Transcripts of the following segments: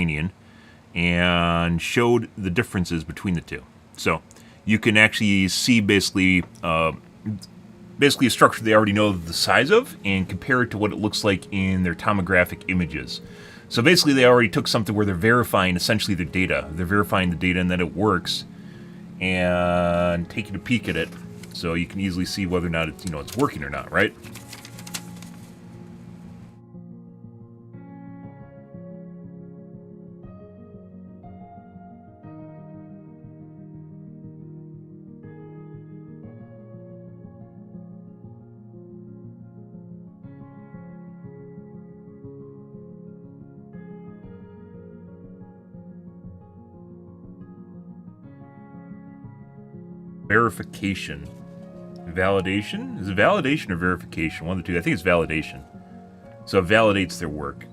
Ukrainian, and showed the differences between the two. So you can actually see basically a structure they already know the size of and compare it to what it looks like in their tomographic images. So basically they already took something where they're verifying essentially their data. They're verifying the data and that it works and taking a peek at it so you can easily see whether or not it's, it's working or not, right? Verification. Validation? Is it validation or verification? One of the two. I think it's validation. So it validates their work.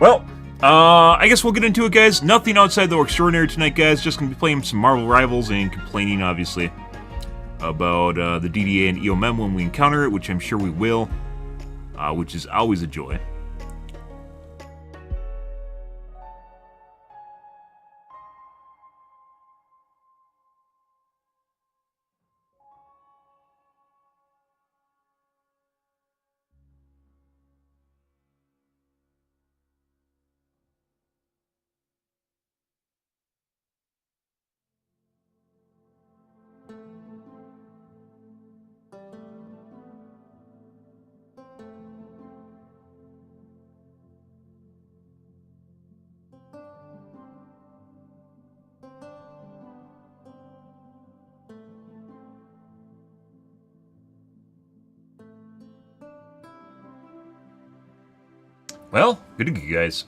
Well, I guess we'll get into it, guys. Nothing outside the extraordinary tonight, guys. Just gonna be playing some Marvel Rivals and complaining, obviously, about the DDA and EOMM when we encounter it, which I'm sure we will, which is always a joy. Well, good to go, guys.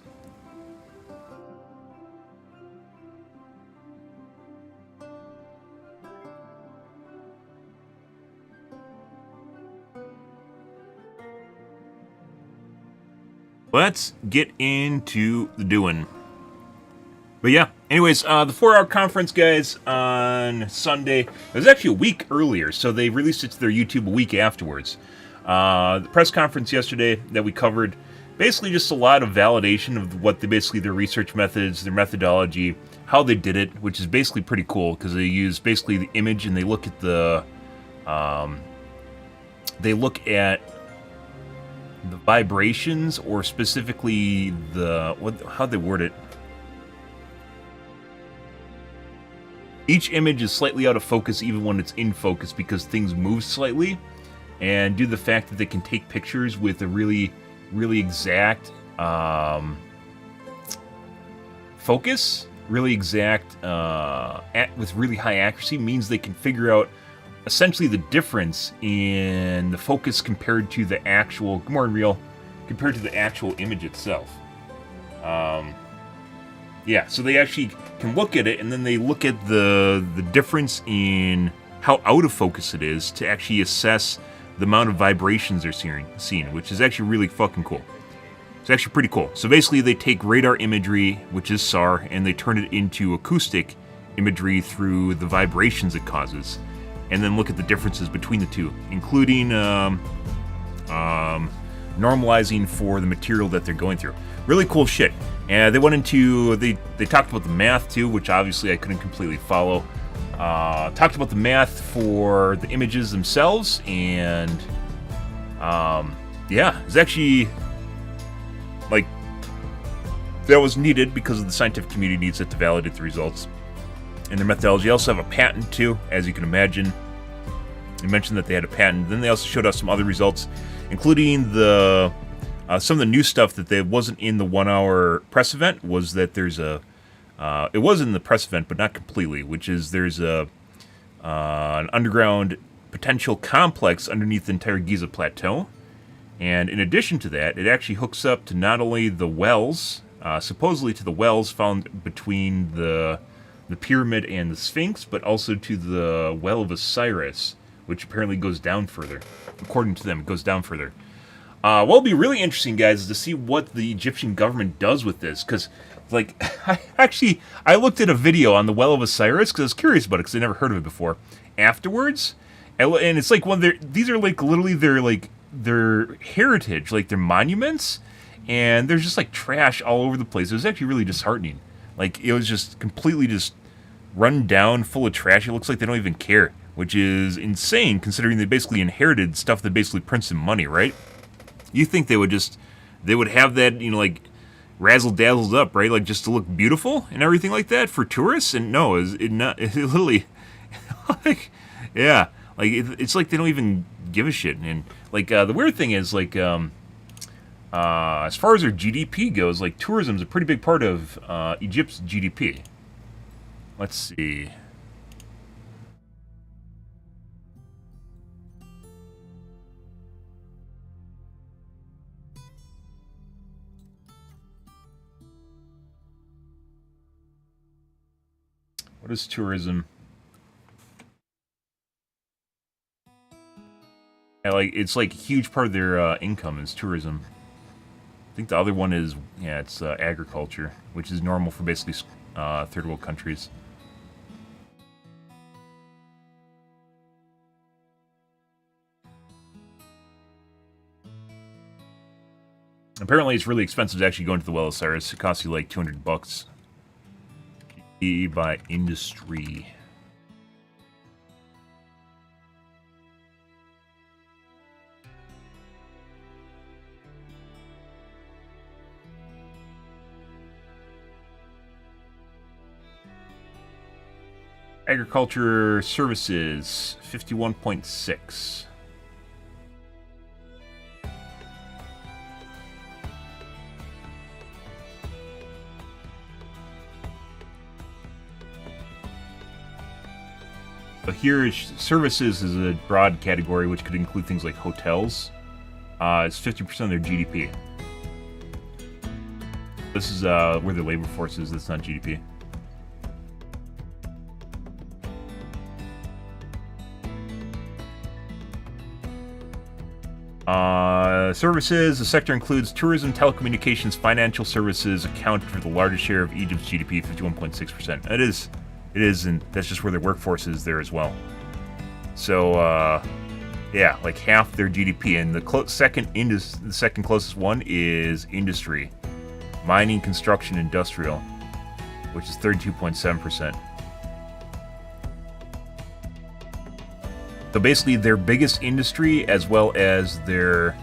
Let's get into the doing. But yeah, anyways, the 4-hour conference, guys, on Sunday. It was actually a week earlier, so they released it to their YouTube a week afterwards. The press conference yesterday that we covered, basically just a lot of validation of what their research methods, their methodology, how they did it, which is basically pretty cool because they use basically the image and they look at the vibrations, or specifically how they word it. Each image is slightly out of focus even when it's in focus because things move slightly, and due to the fact that they can take pictures with a really, really exact focus, really exact with really high accuracy, means they can figure out essentially the difference in the focus compared to the actual compared to the actual image itself. Yeah, so they actually can look at it, and then they look at the difference in how out of focus it is to actually assess the amount of vibrations they're seeing, which is actually really fucking cool. It's actually pretty cool. So basically they take radar imagery, which is SAR, and they turn it into acoustic imagery through the vibrations it causes, and then look at the differences between the two, including normalizing for the material that they're going through. Really cool shit. And they went into, they talked about the math too, which obviously I couldn't completely follow. Talked about the math for the images themselves, and yeah, it's actually like that was needed because of the scientific community needs it to validate the results and their methodology. They also have a patent too, as you can imagine. They mentioned that they had a patent. Then they also showed us some other results, including the some of the new stuff that wasn't in the 1-hour press event. Was that there's a it was in the press event, but not completely. Which is there's an underground potential complex underneath the entire Giza Plateau, and in addition to that, it actually hooks up to not only the wells, supposedly to the wells found between the pyramid and the Sphinx, but also to the Well of Osiris, which apparently goes down further. According to them, it goes down further. What will be really interesting, guys, is to see what the Egyptian government does with this, because, like, I looked at a video on the Well of Osiris because I was curious about it because I never heard of it before. Afterwards, and it's like these are like literally their heritage, like their monuments, and there's just like trash all over the place. It was actually really disheartening. Like, it was just completely just run down, full of trash. It looks like they don't even care, which is insane considering they basically inherited stuff that basically prints them money, right? You think they would have that, like, razzle-dazzled up, right? Like, just to look beautiful and everything like that for tourists? And no, it literally, like, yeah. Like, it's like they don't even give a shit. And, like, the weird thing is, like, as far as their GDP goes, like, tourism is a pretty big part of Egypt's GDP. Let's see. What is tourism? Yeah, like, it's like a huge part of their income is tourism. I think the other one is, it's agriculture, which is normal for basically third world countries. Apparently, it's really expensive to actually go into the Well of Osiris. It costs you like $200. By industry. Agriculture services, 51.6. But here, services is a broad category which could include things like hotels. It's 50% of their GDP. This is where the labor force is. That's not GDP. Services. The sector includes tourism, telecommunications, financial services, accounted for the largest share of Egypt's GDP, 51.6%. It is, and that's just where their workforce is there as well. So, yeah, like half their GDP. And the second closest one is industry, mining, construction, industrial, which is 32.7%. So basically, their biggest industry, as well as their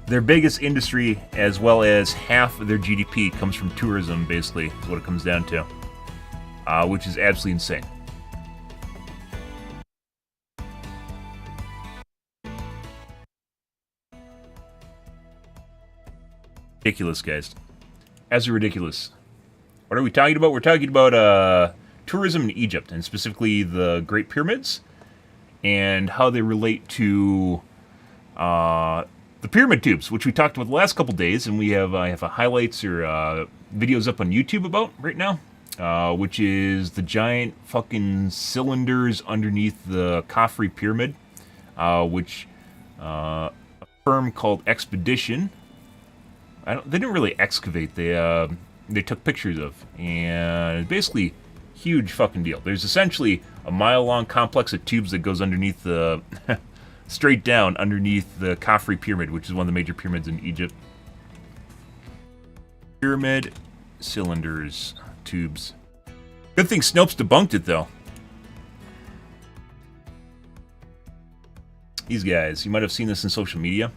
biggest industry, as well as half of their GDP, comes from tourism. Basically, is what it comes down to, which is absolutely insane. Ridiculous, guys. As ridiculous. What are we talking about? We're talking about tourism in Egypt, and specifically the Great Pyramids, and how they relate to the pyramid tubes, which we talked about the last couple days, and I have a highlights or videos up on YouTube about right now, which is the giant fucking cylinders underneath the Khafre pyramid, which a firm called Expedition. They didn't really excavate. They took pictures of, and basically huge fucking deal. There's essentially a mile-long complex of tubes that goes underneath the straight down underneath the Khafre pyramid, which is one of the major pyramids in Egypt. Pyramid cylinders, tubes. Good thing Snopes debunked it, though. These guys, you might have seen this in social media.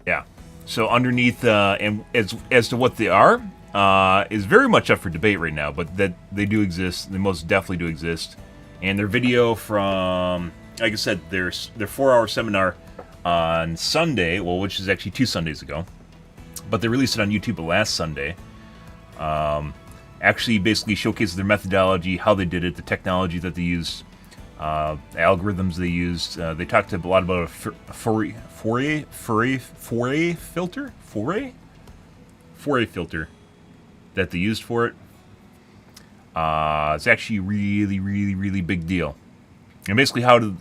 Yeah. So underneath, and as to what they are, is very much up for debate right now. But that they do exist. They most definitely do exist. And their video from, like I said, their 4-hour seminar on Sunday, well, which is actually 2 Sundays ago, but they released it on YouTube last Sunday. Actually, basically showcases their methodology, how they did it, the technology that they used, the algorithms they used. They talked a lot about a Fourier filter that they used for it. It's actually really big deal. And basically, how to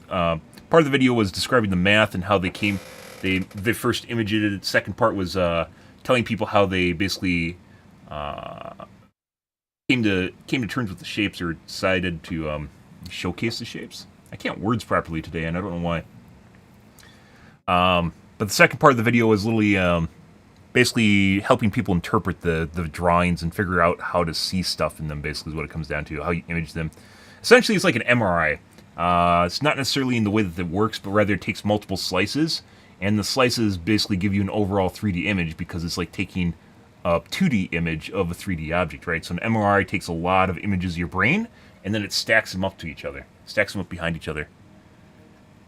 part of the video was describing the math and how they first imaged it. The second part was telling people how they basically came to terms with the shapes, or decided to showcase the shapes. I can't words properly today, and I don't know why. But the second part of the video was literally basically helping people interpret the drawings and figure out how to see stuff in them, basically is what it comes down to, how you image them. Essentially, it's like an MRI. It's not necessarily in the way that it works, but rather it takes multiple slices, and the slices basically give you an overall 3D image, because it's like taking a 2D image of a 3D object, right? So an MRI takes a lot of images of your brain, and then it stacks them up to each other, stacks them up behind each other.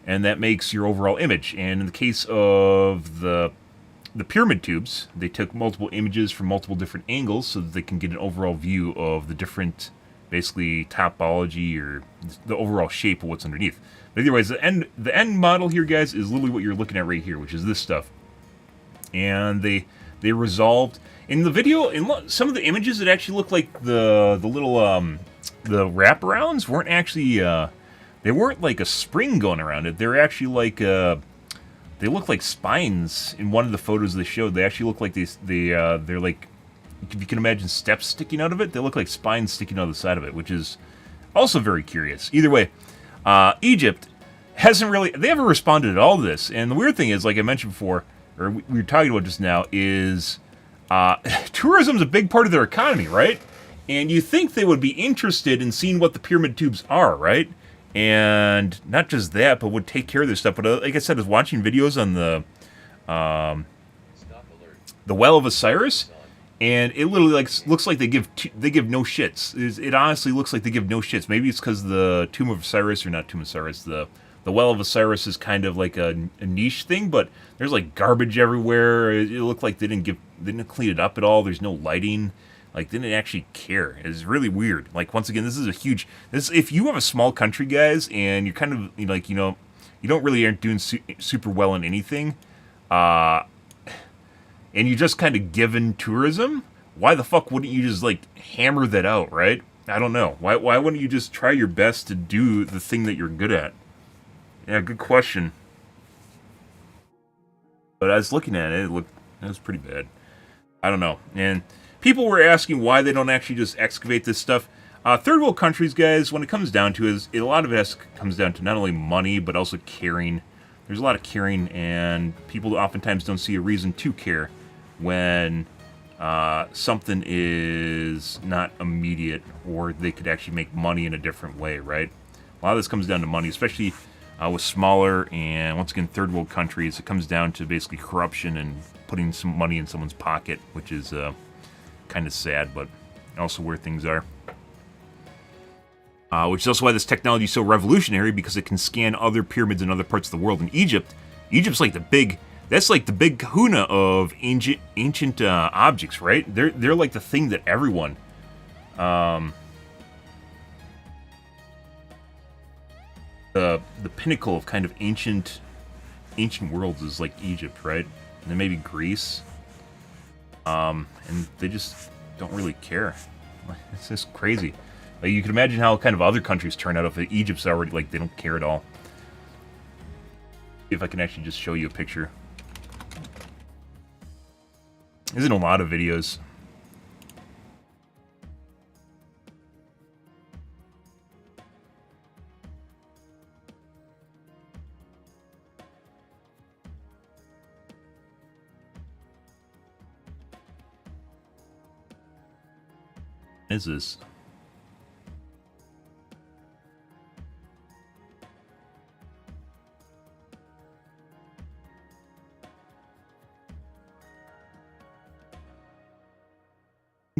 And that makes your overall image. And in the case of the pyramid tubes, they took multiple images from multiple different angles so that they can get an overall view of the different, basically, topology or the overall shape of what's underneath. But otherwise, the end model here, guys, is literally what you're looking at right here, which is this stuff. And they resolved in the video, in some of the images, it actually looked like the little the wraparounds weren't actually they weren't like a spring going around it. They're actually like they look like spines. In one of the photos they showed, they actually look like they're like, if you can imagine steps sticking out of it, they look like spines sticking out of the side of it, which is also very curious. Either way, Egypt they haven't responded at all to this. And the weird thing is, like I mentioned before, or we were talking about just now, is tourism's a big part of their economy, right? And you think they would be interested in seeing what the pyramid tubes are, right? And not just that, but would take care of this stuff. But like I said, I was watching videos on the Well of Osiris, and it literally looks like they give no shits. It honestly looks like they give no shits. Maybe it's because the Tomb of Osiris, or not Tomb of Osiris, the Well of Osiris is kind of like a niche thing, but there's like garbage everywhere. It looked like they didn't clean it up at all. There's no lighting. like didn't actually care. It's really weird. Like once again, this is a huge. This if you have a small country, guys, and you're kind of like you don't really aren't doing super well in anything, and you just kind of given tourism. Why the fuck wouldn't you just like hammer that out, right? I don't know. Why wouldn't you just try your best to do the thing that you're good at? Yeah, good question. But I was looking at it, it was pretty bad. I don't know. And people were asking why they don't actually just excavate this stuff. Third world countries, guys, when it comes down to it, a lot of it comes down to not only money, but also caring. There's a lot of caring, and people oftentimes don't see a reason to care when something is not immediate, or they could actually make money in a different way, right? A lot of this comes down to money, especially with smaller and, once again, third world countries. It comes down to basically corruption and putting some money in someone's pocket, which is kind of sad, but also where things are. Which is also why this technology is so revolutionary, because it can scan other pyramids in other parts of the world. In Egypt's like the big, that's like the big kahuna of ancient objects, right? They're like the thing that everyone, the pinnacle of kind of ancient worlds is like Egypt, right? And then maybe Greece, and they just don't really care. It's just crazy. Like, you can imagine how kind of other countries turn out if Egypt's already, like, they don't care at all. If I can actually just show you a picture. There's in a lot of videos. What is this?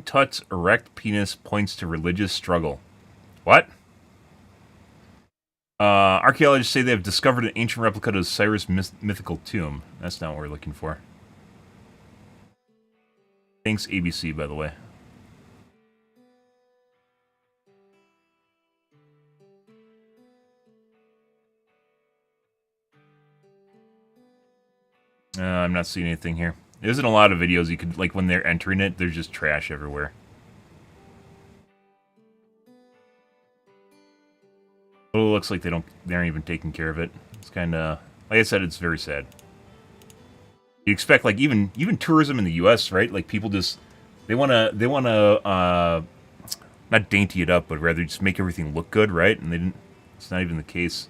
Tut's erect penis points to religious struggle. What? Archaeologists say they have discovered an ancient replica of Cyrus' mythical tomb. That's not what we're looking for. Thanks, ABC, by the way. I'm not seeing anything here. There isn't a lot of videos you could, like, when they're entering it, there's just trash everywhere. It looks like they aren't even taking care of it. It's kind of, like I said, it's very sad. You expect, like, even tourism in the U.S., right? Like, people just, they want to, not dainty it up, but rather just make everything look good, right? And they didn't, it's not even the case.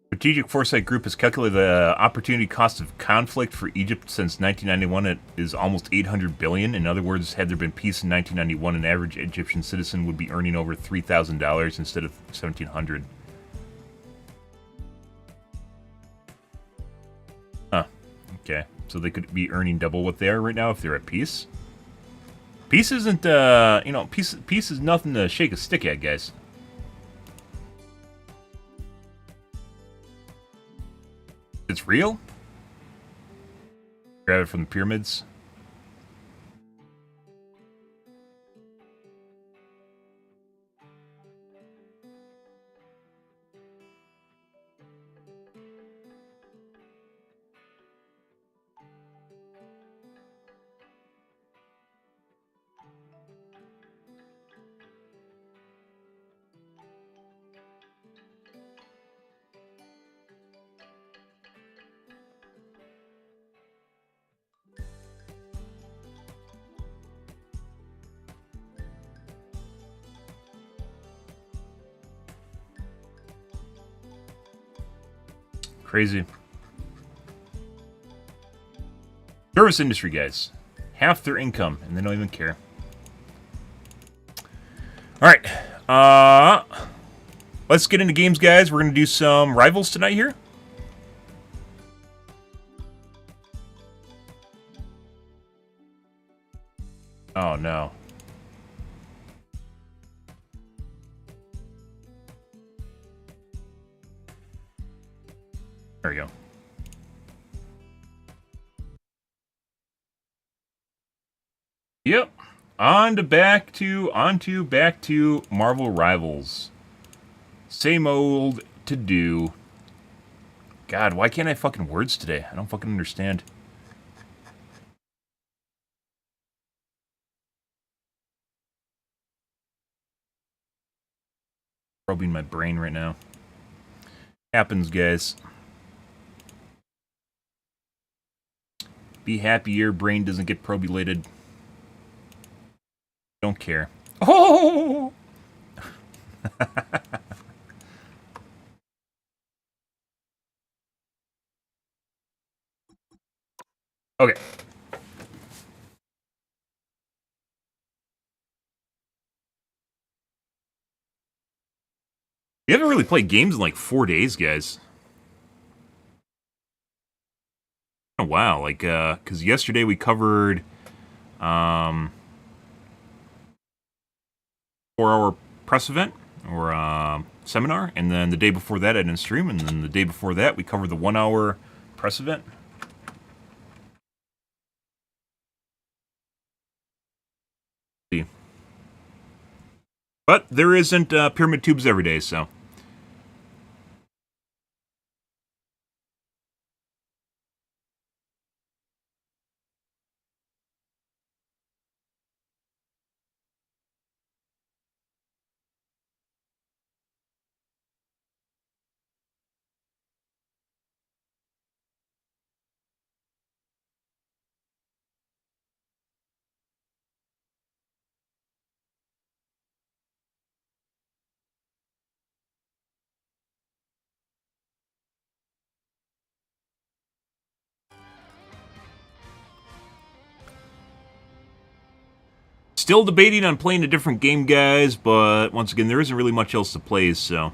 Strategic Foresight Group has calculated the opportunity cost of conflict for Egypt since 1991. It is almost $800 billion. In other words, had there been peace in 1991, an average Egyptian citizen would be earning over $3,000 instead of $1,700. Huh. Okay. So they could be earning double what they are right now if they're at peace. Peace isn't, peace is nothing to shake a stick at, guys. It's real? Grab it from the pyramids. Crazy. Service industry, guys. Half their income, and they don't even care. Alright. Let's get into games, guys. We're going to do some Rivals tonight here. There we go. Yep. On to back to Marvel Rivals. Same old to do. God, why can't I fucking words today? I don't fucking understand. Probing my brain right now. Happens, guys. Be happy your brain doesn't get probulated. Don't care. Oh! Okay. We haven't really played games in like 4 days, guys. Oh, wow, like, because yesterday we covered, 4-hour press event, or, seminar, and then the day before that I didn't stream, and then the day before that we covered the 1-hour press event. But there isn't, pyramid tubes every day, so. Still debating on playing a different game, guys, but once again, there isn't really much else to play, so.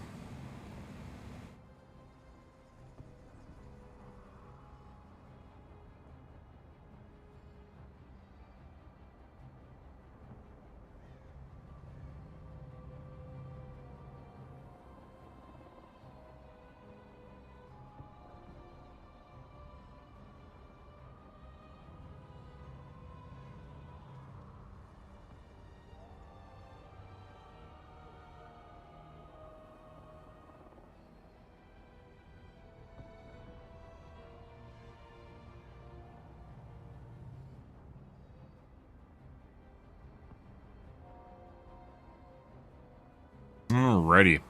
Alrighty.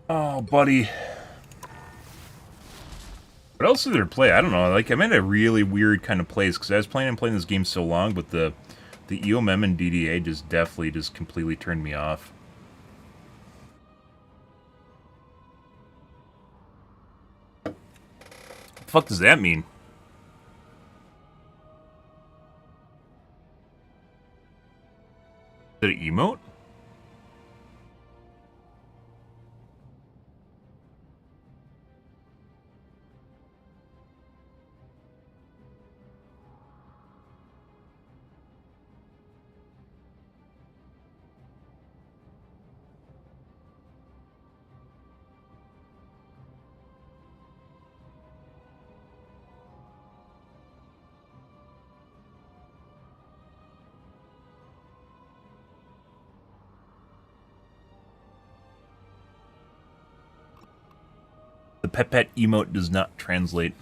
Oh, buddy. What else is there to play? I don't know. Like, I'm in a really weird kind of place, because I was planning on playing this game so long, but the EOMM and DDA just definitely just completely turned me off. What the fuck does that mean? Is it an emote? The pet emote does not translate.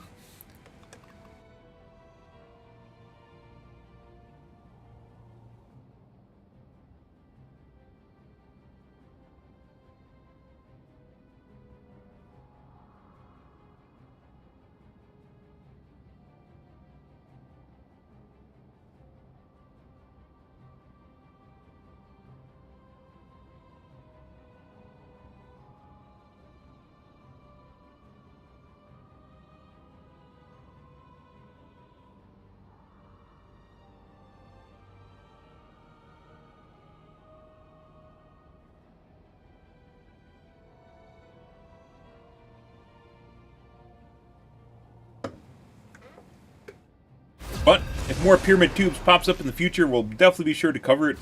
But if more Pyramid Tubes pops up in the future, we'll definitely be sure to cover it.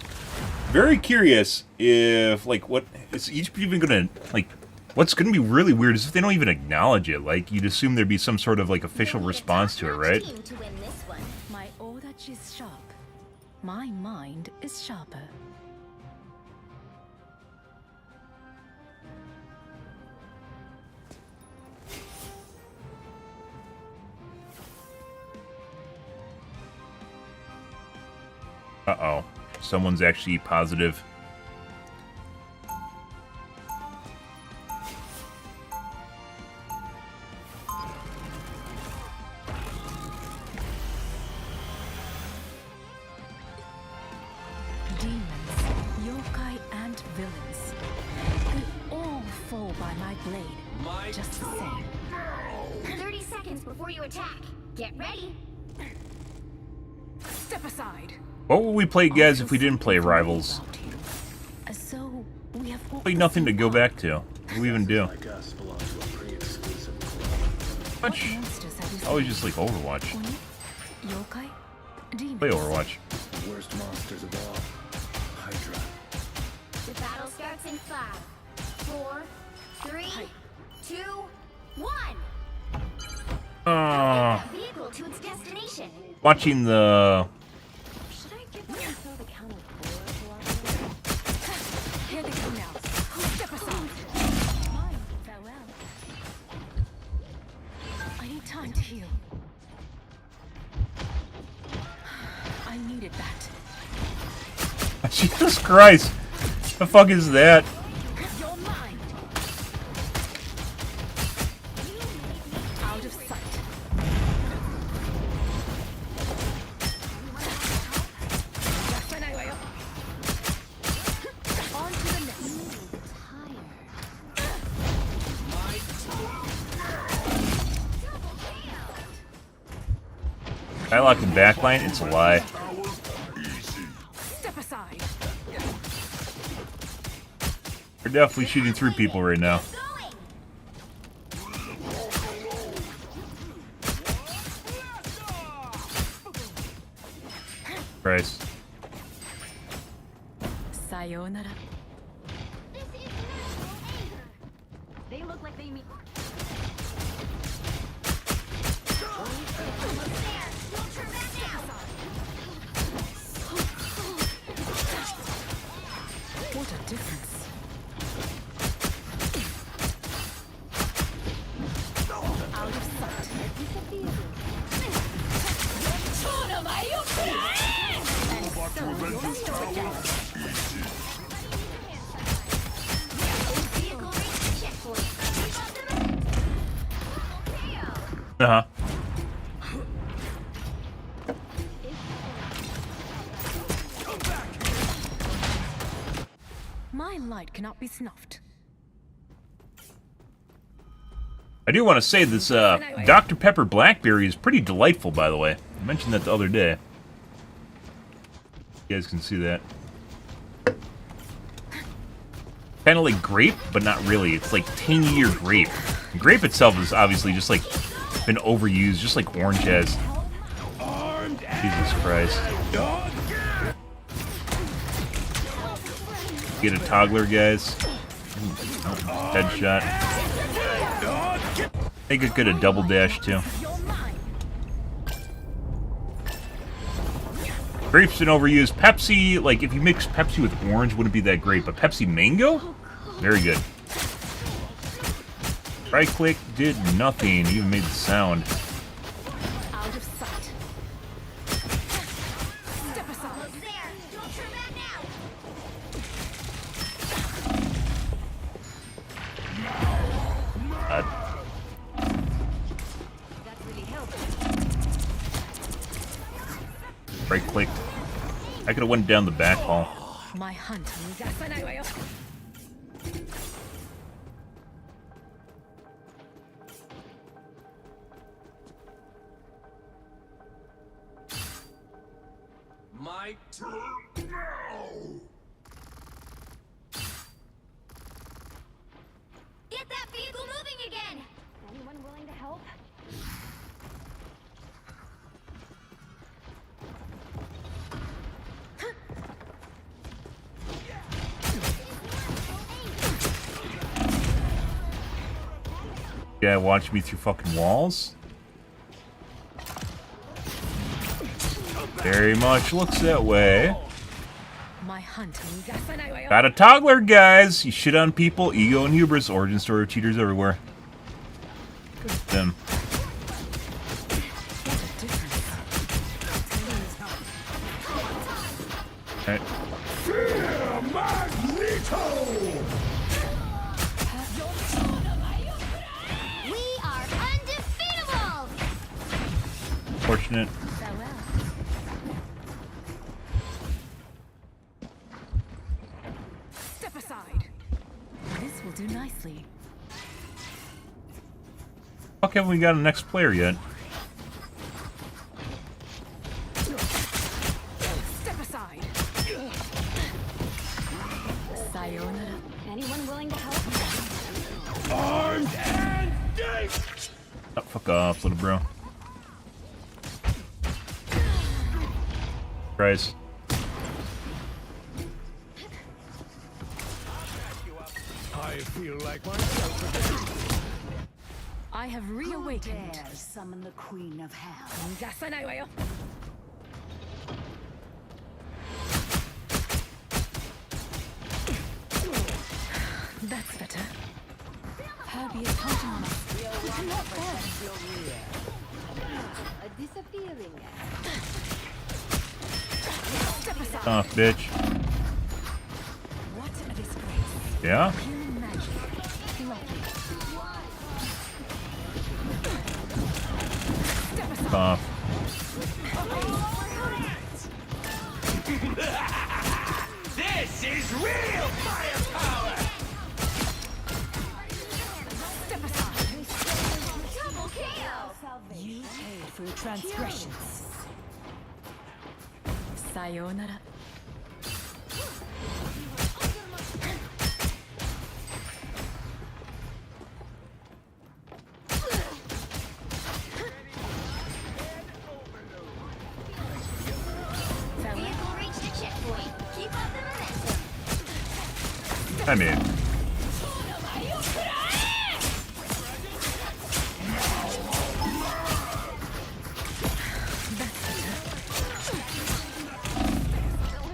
Very curious if, like, what is each even gonna, like, What's going to be really weird is if they don't even acknowledge it. Like, you'd assume there'd be some sort of, like, official response to it, right? My orach is sharp. My mind is sharper. Uh-oh. Someone's actually positive. Demons, yokai, and villains. They all fall by my blade. Just the same. 30 seconds before you attack. Get ready. Step aside. What would we play, guys, if we didn't play Rivals? So we have Probably nothing to go back to. What do we even do? Much. Always just like Overwatch. Yokai? Demons. Play Overwatch. Worst monsters of all. Hydra. The battle starts in 5, 4, 3, 2, 1. Vehicle to its destination. Watching the... Should I get them to throw the count of 4 Here they come now. Step aside. Mine. Farewell. I need time to heal. I needed that. Jesus Christ! The fuck is that? You're mine. Out of sight. On to the next. Kylock and backline, it's a lie. Step aside. We're definitely shooting through people right now. Christ. Sayonara. This is national anger. They look like they mean. Almost there. Don't turn back now. What a difference. Out of sight. Vehicle reached checkpoint. Uh-huh. My light cannot be snuffed. I do want to say this, Dr. Pepper Blackberry is pretty delightful, by the way. I mentioned that the other day. You guys can see that. Kind of like grape, but not really. It's like tangier grape. Grape itself is obviously just like been overused, just like orange has. Jesus Christ. Get a toggler, guys. Headshot. I think it could have double dash too. Grape's been overused. Pepsi, like if you mix Pepsi with orange, wouldn't be that great. But Pepsi Mango? Very good. Right click did nothing. Even made the sound. Out of sight. Step aside. Almost there. Don't turn back now. That really helped. Right clicked. I could have went down the back hall. My hunt. My turn now! Get that vehicle moving again. Anyone willing to help? Yeah, watch me through fucking walls. Very much looks that way. My hunt. Got a toggler, guys. You shit on people, ego and hubris, origin story of cheaters everywhere. Good for them. Alright. We are undefeatable! Fortunate. Step aside. This will do nicely. Fuck, haven't we got a next player yet? Step aside. Sayonara. Anyone willing to help? Armed and deep! Oh, fuck off, little bro. Christ. I feel like myself again. I have reawakened. Dare summon the Queen of Hell. That's better. Herbie is counting on us. We cannot bear. Disappearing. Step aside. Oh, bitch. What a disgrace. Yeah? Human magic. Lovely. Step aside. Off. This is real firepower! Step aside. Double kill! You paid for your transgressions. Sayonara. Vehicle reached the checkpoint. Keep up the momentum. I mean,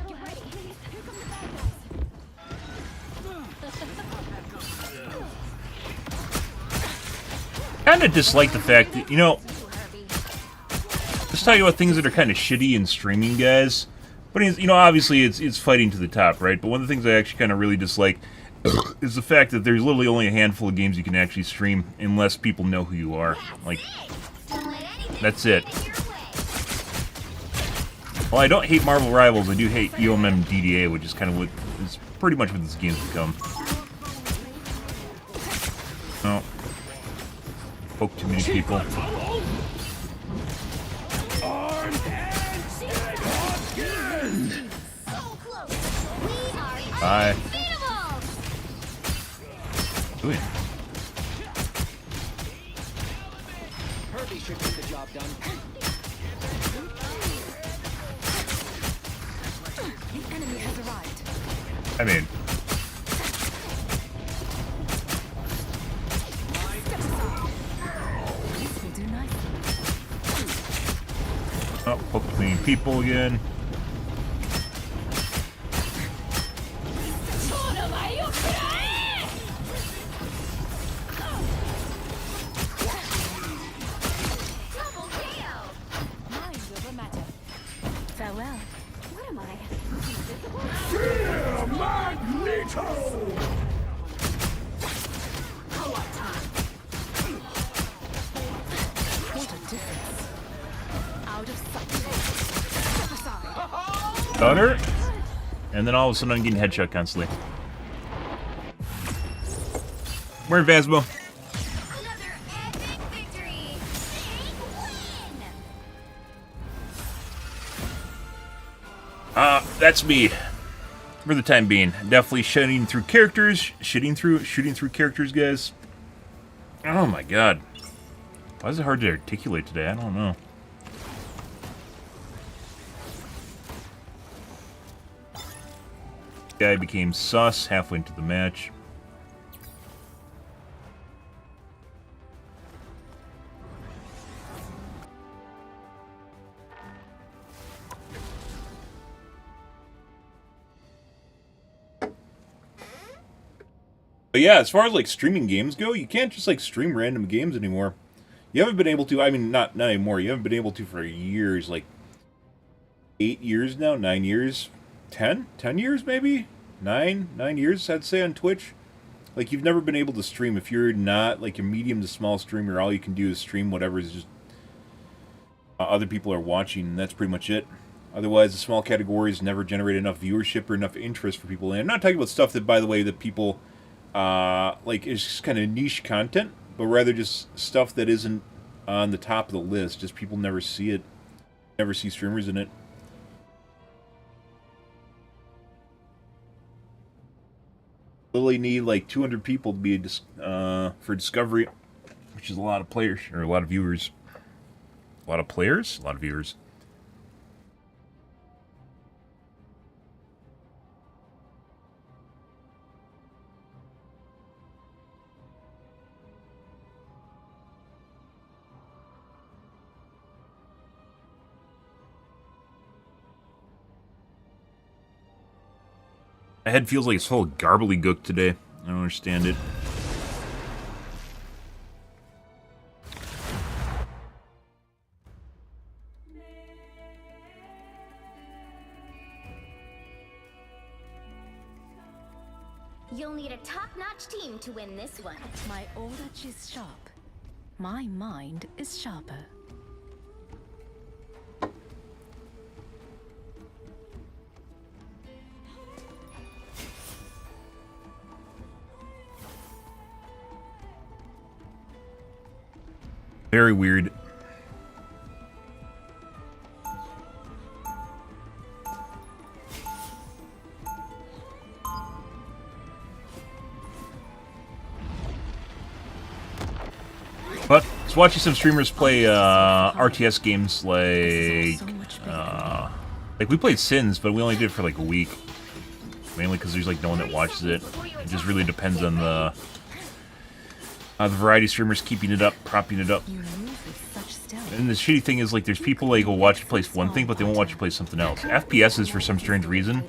Get ready. Here come the bad guys. kind of dislike the fact that, you know, Herbie. let's talk about things that are kind of shitty in streaming, guys. But, you know, obviously it's fighting to the top, right? But one of the things I actually kind of really dislike is the fact that there's literally only a handful of games you can actually stream unless people know who you are. Like, Don't let anything that's it. get in your way. Well, I don't hate Marvel Rivals. I do hate UMM DDA, which is kind of what is pretty much what this game's become. No. Poke too many people. Armed and dead again! So close. We are Bye. undefeatable! Do it. Herbie should get the job done. The enemy has arrived. I mean, Step aside. This will do nicely. oh, poke too many people again. Double kill! Mind over matter. Farewell. What am I? Invisible? Fear Magneto! What a difference. Out of sight. Step aside. Stutter. And then all of a sudden I'm getting headshot constantly. We're in Vasmo. Another epic victory! Big win! That's me. For the time being. Definitely shooting through characters. Shooting through characters, guys. Oh my god. Why is it hard to articulate today? I don't know. Guy became sus halfway into the match. But yeah, as far as like streaming games go, you can't just like stream random games anymore. You haven't been able to. I mean, not anymore. You haven't been able to for years, like 8 years now, 9 years, 10 years maybe, 9 years I'd say on Twitch. Like you've never been able to stream if you're not like a medium to small streamer. All you can do is stream whatever is just other people are watching, and that's pretty much it. Otherwise, the small categories never generate enough viewership or enough interest for people. And I'm not talking about stuff that, by the way, that people like is just kind of niche content, but rather just stuff that isn't on the top of the list. Just people never see it, never see streamers in it. Literally need like 200 people to be for discovery, which is a lot of players or a lot of viewers. A lot of players, a lot of viewers. My head feels like it's full of gobbledygook today. I don't understand it. You'll need a top-notch team to win this one. My old edge is sharp. My mind is sharper. Very weird. But it's watching some streamers play RTS games like we played Sins, but we only did it for like a week. Mainly because there's like no one that watches it. It just really depends on the variety of streamers keeping it up, propping it up. And the shitty thing is, like, there's people like will watch you play one thing, but they won't watch you play something else. FPS is for some strange reason.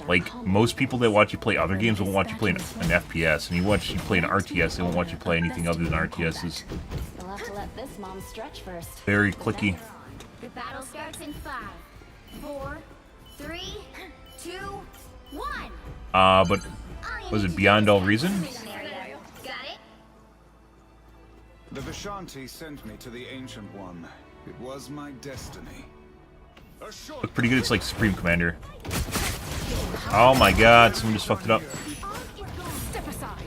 Like, most people that watch you play other games won't watch you play an FPS, and you watch you play an RTS, they won't watch you play anything other than RTSs. You'll have to let this mom stretch first. Very clicky. The battle starts in 5, 4, 3, 2, 1. But was it Beyond All Reason? Got it? The Vishanti sent me to the Ancient One. It was my destiny. Looked pretty good. It's like Supreme Commander. Oh my god, someone just fucked it up. Step aside.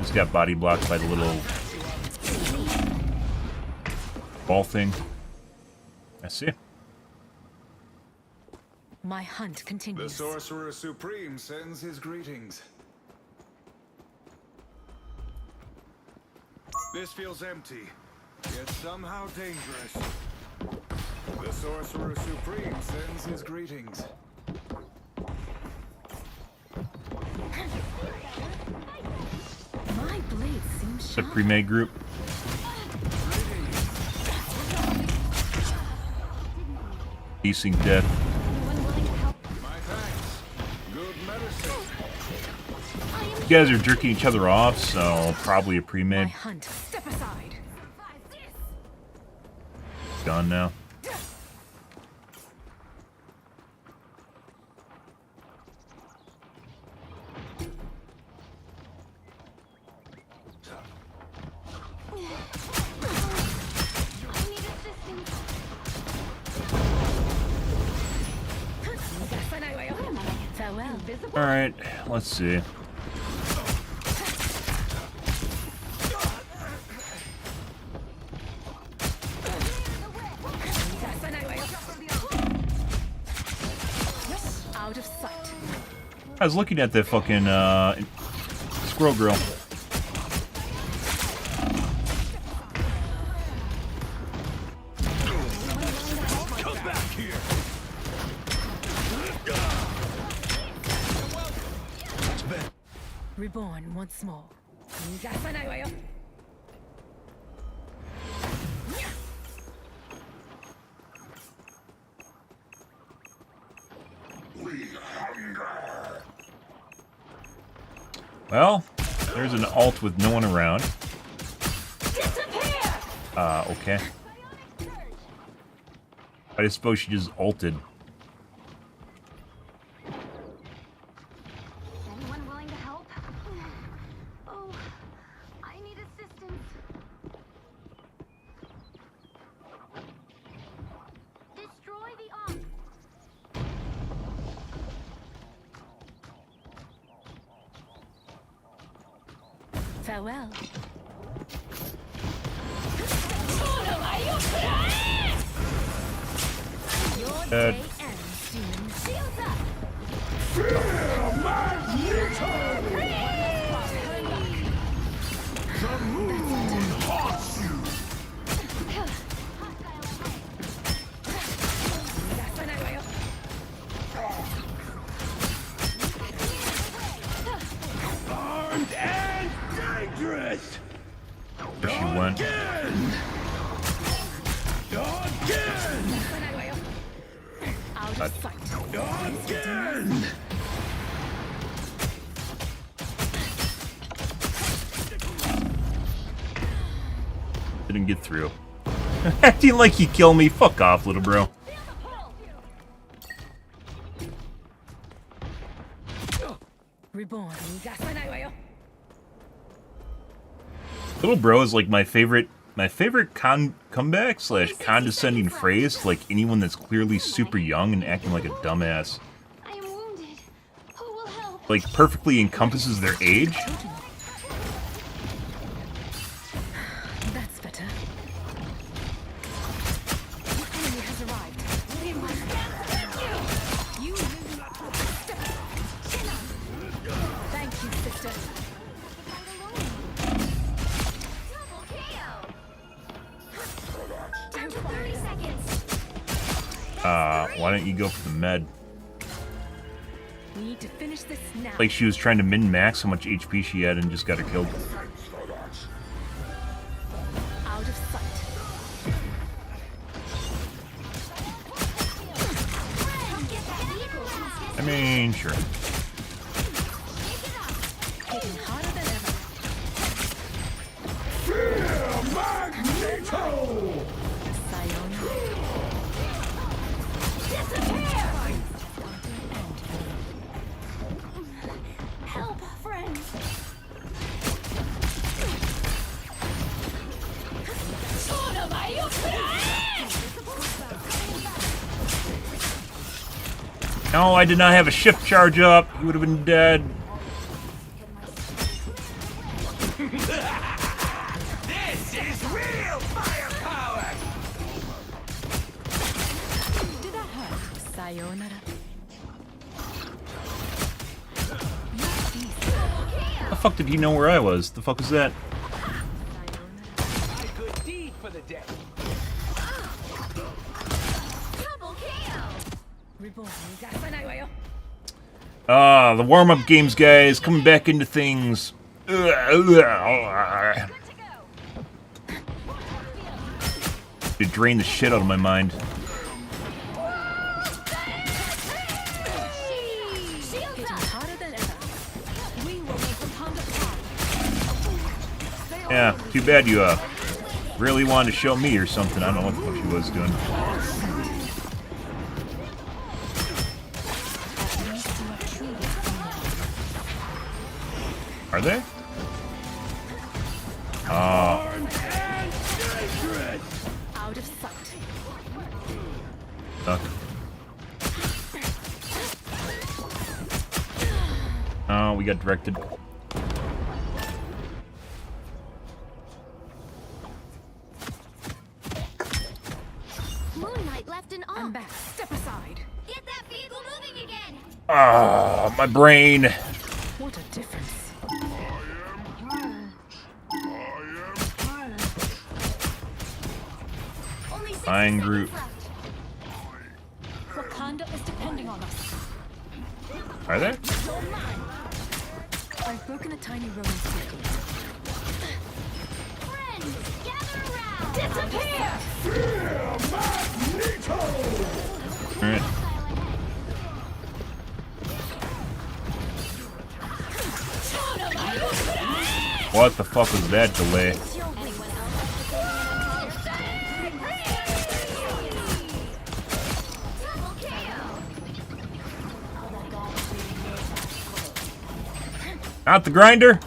Just got body blocked by the little ball thing. I see. My hunt The continues. Sorcerer Supreme sends his greetings. This feels empty, yet somehow dangerous. The Sorcerer Supreme sends his greetings. My blade seems It's a sharp. pre-made group. Facing death. My thanks. Good medicine. You guys are jerking each other off, so probably a My pre-made. hunt. Step aside. Gone now. Farewell. Alright, let's see. Out of sight. I was looking at the fucking squirrel girl. Come back here. Reborn once more. Well, there's an alt with no one around. Okay. I suppose she just ulted. Anyone willing to help? Oh, I need assistance. Destroy the ark. Farewell. Your day ends soon. Shields up. The moon haunts you. Armed and dangerous. There she went. Again. Out of sight. Again. Didn't get through. Acting like you kill me. Fuck off, little bro. Reborn. Little bro is like my favorite comeback / condescending phrase to like anyone that's clearly super young and acting like a dumbass. I am wounded. Who will help? Like perfectly encompasses their age. That's better. The enemy has arrived. You Thank you, sister. Double KO. Don't 30 worry. seconds. Why don't you go for the med? We need to finish this now. Like she was trying to min-max how much HP she had and just got her killed. Out of sight. I mean, sure. Hitting harder than ever. Magneto. Sayonara. Help, friend. No, I did not have a shift charge up. He would have been dead. This is real firepower. Did that hurt? Sayonara. The fuck did he know where I was? The fuck was that? A good deed for the day. Double KO. Reborn. The warm-up games, guys, coming back into things. Good to go. It drained the shit out of my mind. Shields Hitting up. harder than ever. We will make them pound apart. Yeah, too bad you, really wanted to show me or something. I don't know what the fuck she was doing. Are they? Armed and dangerous. Out of sight. Fuck. Oh, we got directed. Moon Knight left an I'm arm. back. Step aside. Get that vehicle moving again. Ah, my brain. What a difference. Only 60 Fine seconds group. left. Wakanda is depending on us. Are they? You're mine. I've broken a tiny Roman circle. Friends, gather around. Disappear. Magneto. Alright. What the fuck was that delay? Out the grinder.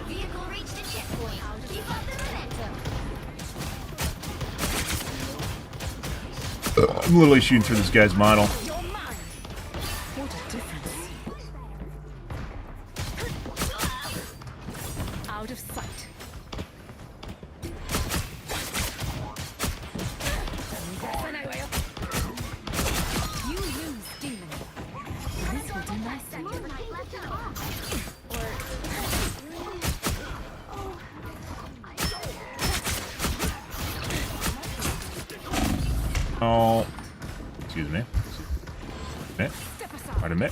Vehicle reached a checkpoint. Keep up the momentum. I'm literally shooting through this guy's model. What a difference. Out of sight. You lose, demon. This will do nicely. Oh, excuse me. Pardon me.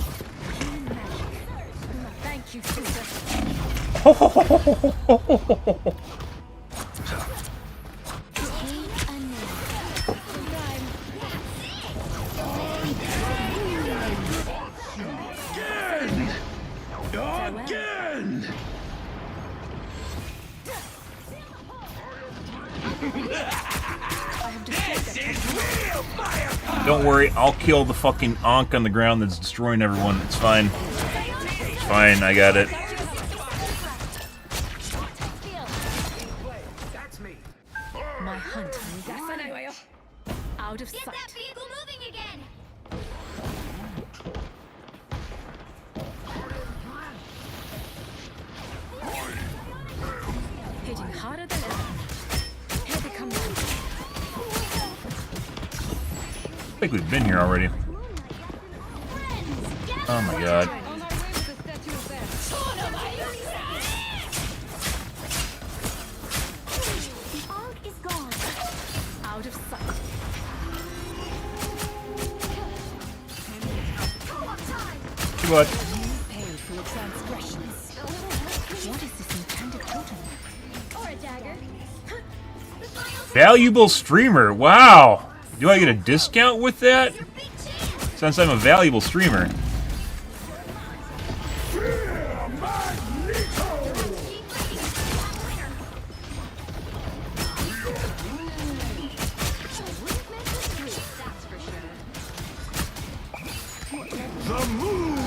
Thank you, sister. Again! Don't worry, I'll kill the fucking onk on the ground that's destroying everyone. It's fine. It's fine, I got it. My hunt. Out of Get sight. that vehicle moving again. Hitting harder than ever. Here they come now. I think we've been here already. Oh my god. The Ankh is gone. Out of sight. What? Pay for your transgressions. What is this intended totem? Or a dagger. The final Valuable streamer. Wow. Do I get a discount with that? big chance. Since I'm a valuable streamer. The moon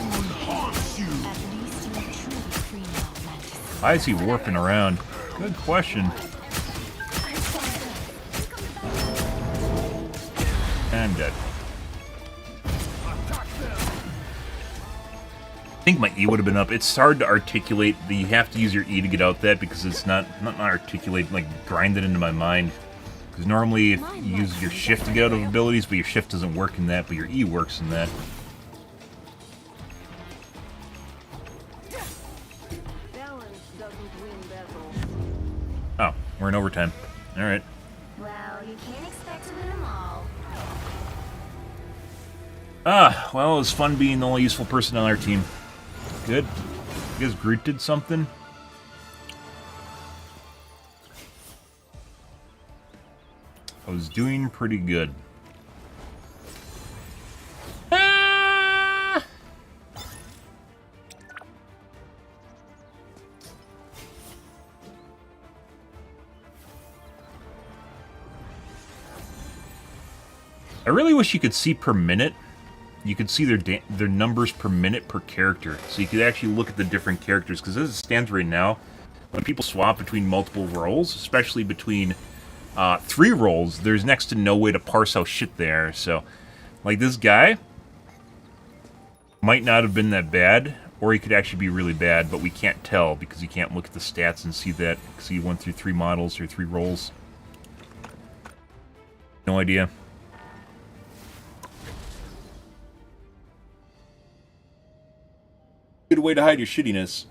haunts you! At least you are truly free now, Mantis. Why is he warping around? Good question. And dead. I think my E would have been up. It's hard to articulate. You have to use your E to get out that because it's not articulate, like grind it into my mind. Because normally if you use your shift to get out of abilities, but your shift doesn't work in that, but your E works in that. Oh, we're in overtime. Alright. Well, you can't expect to win them all. Ah, well, it was fun being the only useful person on our team. Good. I guess Groot did something. I was doing pretty good. Ah! I really wish you could see per minute. You could see their numbers per minute per character, so you could actually look at the different characters. Because as it stands right now, when people swap between multiple roles, especially between 3 roles, there's next to no way to parse how shit they are. So, like this guy might not have been that bad, or he could actually be really bad, but we can't tell because you can't look at the stats and see that because he went through 3 models or 3 roles. No idea. Good way to hide your shittiness.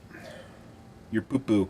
Your poo-poo.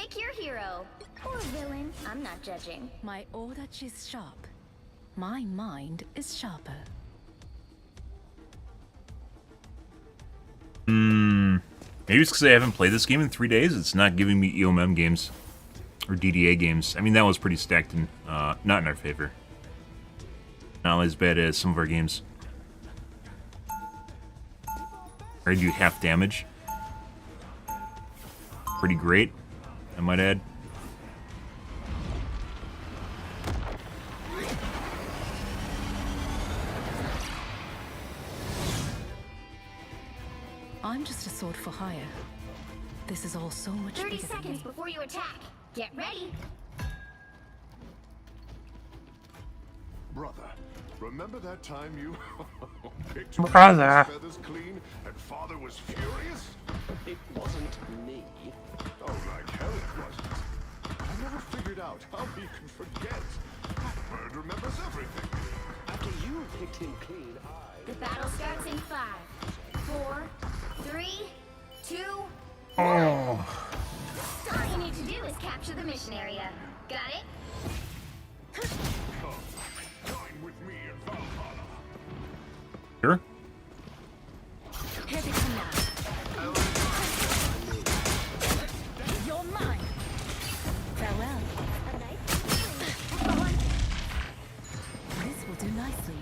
Pick your hero. Or villain. I'm not judging. My odachi is sharp. My mind is sharper. Maybe it's because I haven't played this game in 3 days. It's not giving me EOM games. Or DDA games. I mean, that was pretty stacked and not in our favor. Not as bad as some of our games. I do half damage. Pretty great, I might add. I'm just a sword for hire. This is all so much 30 bigger than seconds me. before you attack. Get ready. Brother, remember that time you picked Brother. feathers clean and father was furious? It wasn't me. Oh, like hell it wasn't. I never figured out how he could forget. That bird remembers everything. After you picked him clean, The battle starts in 5, 4, 3, 2, 1. All you need to do is capture the mission area. Got it? Come, join with me in Valhalla. Sure. Here they come now. You're mine. Farewell. This will do nicely.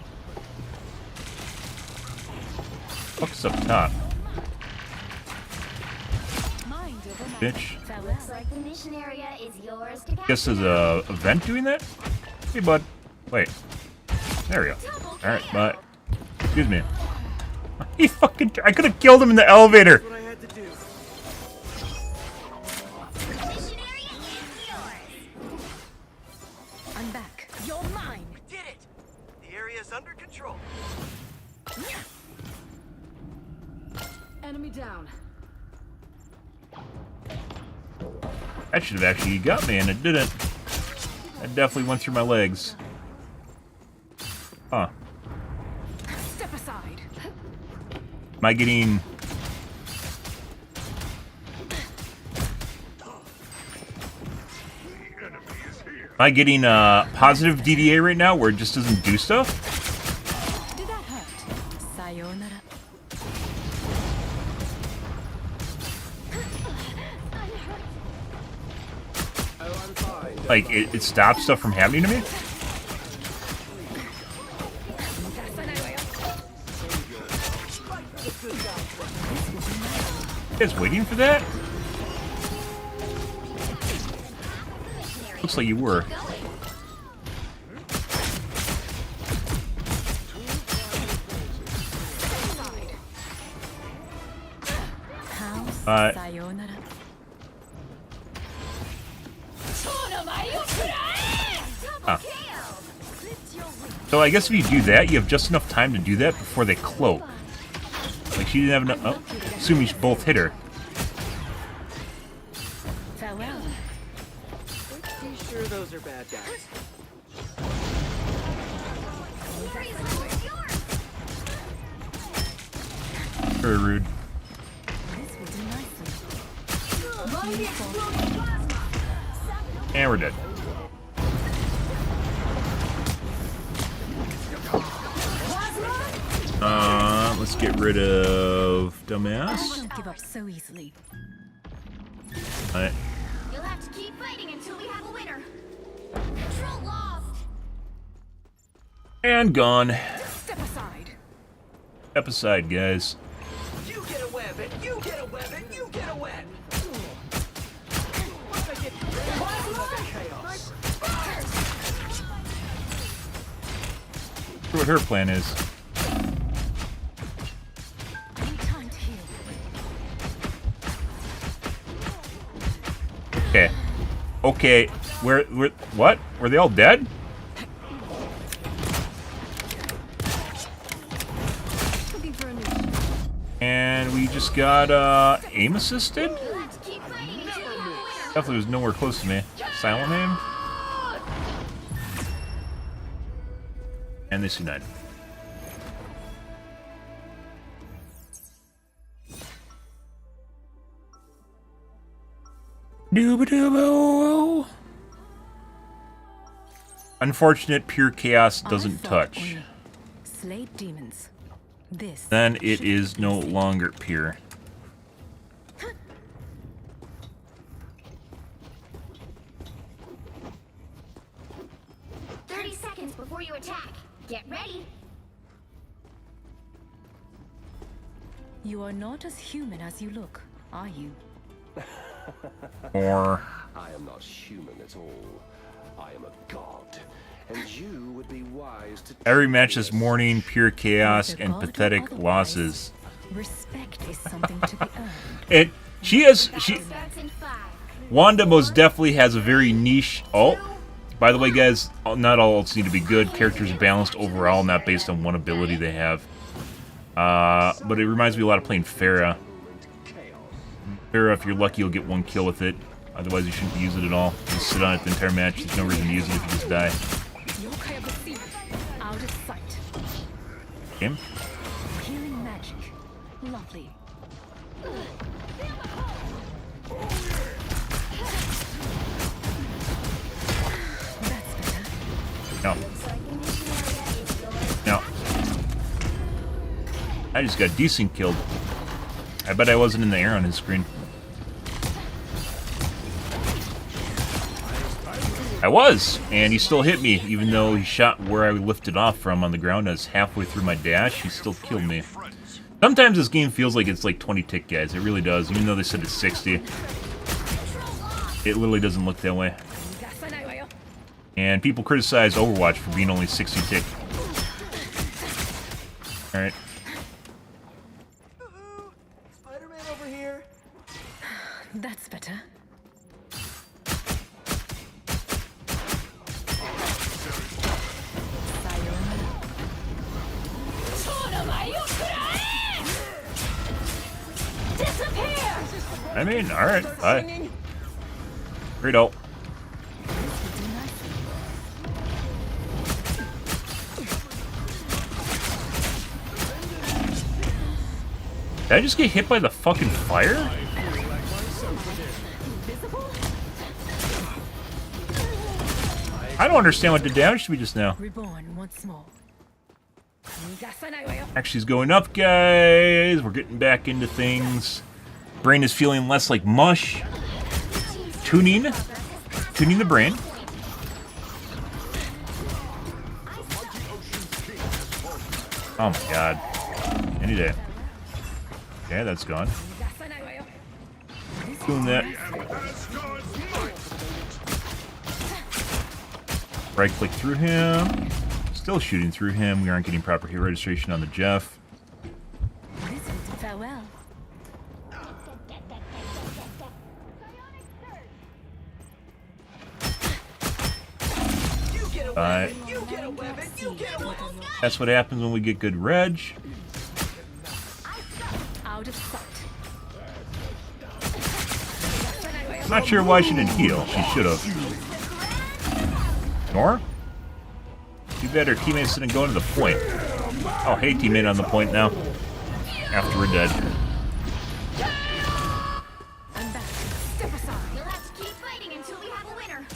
What's up top? Mind over matter. Bitch. Farewell. Looks like the mission area is yours to capture. Guess there's a event doing that? Hey, bud. Wait. There we go. Alright, but... Excuse me. He fucking... I could have killed him in the elevator! what I had to do. The mission area is yours. I'm back. You're mine. Did it! The area's under control. Enemy down. That should have actually got me, and it didn't. That definitely went through my legs. Huh. Step aside. Am I getting... Am I getting positive DDA right now where it just doesn't do stuff? Did that hurt? Sayonara. Oh, I'm fine. Like, it stops stuff from happening to me? You guys waiting for that? Looks like you were. How? Sayonara. Huh. So I guess if you do that, you have just enough time to do that before they cloak. Like, she didn't have enough... Oh, assuming you both hit her. Farewell. Pretty sure those are bad guys. Very rude. This will do nicely. And we're dead. Let's get rid of I dumbass. won't give up so easily. Alright. You'll have to keep fighting until we have a winner. Control lost. And gone. Step aside. Step aside, guys. You get a web, and you get a web, and you get a web! Once I get chaos. What her plan is. Need time to heal. Okay. Okay. Where, what? Were they all dead? Looking for a new. And we just got, aim assisted? You'll have to keep fighting until we have a winner. Definitely was nowhere close to me. Silent aim? And this united. Dooba-dooba. Unfortunate, pure chaos doesn't touch. Slay demons. This. Then it is no longer pure. Before you attack, get ready. You are not as human as you look, are you? Or I am not human at all. I am a god, and you would be wise to. every match this morning, pure chaos and pathetic losses. Respect is something to be earned. It. Wanda most definitely has a very niche ult. By the way, guys, not all ults need to be good. Characters are balanced overall, not based on one ability they have. But it reminds me a lot of playing Pharah. Pharah, if you're lucky, you'll get one kill with it. Otherwise, you shouldn't use it at all. Just sit on it the entire match. There's no reason to use it if you just die. Out of sight. Game? Healing magic. Lovely. No. No. I just got decent killed. I bet I wasn't in the air on his screen. I was, and he still hit me, even though he shot where I lifted off from on the ground. I was halfway through my dash, he still killed me. Sometimes this game feels like it's like 20 tick, guys. It really does, even though they said it's 60. It literally doesn't look that way. And people criticize Overwatch for being only 60 tick. Alright. Spider-Man over here. That's better. I mean, alright, bye. Great ult. Did I just get hit by the fucking fire? I don't understand what did damage to me just now. Reborn once more. Actually, it's going up, guys. We're getting back into things. Brain is feeling less like mush. Tuning the brain. Oh my god. Any day. Okay, that's gone. Doing that. Right click through him. Still shooting through him. We aren't getting proper hero registration on the Jeff. Farewell. But that's what happens when we get good reg. Out of sight. I'm not sure why she didn't heal. She should have. Nor? Too bad her teammates didn't go to the point. Oh, hey, teammate on the point now. After we're dead. I'm back. Step aside. You'll have to keep fighting until we have a winner.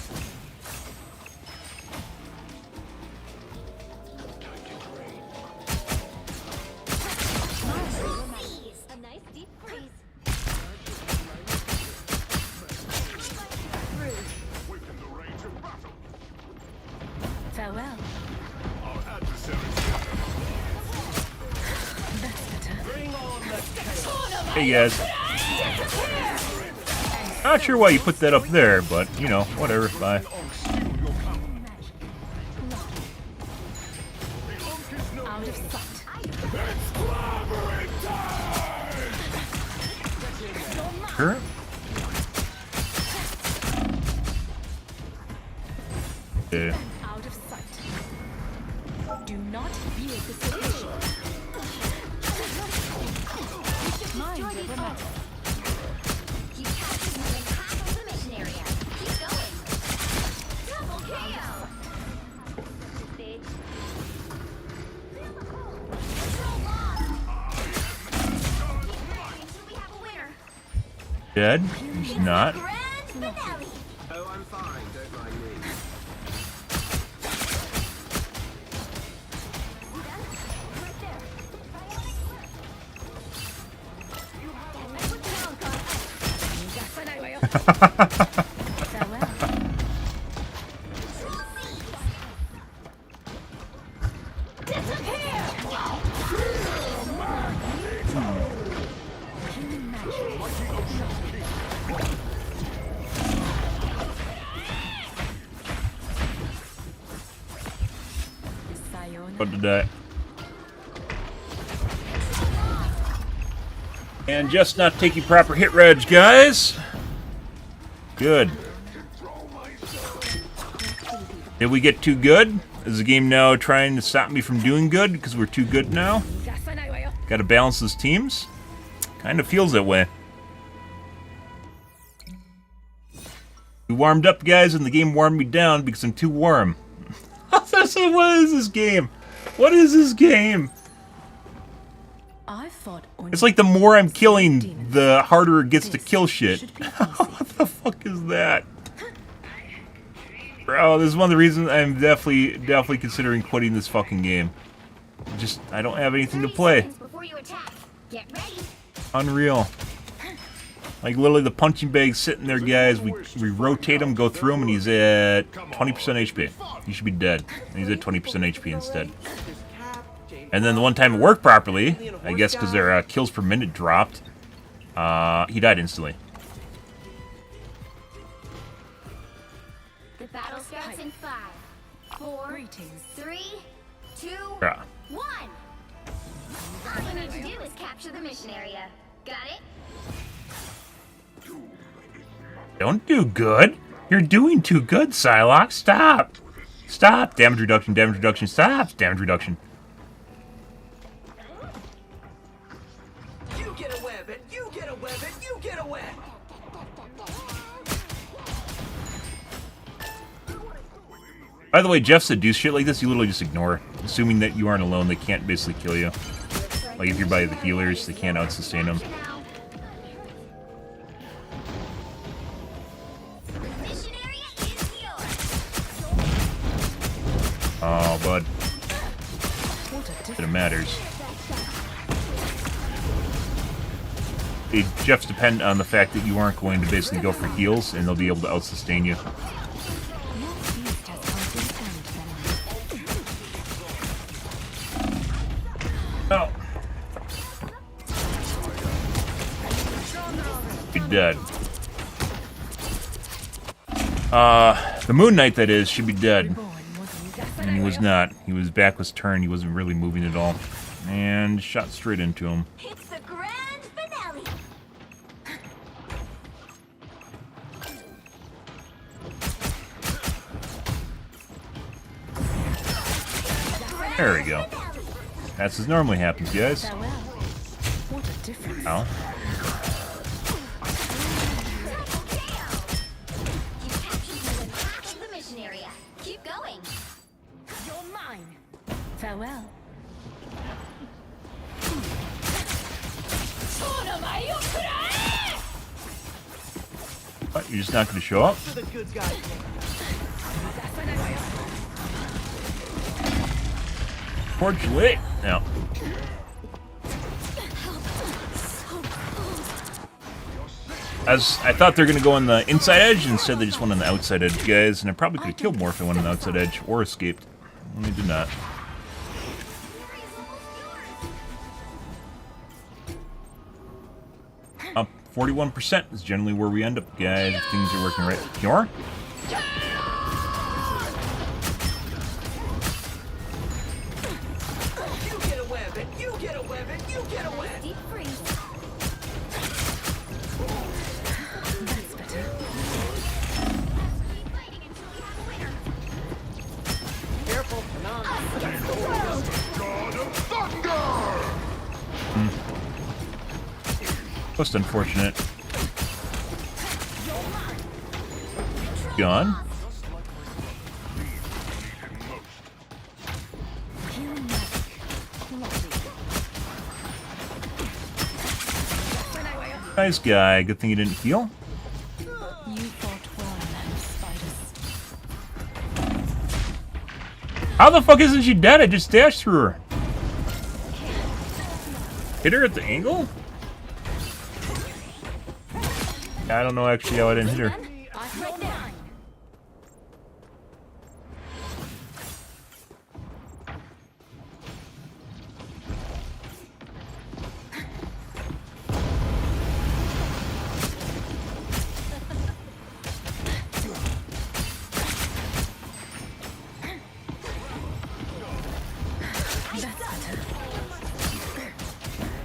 A nice deep freeze. Within the range of battle. Farewell. Our adversaries. That's better. Hey, guys. Not sure why you put that up there, but, you know, whatever. Bye. Out of sight. Sure. Yeah. Out of sight. Do not yield the situation. Mind over matter. You captured more than half of the mission area. Keep going. Double kill. Control lost. Keep fighting until we have a winner. Dead? He's not. Grand don't mind me. About to die. And just not taking proper hit reg, guys. Good. Did we get too good? Is the game now trying to stop me from doing good because we're too good now? Gotta balance those teams? Kind of feels that way. We warmed up, guys, and the game warmed me down because I'm too warm. What is this game? What is this game? It's like the more I'm killing, the harder it gets to kill shit. What the fuck is that? Bro, this is one of the reasons I'm definitely considering quitting this fucking game. Just, I don't have anything to play. Unreal. Like, literally the punching bag's sitting there, guys. We rotate him, go through him, and he's at 20% HP. He should be dead. And he's at 20% HP instead. And then the one time it worked properly, I guess because their kills per minute dropped, he died instantly. The battle starts in 5, 4, 3, 2, Yeah. 1. All you need to do is capture the mission area. Got it? Don't do good. You're doing too good, Psylocke. Stop. Stop. Damage reduction, damage reduction. Stop. Damage reduction. You get a web, and you get a web, and you get a web. By the way, Jeff said do shit like this, you literally just ignore. Assuming that you aren't alone, they can't basically kill you. Like if you're by the healers, they can't out-sustain them. Oh, bud. But it matters. Hey, Jeff's depend on the fact that you aren't going to basically go for heals, and they'll be able to out-sustain you. Oh. Be dead. The Moon Knight, that is, should be dead. And he was not. His back was turned. He wasn't really moving at all. And shot straight into him. It's the grand finale. There we go. That's as normally happens, guys. What a difference. Ow. You captured more than half of the mission area. Keep going. You're mine. Farewell. What, you're just not going to show up? To the good guys. Fortunately, no. As I thought they were going to go on the inside edge, instead they just went on the outside edge, guys. And I probably could have killed more if I went on the outside edge or escaped. And they did not. Up 41% is generally where we end up, guys, if things are working right. Pure? You get a web, and you get a web, and you get a web. Deep freeze. That's better. Fighting until we have a winner. Careful, Kanan. God of Thunder! Most unfortunate. Gone. Nice guy. Good thing he didn't heal. You fought well, man, spiders. How the fuck isn't she dead? I just dashed through her. Hit her at the angle? I don't know actually how I didn't hit her.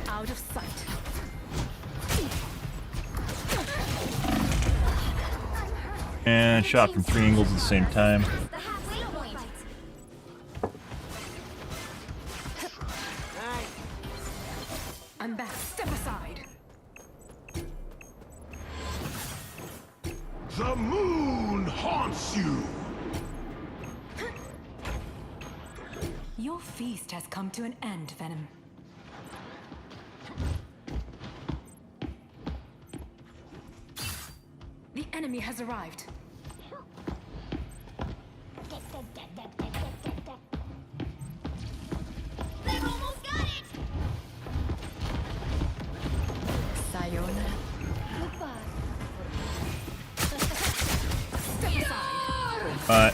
Out of sight. And shot from 3 angles at the same time. The halfway point. I'm back. Step aside. The moon haunts you. Your feast has come to an end, Venom. The enemy has arrived. They've almost got it. Sayonara. Goodbye. Step aside.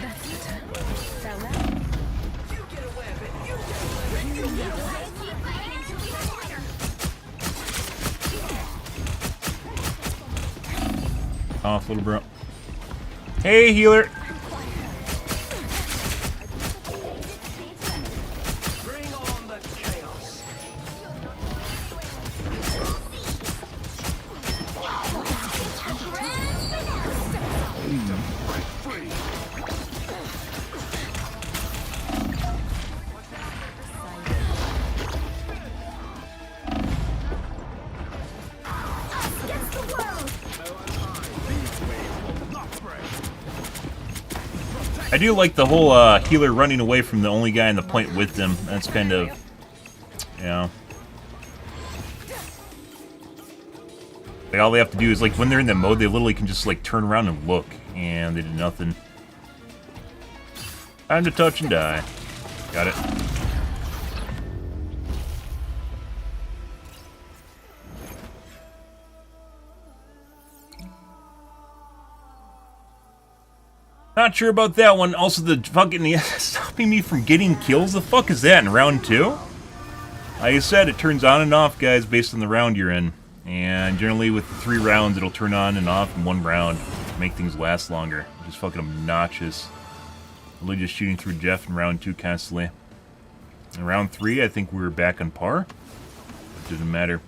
That's better. Farewell. You get a weapon. You get a weapon. You get a weapon. Keep fighting until we have a winner. Off, little bro. Hey, healer. Bring on the chaos. Against the world. I do like the whole healer running away from the only guy in the point with them. That's kind of, you know. Like all they have to do is like when they're in that mode, they literally can just like turn around and look, and they did nothing. Time to touch and die. Got it. Not sure about that one. Also, the fucking stopping me from getting kills. The fuck is that in round 2? Like I said, it turns on and off, guys, based on the round you're in. And generally, with 3 rounds, it'll turn on and off in 1 round to make things last longer, which is fucking obnoxious. Really just shooting through Jeff in round 2 constantly. In round 3, I think we were back on par. It didn't matter.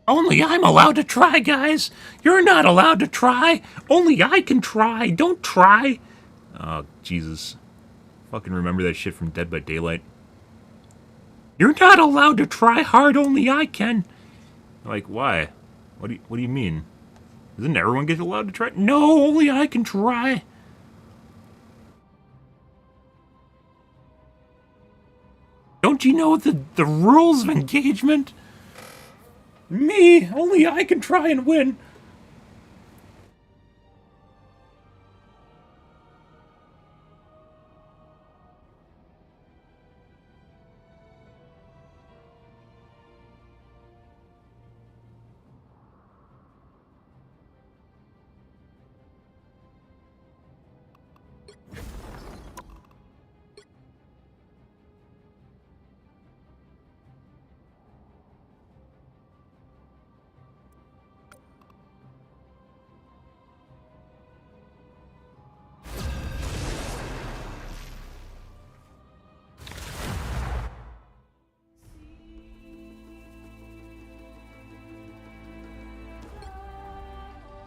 Only I'm allowed to try, guys. You're not allowed to try. Only I can try. Don't try. Oh, Jesus. Fucking remember that shit from Dead by Daylight. You're not allowed to try hard. Only I can. Like, why? What do you mean? Doesn't everyone get allowed to try? No, only I can try. Don't you know the rules of engagement? Me, only I can try and win.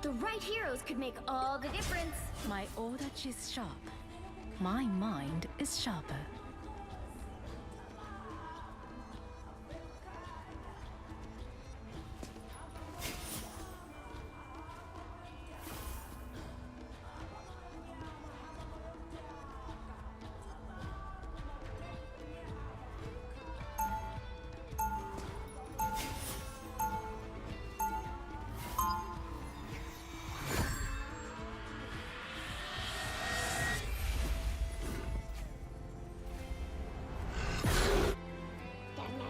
The right heroes could make all the difference. My odachi is sharp. My mind is sharper.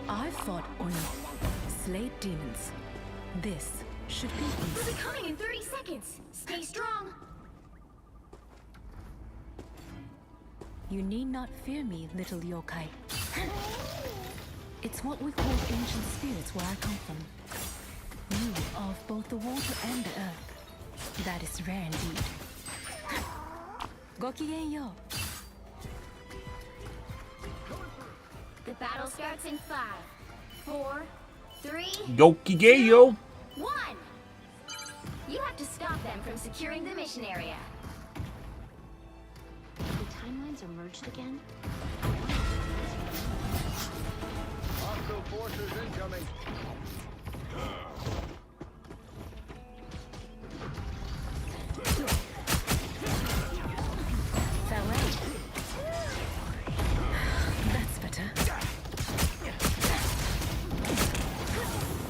I've fought Oni, slayed demons. This should be We'll easy. be coming in 30 seconds. Stay strong. You need not fear me, little yokai. It's what we call ancient spirits where I come from. You of both the water and the earth. That is rare indeed. Gokigen-yo. The battle starts in 5, 4, 3, Gokigeyo. 1. You have to stop them from securing the mission area. The timelines are merged again? Hostile forces incoming. Farewell. That's better.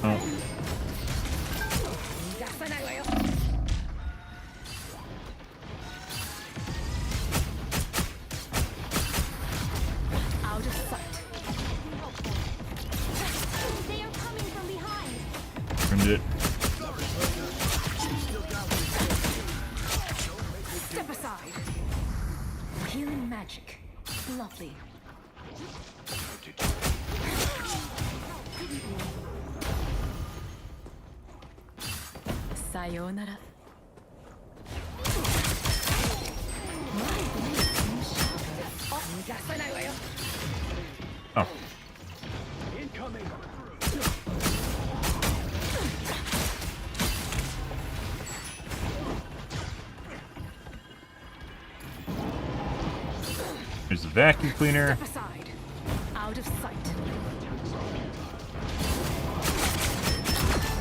Oh. Out of sight. They are coming from behind. Turned it. Step aside. Healing magic. Lovely. Sayonara. Oh. Incoming. There's the vacuum cleaner. Step aside. Out of sight.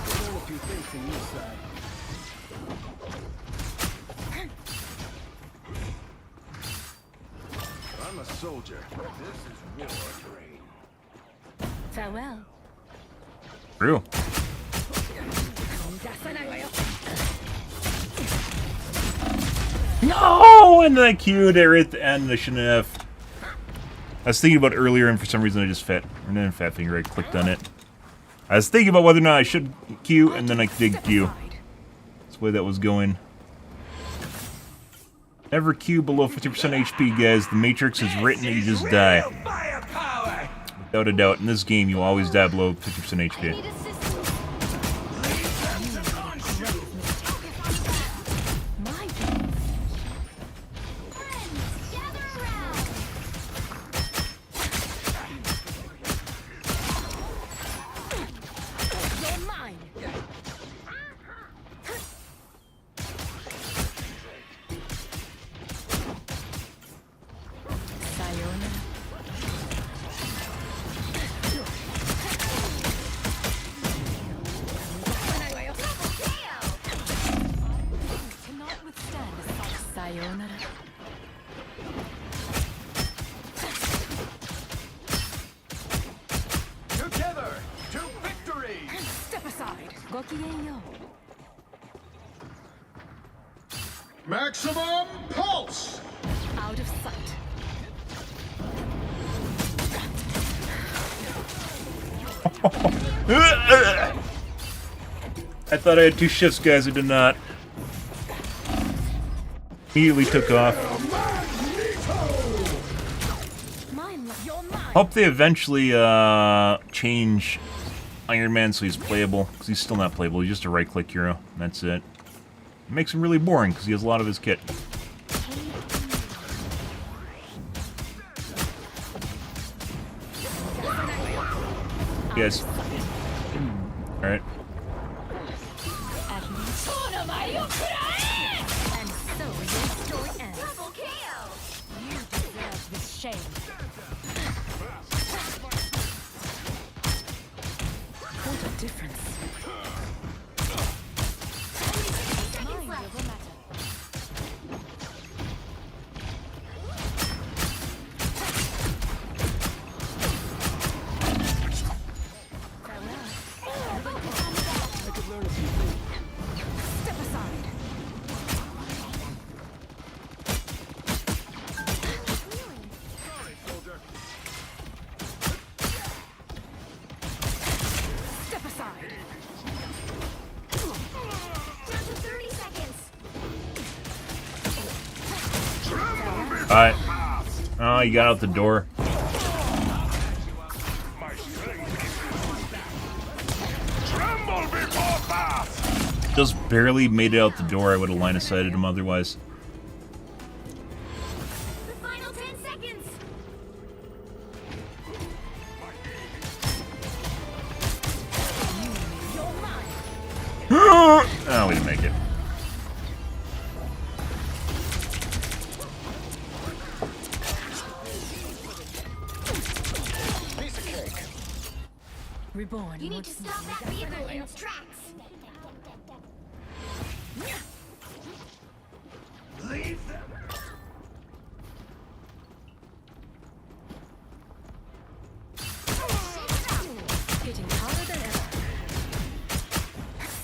Still a few things on your side. I'm a soldier. This is war terrain. Farewell. True. No! And then I queued there at the end. I shouldn't have. I was thinking about it earlier, and for some reason I just fat finger. I clicked on it. I was thinking about whether or not I should queue, and then I did queue. That's the way that was going. Never queue below 50% HP, guys. The Matrix is written that you just die. Without a doubt, in this game, you always die below 50% HP. Together to victory. Step aside. Gokigen-yo. Maximum pulse! Out of sight. I thought I had 2 shifts, guys. I did not. Immediately took off. Hope they eventually change Iron Man so he's playable, because he's still not playable. He's just a right-click hero, and that's it. It makes him really boring, because he has a lot of his kit. Yes. Alright. And so your story ends. Double kill. You deserve this shame. What a difference. Seconds left. Step aside. Alright. Oh, you got out the door. Tremble before fast! Just barely made it out the door. I would have line of sighted him otherwise. The final 10 seconds. Oh, we didn't make it. Piece of cake. Reborn. You need to stop that vehicle in its tracks. Leave them. Hitting harder than ever.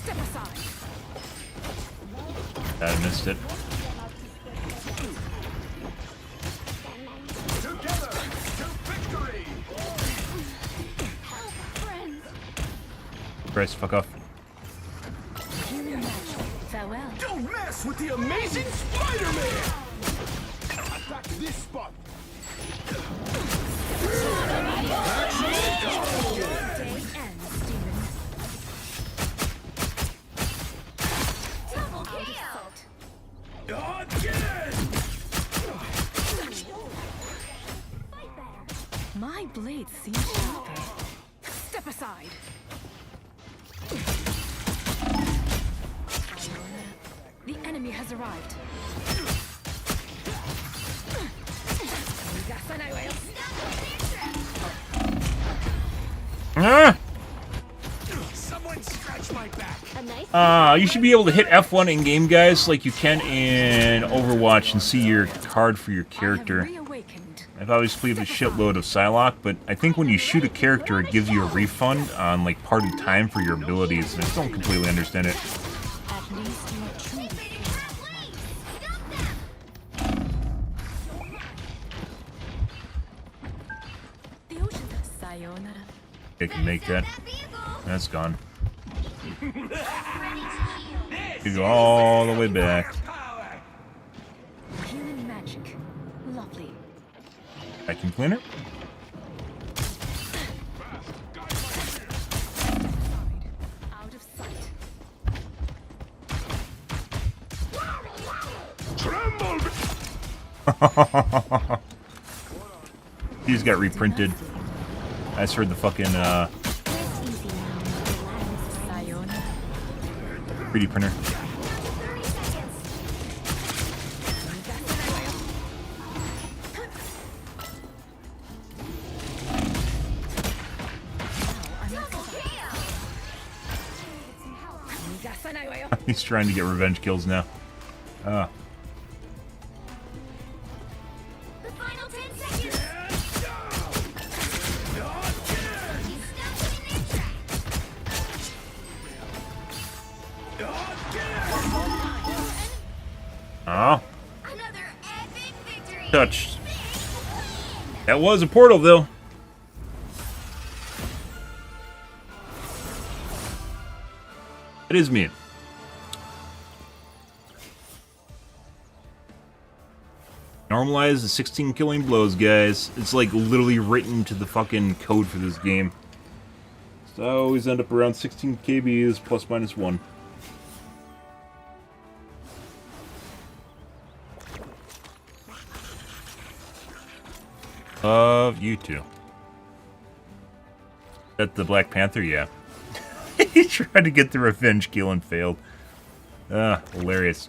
Step aside. I missed it. Together to victory! Help, friends. Bryce, fuck off. Human magic. Farewell. Don't mess with the amazing Spider-Man! Attack this spot! Day ends, demon. Double kill. Again! My blade seems sharper. Step aside. The enemy has arrived. Ah! Someone scratch my back. A nice You should be able to hit F1 in game, guys, like you can in Overwatch, and see your card for your character. I have reawakened. I've always played with a shitload of Psylocke, but I think when you shoot a character, it gives you a refund on like part of time for your abilities, and I still don't completely understand it. At least you are true. The ocean. Sayonara. I can make that. That's gone. You go all the way back. Human magic. Lovely. Vacuum cleaner? Out of sight. Tremble! These got reprinted. I just heard the fucking Sayonara. 3D printer. 30 seconds. Double kill. He's trying to get revenge kills now. Ah. The final 10 seconds. He's stuck in their tracks. Oh. Another epic victory. Touched. That was a portal, though. It is me. Normalize the 16 killing blows, guys. It's like literally written to the fucking code for this game. So I always end up around 16 KBs plus minus 1. Love you too. That the Black Panther? Yeah. He tried to get the revenge kill and failed. Ah, hilarious.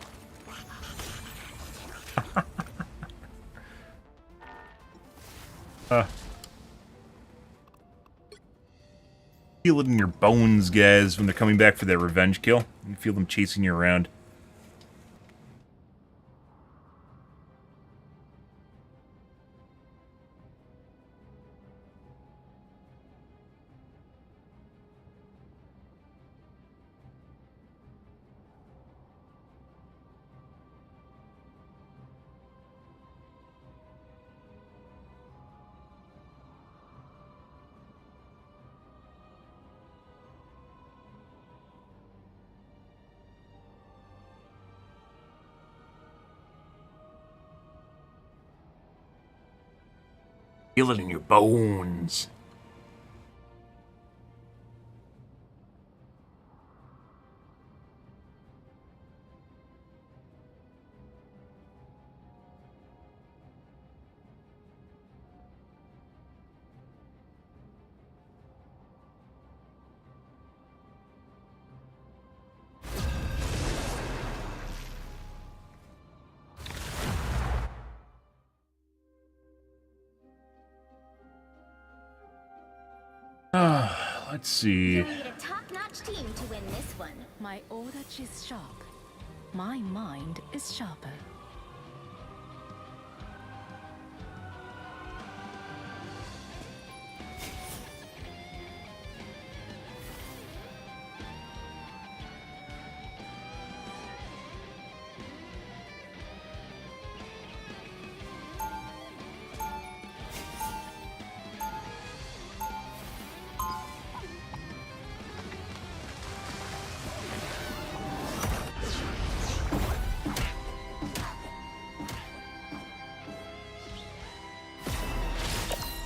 Feel it in your bones, guys, when they're coming back for that revenge kill. You feel them chasing you around. Feel it in your bones. Let's see. You need a top-notch team to win this one. My old edge is sharp. My mind is sharper.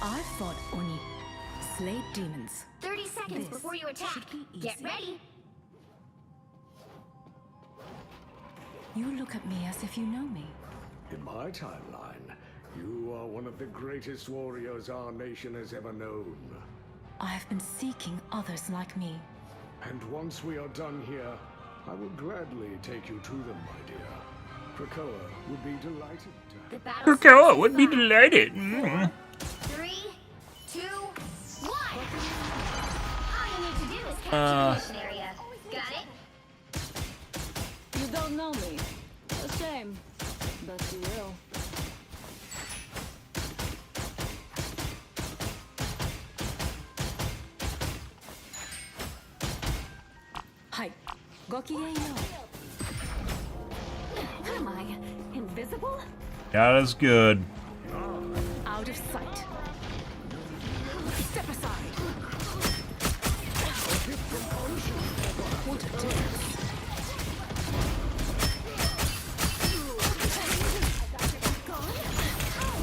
I fought Oni, slayed demons. 30 seconds This before you attack. should be Get easy. ready. You look at me as if you know me. In my timeline, you are one of the greatest warriors our nation has ever known. I have been seeking others like me. And once we are done here, I will gladly take you to them, my dear. Krakoa would be delighted to have The battle Krakoa would be delighted. 3, 2, 1. All you need to do is capture the mission area. Got it? You don't know me. A shame. But you will. Hi, Gokigeyo. Am I invisible? Yeah, that's good. Out of sight. Step aside. What a difference.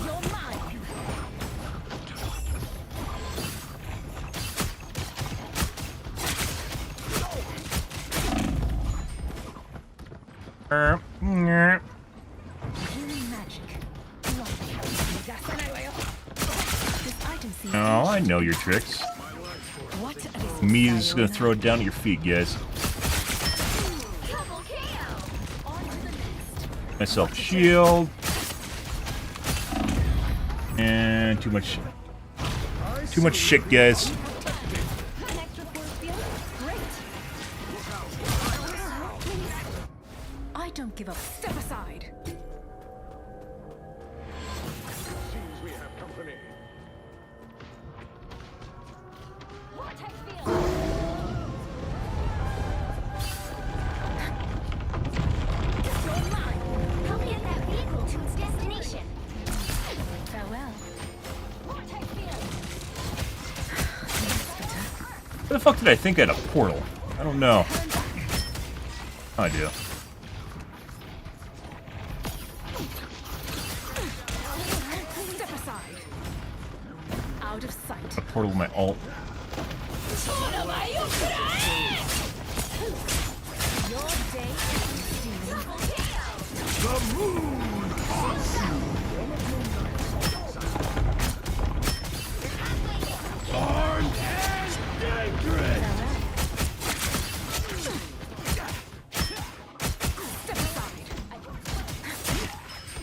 You're mine. Healing magic. This item seems Oh, I know your tricks. what a distance Me I is gonna own. throw it down at your feet, guys. Double KO. On to the next. Myself shield. And too much shit, guys. Connect with force field. Great. I don't give up. Step aside. seems we have company. Help get that vehicle to its destination. Farewell. Where the fuck did I think I had a portal? I don't know. I do. Step aside. Out of sight. A portal with my alt. Your day is Step aside.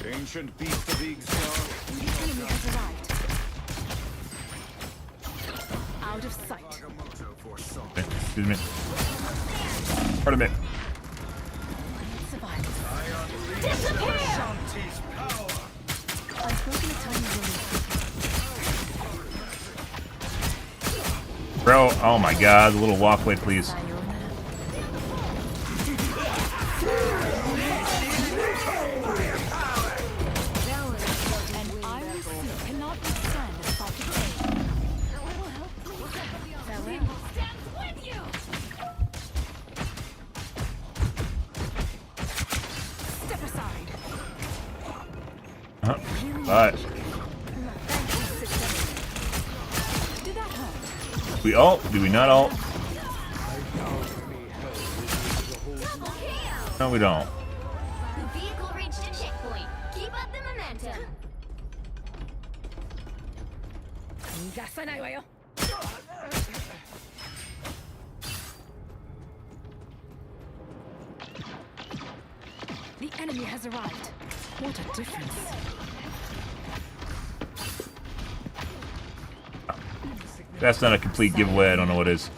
Ancient beast of the Exar. Enemy has arrived. Out of sight. Agamotto for song. Okay, excuse me. Pardon me. Survival. Shanti's power. I've broken a tiny release. Bro, oh my god, the little walkway, please. And I will see cannot withstand a salty blade. Farewell. Step aside. Bye. Thank you, sister. We ult? Do we not ult? No, we don't. The vehicle reached a checkpoint. Keep up the momentum. The enemy has arrived. What a difference. That's not a complete giveaway. I don't know what is.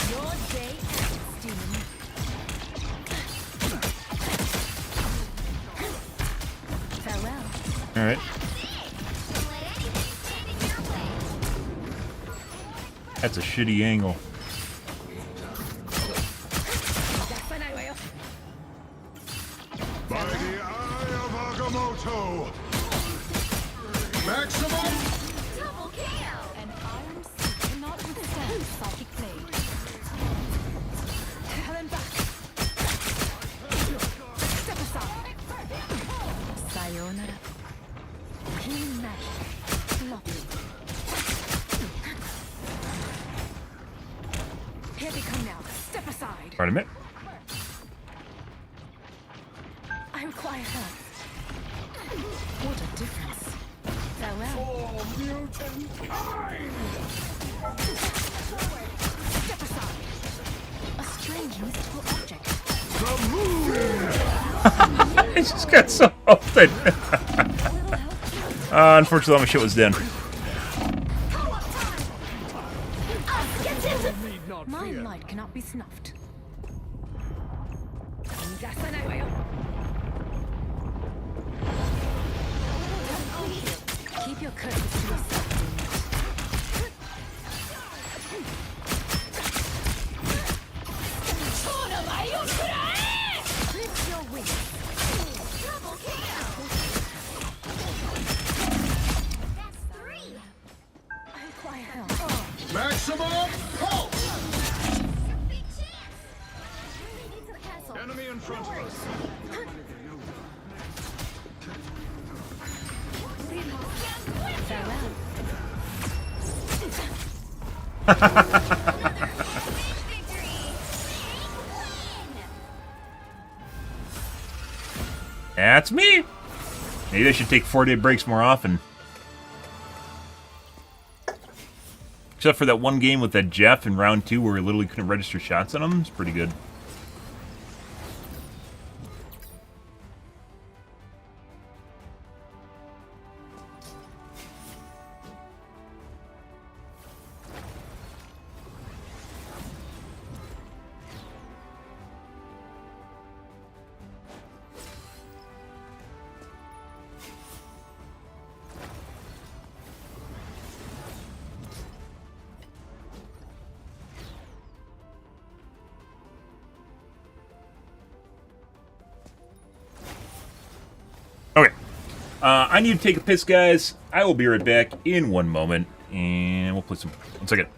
Your day ends, demon. Farewell. All right. Don't let anything stand in your way. That's a shitty angle. By the eye of Agamotto! Maximum! Double KO. An iron sea cannot withstand psychic blade. Helen back. Step aside. Sayonara. Healing magic. Floppy. Here they come now. Step aside. Pardon me. I require help. What a difference. Farewell. Step aside. A strange mystical object. I just got so open. Unfortunately, all my shit was done. My light cannot be snuffed. Keep your curses to yourself, Lift your wings. Double KO. That's 3. I require help. Maximum pulse! Big chance. Moving into the castle. Enemy in front of us. Farewell. Victory. That's me. Maybe I should take 4-day breaks more often. Except for that one game with that Jeff in round 2 where we literally couldn't register shots on him. It's pretty good. Okay. I need to take a piss, guys. I will be right back in one moment, and we'll play some... One second.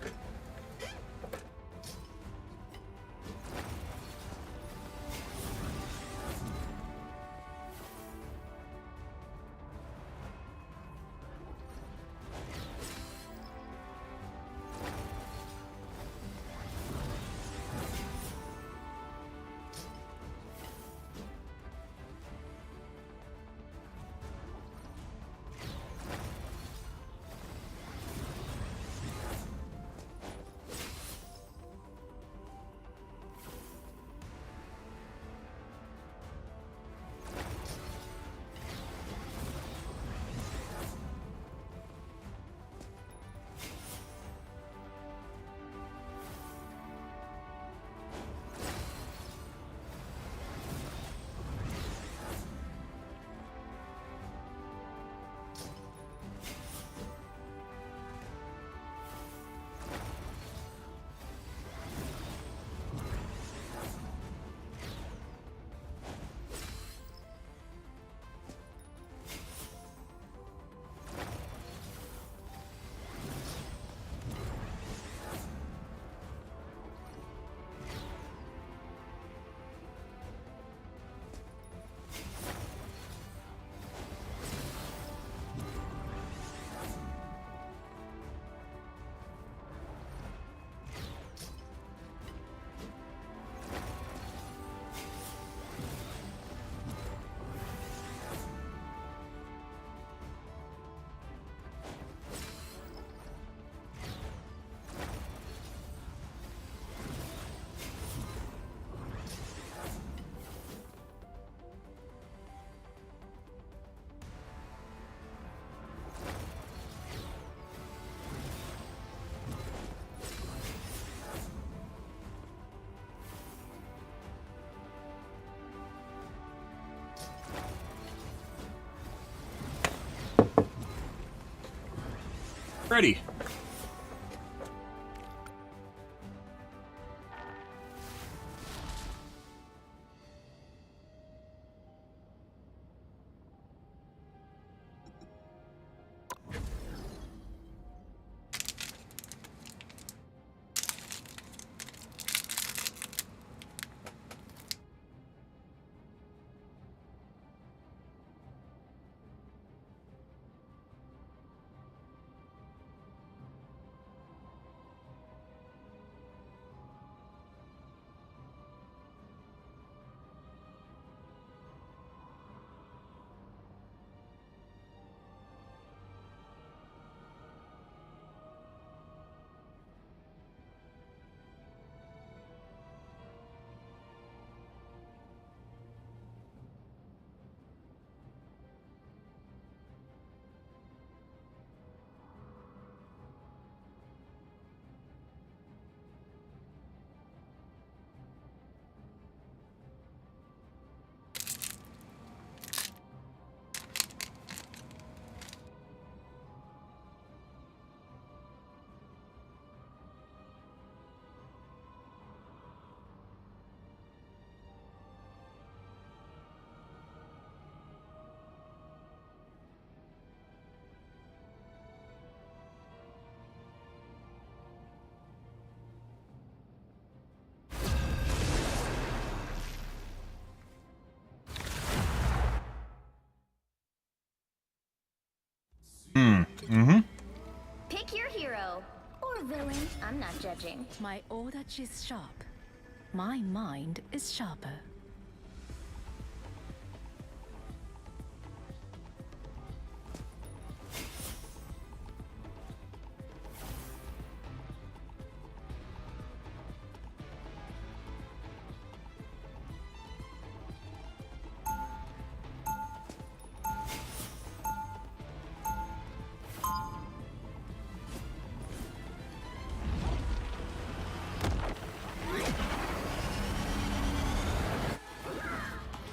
Ready. Pick your hero. Or villain. I'm not judging. My odachi is sharp. My mind is sharper.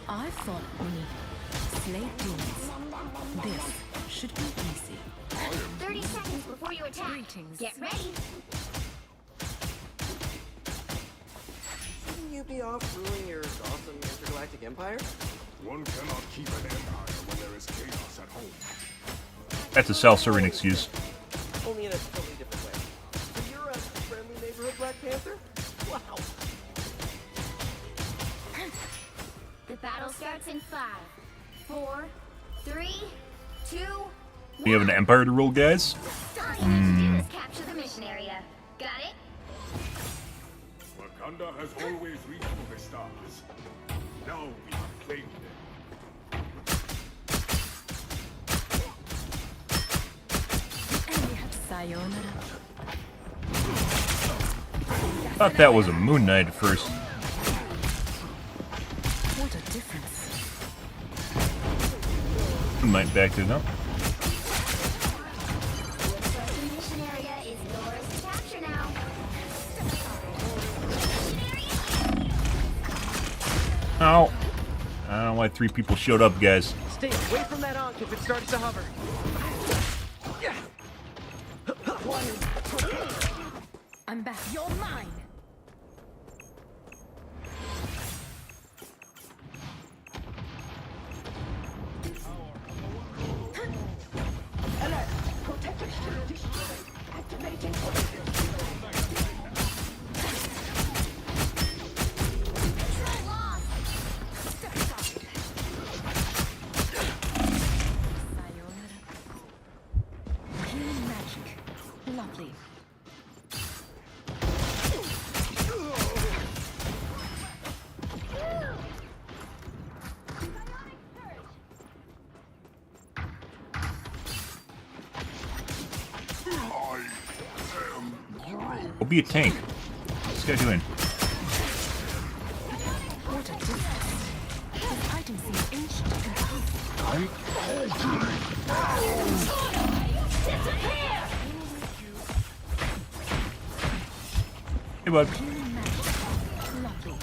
I thought we needed slave demons. This should be easy. 30 seconds before you attack. Greetings. Get ready. Shouldn't you be off ruling your awesome intergalactic empire? One cannot keep an empire when there is chaos at home. That's a self-serving excuse. Only in a totally different way. So you're a friendly neighborhood Black Panther? Wow. The battle starts in 5, 4, 3, 2, 1. We have an empire to rule, guys. All you need to do is capture the mission area. Got it? Wakanda has always reached for the stars. Now we have claimed them. Sayonara. Thought that was a Moon Knight at first. What a difference. Might back it up. The mission area is yours to capture now. Ow. I don't know why 3 people showed up, guys. Stay away from that Ankh if it starts to hover. I'm back. You're mine. Healing magic. Lovely. Go be a tank. What's this guy doing? What a difference. This item seems ancient and Hey, bud. healing magic. Lovely.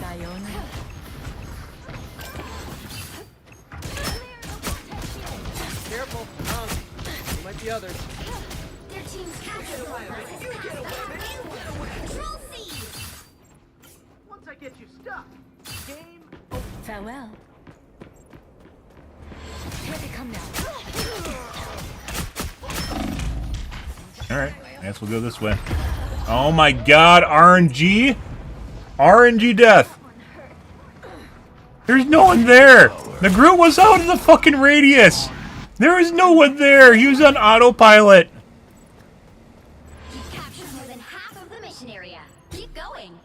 Sayonara. the others. Their team's captured the weapon. You get a weapon. Control C. Once I get you stuck, game. Farewell. Here they come now. Alright, I guess we'll go this way. Oh my god, RNG? RNG death. There's no one there. The Groot was out of the fucking radius. There is no one there. He was on autopilot. You've captured more than half of the mission area. Keep going.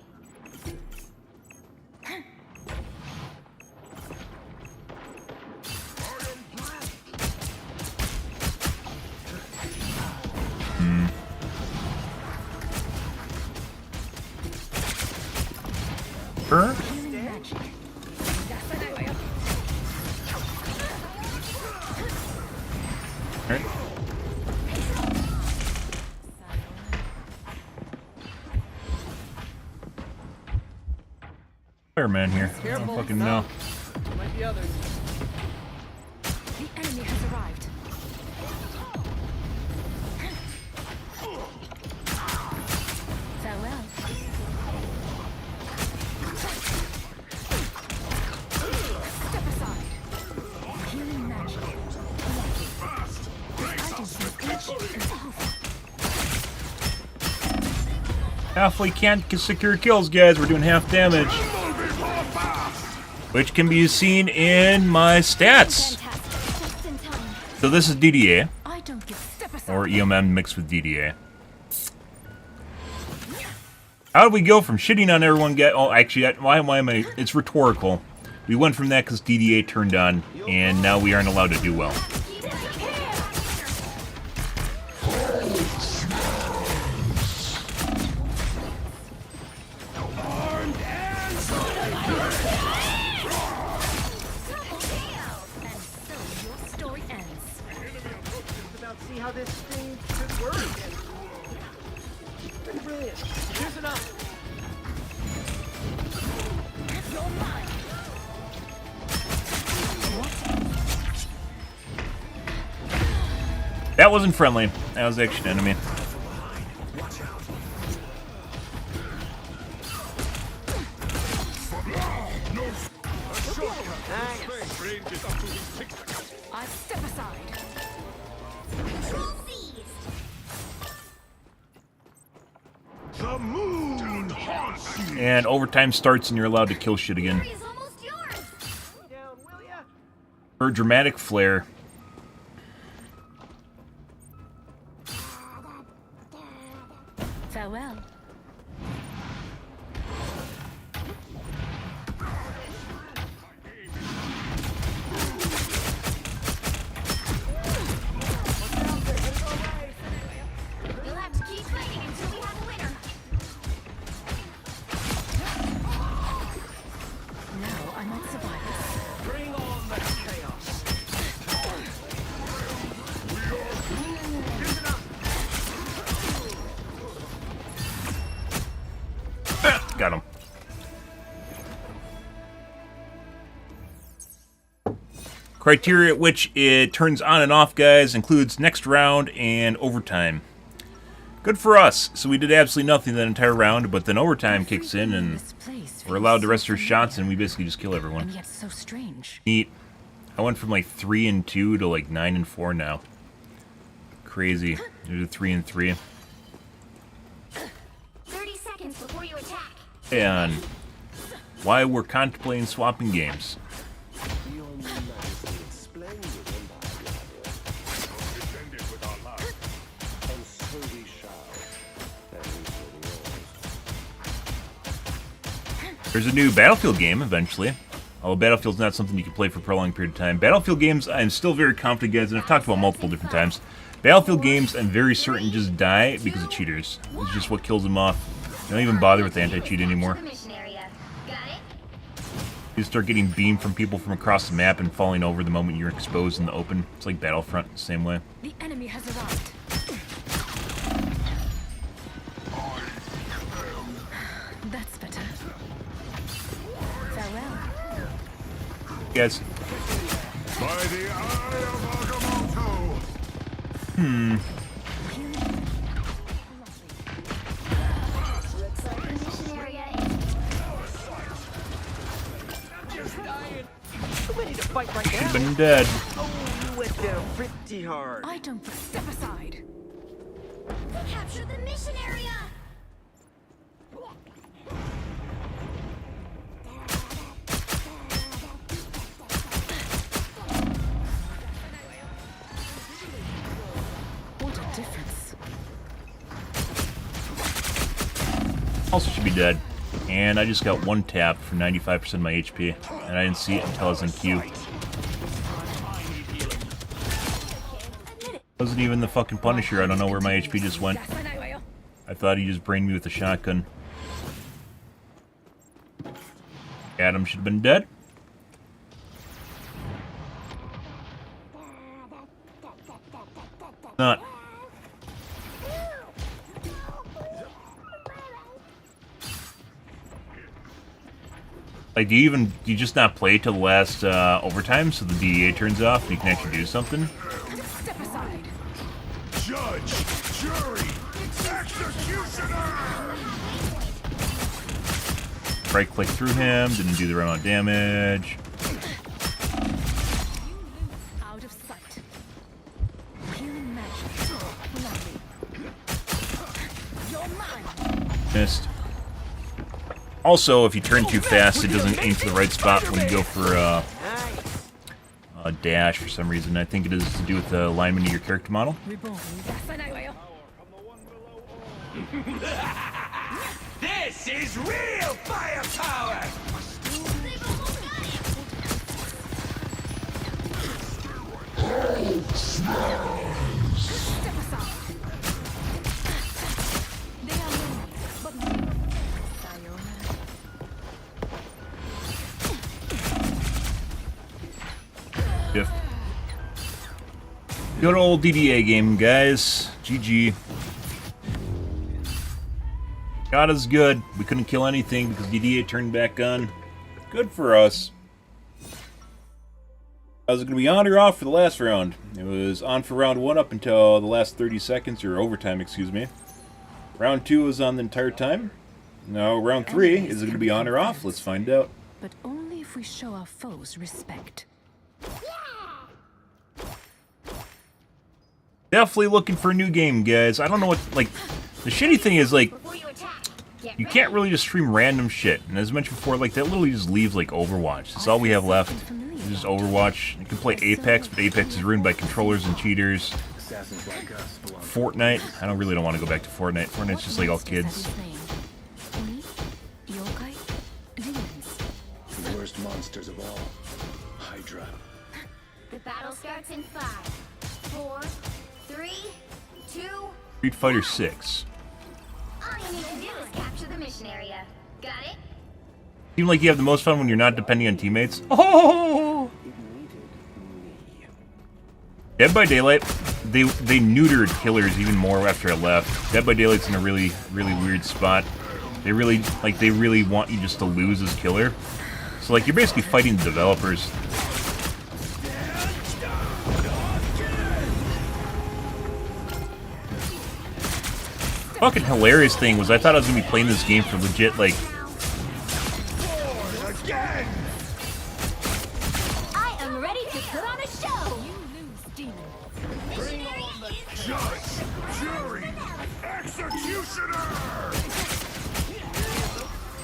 Her? Alright. Fireman here. I don't fucking know. There might be others. The enemy has arrived. Farewell. Step aside. Healing magic. Halfway can't secure kills, guys. We're doing half damage. Which can be seen in my stats. So this is DDA. I don't give step aside. Or EMM mixed with DDA. How did we go from shitting on everyone? Oh, actually, why am I? It's rhetorical. We went from that because DDA turned on, and now we aren't allowed to do well. See how this thing could work. Pretty brilliant. Here's enough. You're mine. That wasn't friendly. That was actually an enemy. I step aside. The moon haunts you. And overtime starts and you're allowed to kill shit again. Down, will ya? For dramatic flair. Farewell. You'll have to keep fighting until we have a winner. Now I might survive this. Bring on the chaos. Got him. Criteria at which it turns on and off, guys, includes next round and overtime. Good for us. So we did absolutely nothing that entire round, but then overtime kicks in and we're allowed to rest our shots and we basically just kill everyone. And yet so strange. Neat. I went from like 3-2 to like 9-4 now. Crazy. There's a 3-3. 30 seconds before you attack. And why we're contemplating swapping games. There's a new Battlefield game eventually. Although Battlefield's not something you can play for a prolonged period of time. Battlefield games, I'm still very confident, guys, and I've talked about multiple different times. Battlefield games, I'm very certain, just die because of cheaters. It's just what kills them off. They don't even bother with anti-cheat anymore. You start getting beamed from people from across the map and falling over the moment you're exposed in the open. It's like Battlefront, same way. The enemy has arrived. That's better. Farewell. Guys. By the eye of Agamotto. Looks like the mission area is Just dying. I'm ready to fight right now. Should've been dead. Oh, you went down pretty hard. I don't step aside. capture the mission area. What a difference. Also should be dead. And I just got one tap for 95% of my HP. And I didn't see it until I was in Q. Wasn't even the fucking Punisher. I don't know where my HP just went. I thought he just brained me with a shotgun. Adam should have been dead. Not. Like, do you just not play till the last overtime so the DEA turns off and you can actually do something? Step aside. Judge, jury, executioner! Right click through him, didn't do the right amount of damage. Out of sight. Healing magic. Lovely. You're mine. Missed. Also, if you turn too fast, it doesn't aim to the right spot when you go for a dash for some reason. I think it is to do with the alignment of your character model. This is real firepower! Step aside. They are lonely, but sayonara. Diff. Good old DDA game, guys. GG. God is good. We couldn't kill anything because DDA turned back on. Good for us. Was it going to be on or off for the last round? It was on for round 1 up until the last 30 seconds, or overtime, excuse me. Round 2 was on the entire time. Now, round 3, is it going to be on or off? Let's find out. But only if we show our foes respect. Definitely looking for a new game, guys. I don't know what, like, the shitty thing is, like, you can't really just stream random shit. And as mentioned before, like, that literally just leaves, like, Overwatch. That's all we have left. It's just Overwatch. You can play Apex, but Apex is ruined by controllers and cheaters. Fortnite. I really don't want to go back to Fortnite. Fortnite's just like all kids. The worst monsters of all. Hydra. The battle starts in 5, 4, 3, 2. Street Fighter 6. All you need to do is capture the mission area. Got it? Seem like you have the most fun when you're not depending on teammates. Oh! Dead by Daylight, they neutered killers even more after I left. Dead by Daylight's in a really weird spot. They really want you just to lose as killer. So like you're basically fighting the developers. Fucking hilarious thing was I thought I was gonna be playing this game for legit like. I am ready to put on a show. You lose, demon. Mission area is Judge, jury, executioner!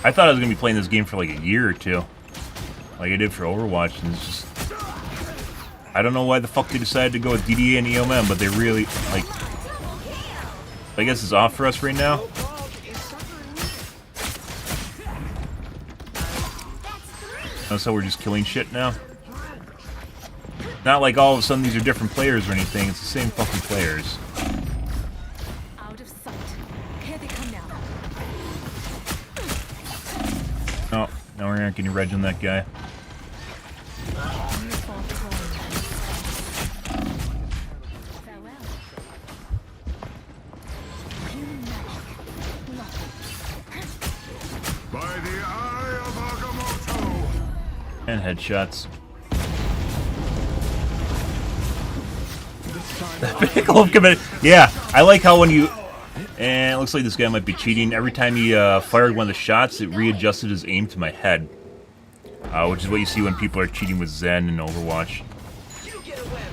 I thought I was gonna be playing this game for like a year or two, like I did for Overwatch, and it's just. I don't know why the fuck they decided to go with DDA and EOM, but they really like. I guess it's off for us right now. So we're just killing shit now. Not like all of a sudden these are different players or anything. It's the same fucking players. Out of sight. Here they come now. Oh, now we're not getting reg on that guy. Farewell. By the eye of Agamotto! And headshots. This time Pinnacle of commitment. Yeah, I like how when you... And it looks like this guy might be cheating. Every time he fired one of the shots, it readjusted his aim to my head. Which is what you see when people are cheating with Zen and Overwatch.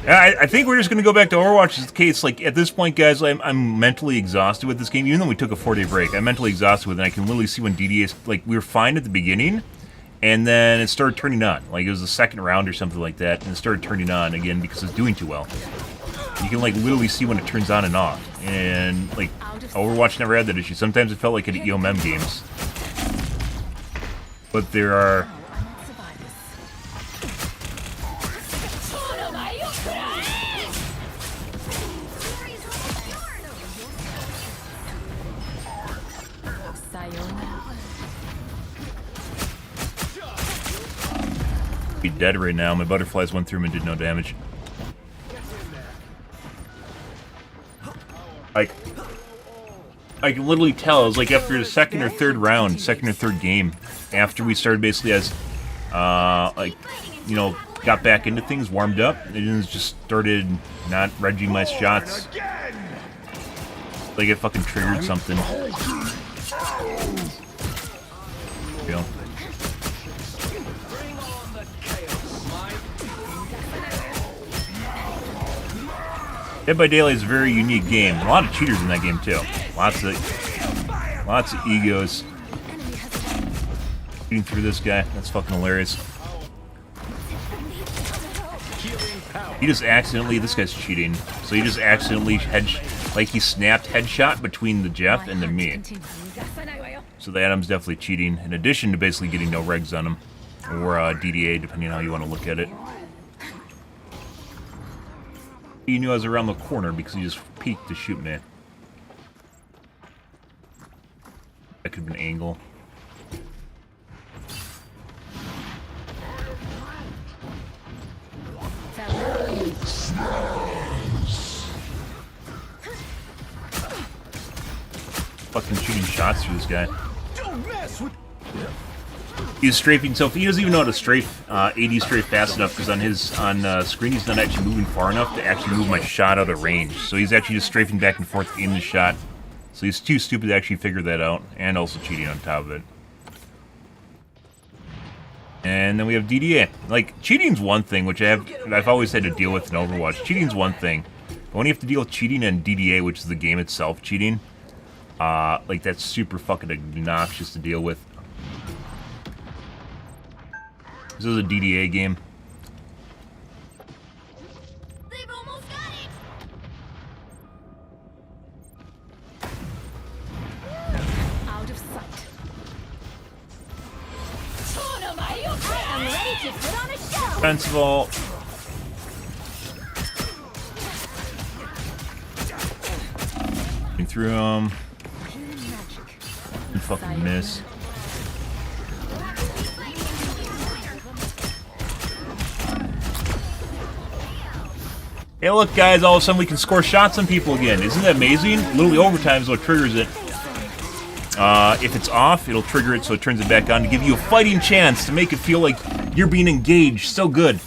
I think we're just going to go back to Overwatch as the case. Like, at this point, guys, I'm mentally exhausted with this game. Even though we took a 4-day break, I'm mentally exhausted with it. And I can literally see when DDA... Like, we were fine at the beginning, and then it started turning on. Like, it was the second round or something like that, and it started turning on again because it's doing too well. You can, like, literally see when it turns on and off. And, like, Overwatch never had that issue. Sometimes it felt like at EOMM games. But there are... Be dead right now. My butterflies went through him and did no damage. I can literally tell. It was like after the second or third game, after we started basically as, like, you know, got back into things, warmed up, and just started not regging my shots. Like it fucking triggered something. You know. Dead by Daylight is a very unique game. A lot of cheaters in that game too. Lots of egos. Shooting through this guy. That's fucking hilarious. He just accidentally... This guy's cheating. So he just accidentally like he snapped headshot between the Jeff and the me. So the Adam's definitely cheating. In addition to basically getting no regs on him. Or DDA, depending on how you want to look at it. He knew I was around the corner because he just peeked to shoot me. That could have been angle. Fucking shooting shots through this guy. He's strafing, so if he doesn't even know how to strafe, AD strafe fast enough, because on screen he's not actually moving far enough to actually move my shot out of range. So he's actually just strafing back and forth in the shot. So he's too stupid to actually figure that out, and also cheating on top of it. And then we have DDA. Like, cheating's one thing, which I've always had to deal with in Overwatch. Cheating's one thing. But when you have to deal with cheating and DDA, which is the game itself cheating, like, that's super fucking obnoxious to deal with. This is a DDA game. They've almost got it. Out of sight. I'm ready to put on a show. Defensible. Through him. You fucking miss. Hey look guys, all of a sudden we can score shots on people again. Isn't that amazing? Literally overtime is what triggers it. If it's off, it'll trigger it so it turns it back on to give you a fighting chance, to make it feel like you're being engaged. So good.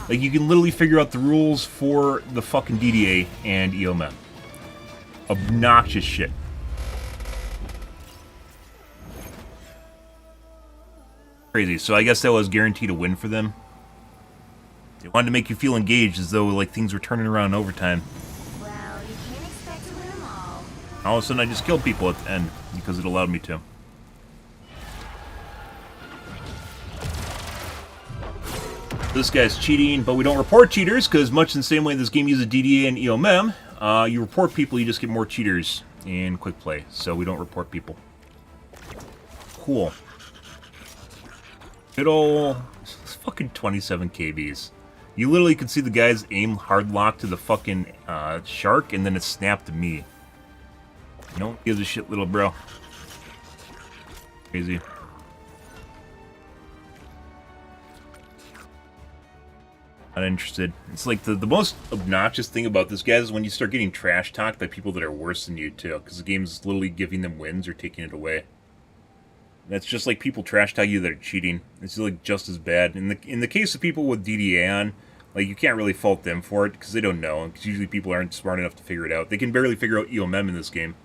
Like you can literally figure out the rules for the fucking DDA and EOMM. Obnoxious shit. Crazy. So I guess that was guaranteed a win for them. They wanted to make you feel engaged as though like things were turning around in overtime. Well, you can't expect to win them all. All of a sudden I just killed people at the end because it allowed me to. This guy's cheating, but we don't report cheaters because much in the same way this game uses DDA and EOMM, you report people, you just get more cheaters in quick play. So we don't report people. Cool. Good ol' fucking 27 KBs. You literally can see the guy's aim hard lock to the fucking shark, and then it snapped to me. No one gives a shit, little bro. Crazy. Not interested. It's like the most obnoxious thing about this, guys, is when you start getting trash talked by people that are worse than you, too. Because the game's literally giving them wins or taking it away. That's just like people trash talk you that are cheating. It's like just as bad. In the case of people with DDA on, Like, you can't really fault them for it, because they don't know, because usually people aren't smart enough to figure it out. They can barely figure out EOMM in this game.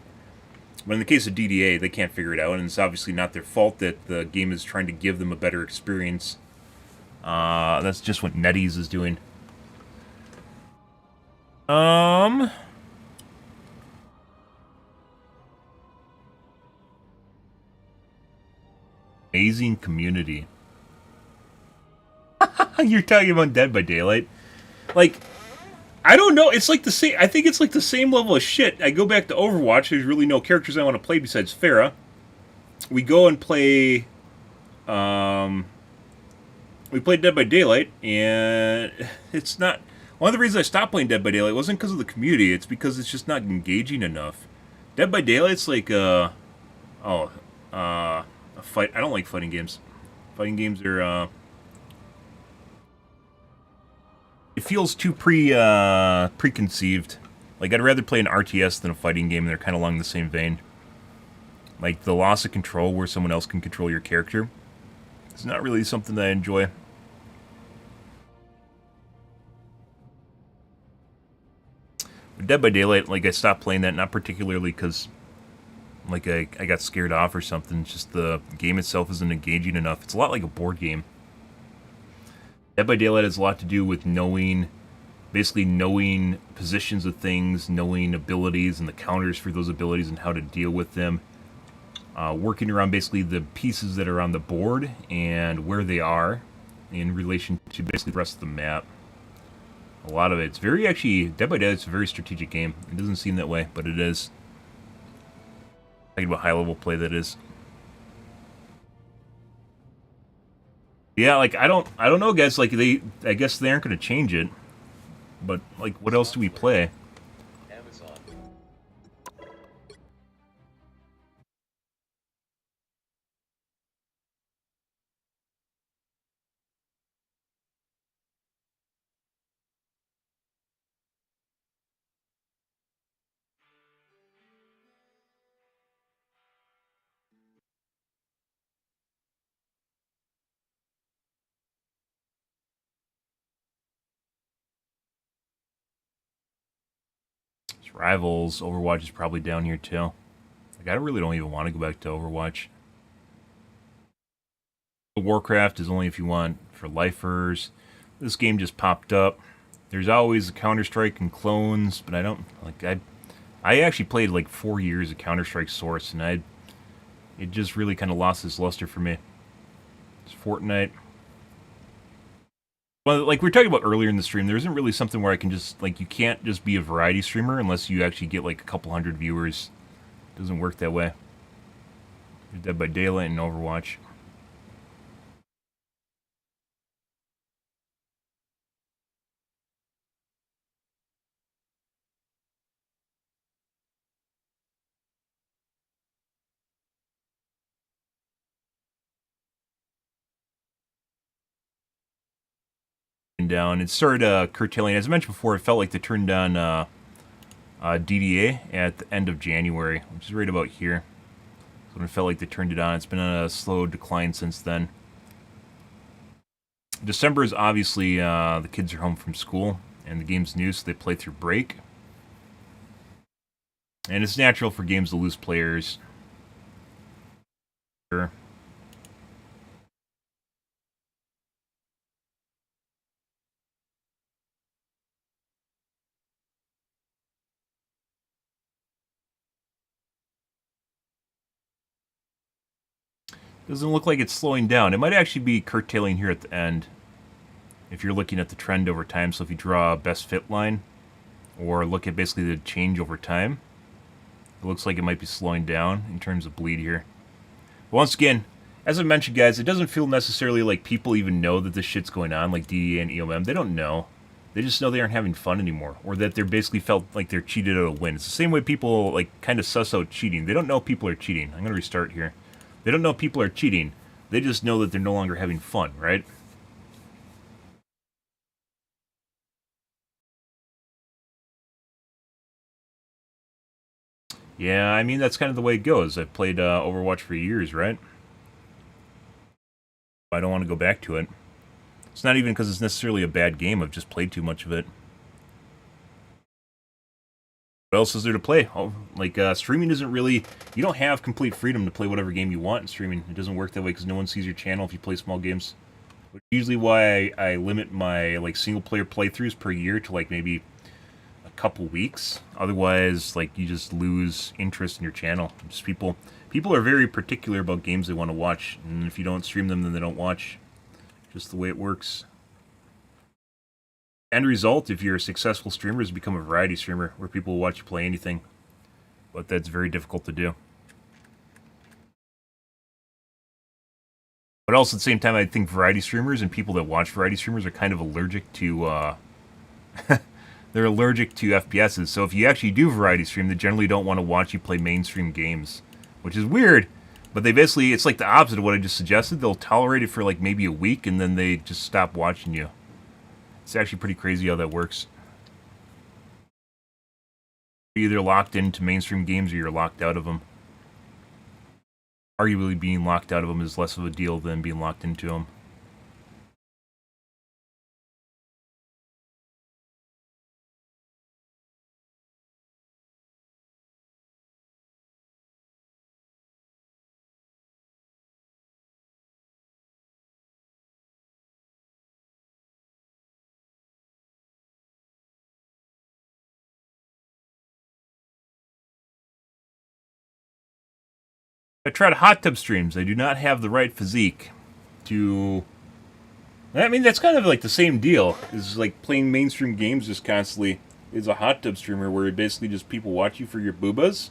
But in the case of DDA, they can't figure it out, and it's obviously not their fault that the game is trying to give them a better experience. That's just what NetEase is doing. Amazing community. You're talking about Dead by Daylight? Like, I don't know. It's like the same. I think it's like the same level of shit. I go back to Overwatch. There's really no characters I want to play besides Pharah. We go and play. We played Dead by Daylight, and it's not. One of the reasons I stopped playing Dead by Daylight wasn't because of the community. It's because it's just not engaging enough. Dead by Daylight's like a fight. I don't like fighting games. Fighting games are. It feels too preconceived. Like, I'd rather play an RTS than a fighting game, and they're kind of along the same vein. Like, the loss of control where someone else can control your character. It's not really something that I enjoy. But Dead by Daylight, like, I stopped playing that, not particularly because, like, I got scared off or something. It's just the game itself isn't engaging enough. It's a lot like a board game. Dead by Daylight has a lot to do with basically knowing positions of things, knowing abilities and the counters for those abilities and how to deal with them. Working around basically the pieces that are on the board and where they are in relation to basically the rest of the map. A lot of it's very, actually, Dead by Daylight's a very strategic game. It doesn't seem that way, but it is. Talking about high-level play, that is. Yeah, like, I don't know, guys. Like, I guess they aren't going to change it. But, like, what else do we play? Amazon. Rivals, Overwatch is probably down here too. Like, I really don't even want to go back to Overwatch. Warcraft is only if you want for lifers. This game just popped up. There's always a Counter-Strike and clones, but I don't like. I actually played like 4 years of Counter-Strike Source, and it just really kind of lost its luster for me. It's Fortnite. Well, like we were talking about earlier in the stream, there isn't really something where I can just, like, you can't just be a variety streamer unless you actually get, like, a couple hundred viewers. It doesn't work that way. You're Dead by Daylight and Overwatch. Down. It started curtailing. As I mentioned before, it felt like they turned down DDA at the end of January, which is right about here. So when it felt like they turned it on, it's been on a slow decline since then. December is obviously the kids are home from school, and the game's new, so they play through break. And it's natural for games to lose players. Sure. Doesn't look like it's slowing down. It might actually be curtailing here at the end, if you're looking at the trend over time. So if you draw a best fit line, or look at basically the change over time, it looks like it might be slowing down in terms of bleed here. But once again, as I mentioned, guys, it doesn't feel necessarily like people even know that this shit's going on, like DDA and EOMM. They don't know. They just know they aren't having fun anymore, or that they're basically felt like they're cheated out of a win. It's the same way people, like, kind of suss out cheating. They don't know people are cheating. I'm going to restart here. They don't know people are cheating. They just know that they're no longer having fun, right? Yeah, I mean, that's kind of the way it goes. I've played Overwatch for years, right? I don't want to go back to it. It's not even because it's necessarily a bad game. I've just played too much of it. What else is there to play? Oh, like, streaming isn't really... You don't have complete freedom to play whatever game you want in streaming. It doesn't work that way because no one sees your channel if you play small games. Which is usually why I limit my, like, single-player playthroughs per year to, like, maybe a couple weeks. Otherwise, like, you just lose interest in your channel. Just people are very particular about games they want to watch. And if you don't stream them, then they don't watch. Just the way it works. End result, if you're a successful streamer, is become a variety streamer, where people will watch you play anything. But that's very difficult to do. But also, at the same time, I think variety streamers and people that watch variety streamers are kind of allergic to, they're allergic to FPSs. So if you actually do variety stream, they generally don't want to watch you play mainstream games. Which is weird, but they basically, it's like the opposite of what I just suggested. They'll tolerate it for like maybe a week, and then they just stop watching you. It's actually pretty crazy how that works. You're either locked into mainstream games or you're locked out of them. Arguably, being locked out of them is less of a deal than being locked into them. I tried hot tub streams. I do not have the right physique to... I mean, that's kind of like the same deal. It's like playing mainstream games just constantly is a hot tub streamer where basically just people watch you for your boobas.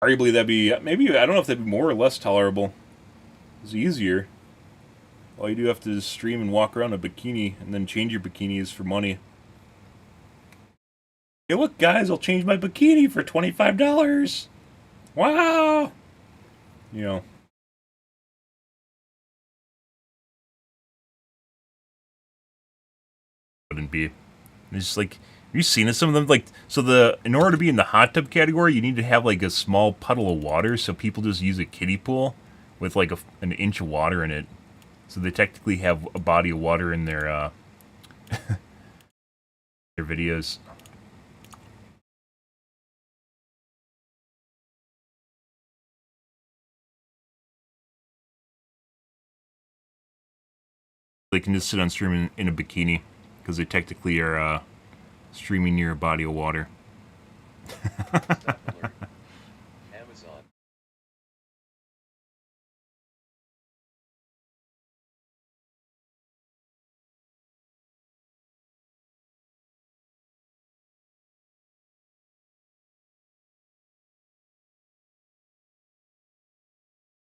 Arguably, that'd be... Maybe, I don't know if that'd be more or less tolerable. It's easier. All you do have to just stream and walk around in a bikini and then change your bikinis for money. Hey, look, guys, I'll change my bikini for $25. Wow! You know. Wouldn't be. It's just like, have you seen it? Some of them, like, so in order to be in the hot tub category, you need to have like a small puddle of water, so people just use a kiddie pool with like an inch of water in it. So they technically have a body of water in their, their videos. They can just sit on stream in a bikini, because they technically are streaming near a body of water. Amazon.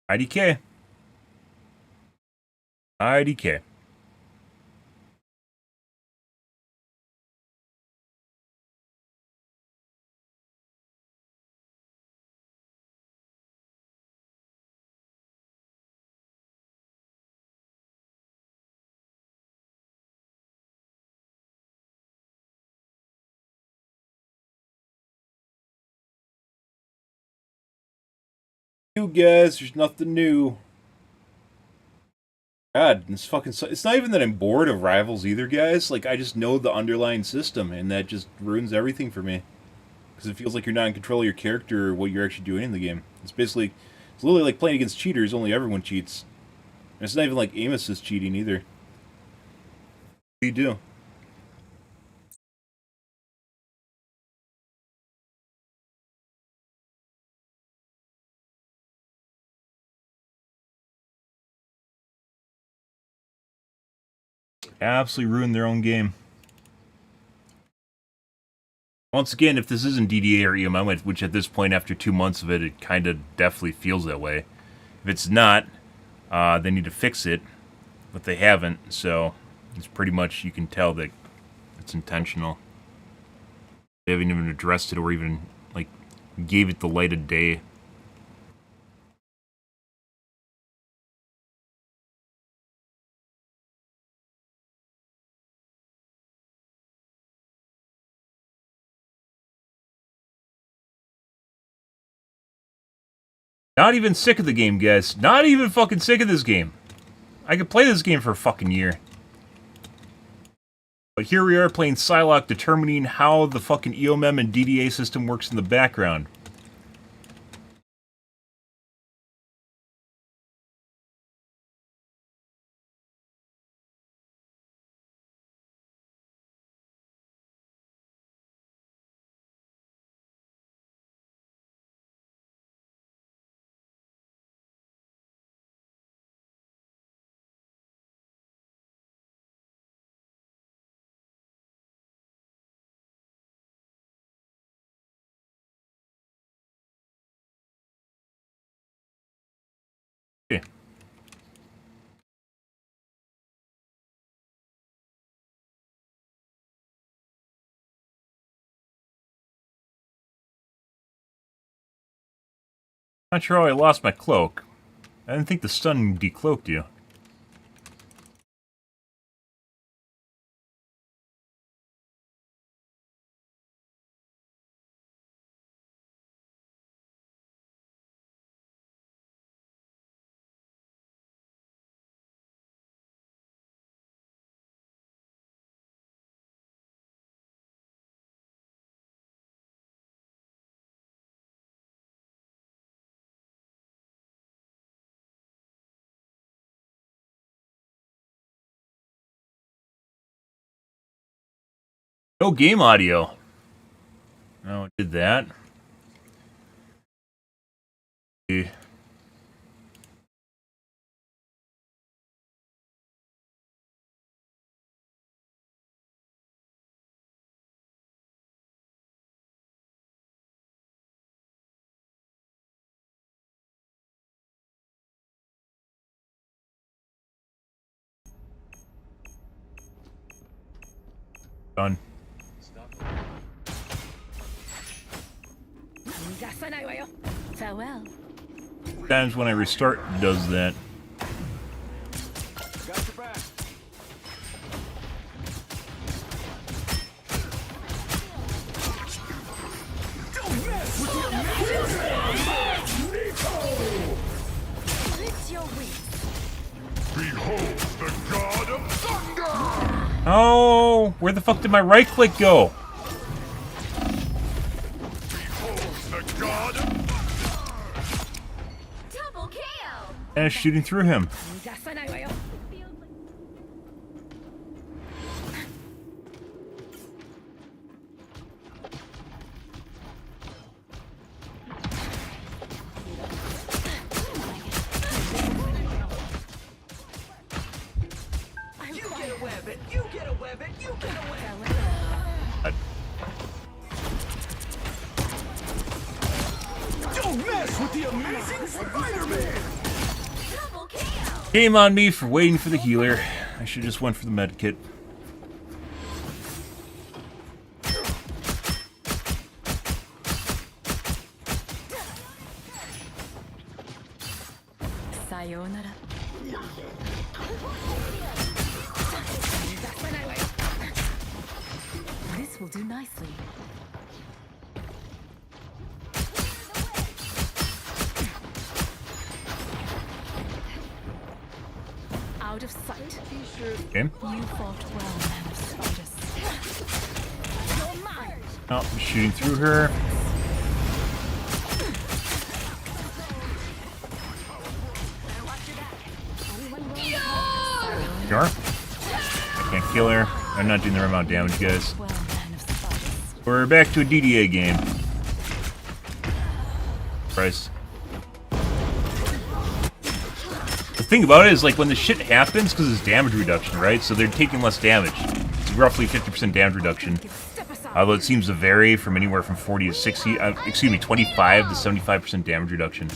IDK. IDK. You guys, there's nothing new. God, it's fucking... It's not even that I'm bored of Rivals either, guys. Like, I just know the underlying system, and that just ruins everything for me. Because it feels like you're not in control of your character or what you're actually doing in the game. It's basically... It's literally like playing against cheaters, only everyone cheats. And it's not even like aim assist cheating either. What do you do? Absolutely ruin their own game. Once again, if this isn't DDA or EMM, which at this point, after 2 months of it, it kind of definitely feels that way. If it's not, they need to fix it, but they haven't, so it's pretty much, you can tell that it's intentional. They haven't even addressed it or even, like, gave it the light of day. Not even sick of the game, guys. Not even fucking sick of this game. I could play this game for a fucking year. But here we are playing Psylocke, determining how the fucking EOMM and DDA system works in the background. Okay. Not sure how I lost my cloak. I didn't think the stun decloaked you. No game audio. No, it did that. Okay. Done. Farewell. Sometimes when I restart, it does that. Got your back. Don't mess with the amazing Lift your wings. Behold the god of thunder! Oh, where the fuck did my right click go? Behold the god of Double KO. And it's shooting through him. You get a weapon, you get a weapon, you get a weapon. Don't mess with the amazing Spider-Man! Double KO. Shame on me for waiting for the healer. I should just went for the med kit. Sayonara. This will do nicely. Out of sight. Okay. You fought well, man of spiders. You're mine. Oh, shooting through her. Sure. I can't kill her. I'm not doing the right amount of damage, guys. Well, man of spiders. We're back to a DDA game. Christ. The thing about it is, like, when the shit happens, because it's damage reduction, right? So they're taking less damage. It's roughly 50% damage reduction. Although it seems to vary from anywhere from 40 to 60, 25 to 75% damage reduction.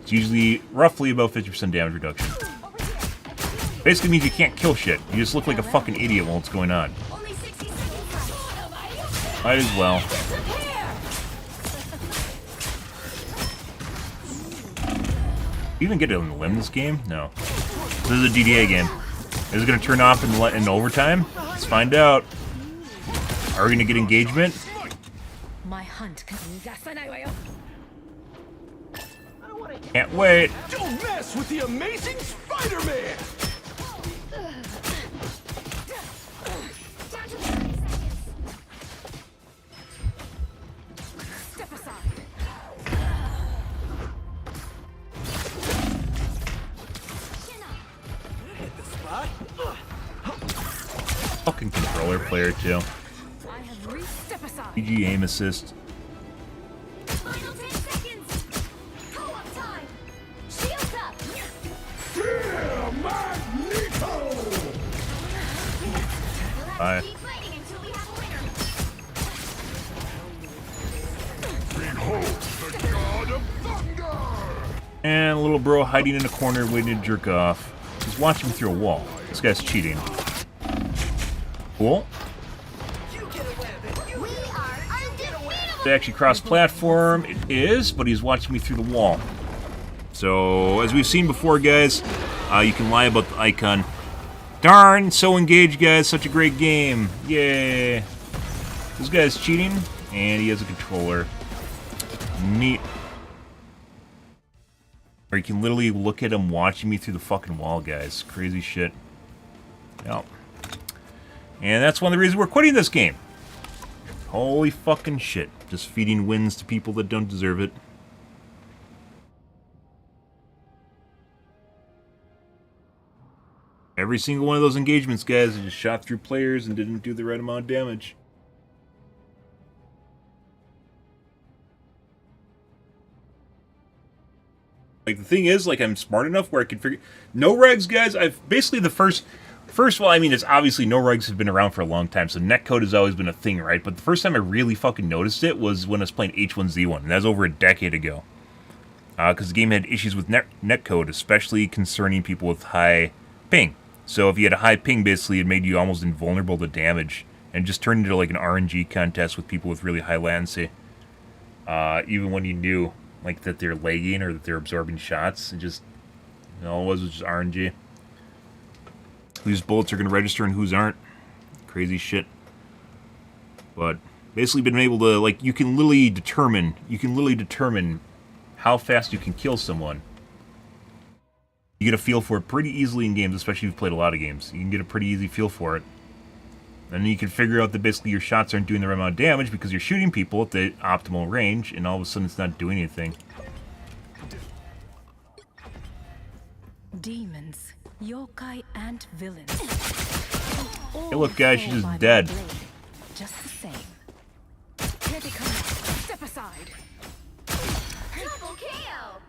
It's usually roughly about 50% damage reduction. Basically means you can't kill shit. You just look like a fucking idiot while it's going on. Only 60 seconds. Might as well. You even get it on the limb this game? No. This is a DDA game. Is it going to turn off in overtime? Let's find out. Are we going to get engagement? My hunt can. Can't wait. Don't mess with the amazing Spider-Man! fucking controller player too. I have reached step aside. PG aim assist. Final 10 seconds. Co-op time. Shields up. We'll have to keep fighting until we have a winner. Behold the god of thunder! And a little bro hiding in a corner waiting to jerk off. He's watching me through a wall. This guy's cheating. Cool. We are undefeatable. It's actually cross-platform. It is, but he's watching me through the wall. So, as we've seen before, guys, you can lie about the icon. Darn, so engaged, guys. Such a great game. Yay. This guy's cheating, and he has a controller. Neat. Or you can literally look at him watching me through the fucking wall, guys. Crazy shit. Yep. And that's one of the reasons we're quitting this game. Holy fucking shit. Just feeding wins to people that don't deserve it. Every single one of those engagements, guys, I just shot through players and didn't do the right amount of damage. Like, the thing is, like, I'm smart enough where I can figure... No regs, guys, I've... Basically, the first of all, I mean, it's obviously no regs have been around for a long time, so netcode has always been a thing, right? But the first time I really fucking noticed it was when I was playing H1Z1, and that was over a decade ago. Because the game had issues with netcode, especially concerning people with high ping. So if you had a high ping, basically, it made you almost invulnerable to damage, and just turned into, like, an RNG contest with people with really high latency. Even when you knew... like that they're lagging or that they're absorbing shots. It just, all it was just RNG. Whose bullets are going to register and whose aren't. Crazy shit. But basically been able to, like, you can literally determine how fast you can kill someone. You get a feel for it pretty easily in games, especially if you've played a lot of games. You can get a pretty easy feel for it. And then you can figure out that basically your shots aren't doing the right amount of damage because you're shooting people at the optimal range, and all of a sudden it's not doing anything. Demons, yokai, and villains. Hey, look, guys, she's just dead. Just the same. Here they come. Step aside. Double KO.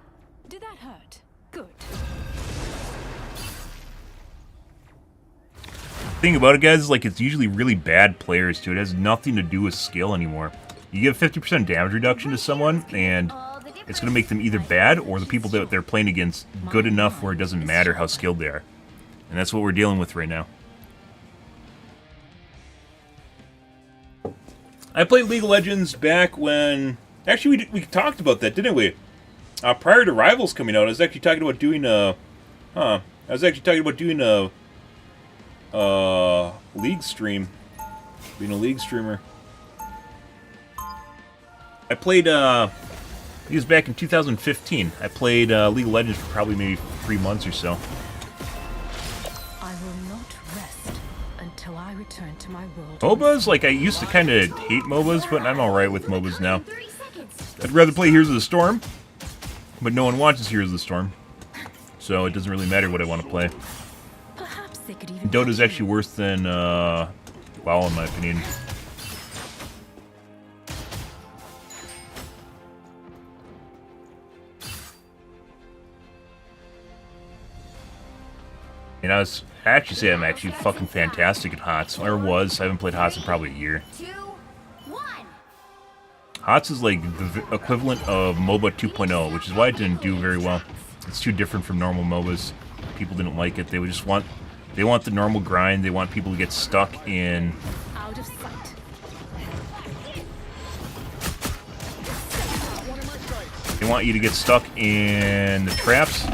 Did that hurt? Good. Thing about it, guys, is like it's usually really bad players too. It has nothing to do with skill anymore. You give 50% damage reduction to someone, and it's going to make them either bad or the people that they're playing against good enough where it doesn't matter how skilled they are. And that's what we're dealing with right now. I played League of Legends back when... Actually, we talked about that, didn't we? Prior to Rivals coming out, I was actually talking about doing a... league stream. Being a league streamer. I played, it was back in 2015. I played League of Legends for probably maybe 3 months or so. I will not rest until I return to my world. MOBAs? Like, I used to kind of hate MOBAs, but I'm alright with MOBAs now. I'd rather play Heroes of the Storm, but no one watches Heroes of the Storm. So it doesn't really matter what I want to play. Dota's actually worse than WoW, in my opinion. And I actually say I'm actually fucking fantastic at HOTS. Or was. I haven't played HOTS in probably a year. 2, 1. HOTS is like the equivalent of MOBA 2.0, which is why it didn't do very well. It's too different from normal MOBAs. People didn't like it. They would just want... They want the normal grind. They want people to get stuck in... Out of sight. They want you to get stuck in the traps.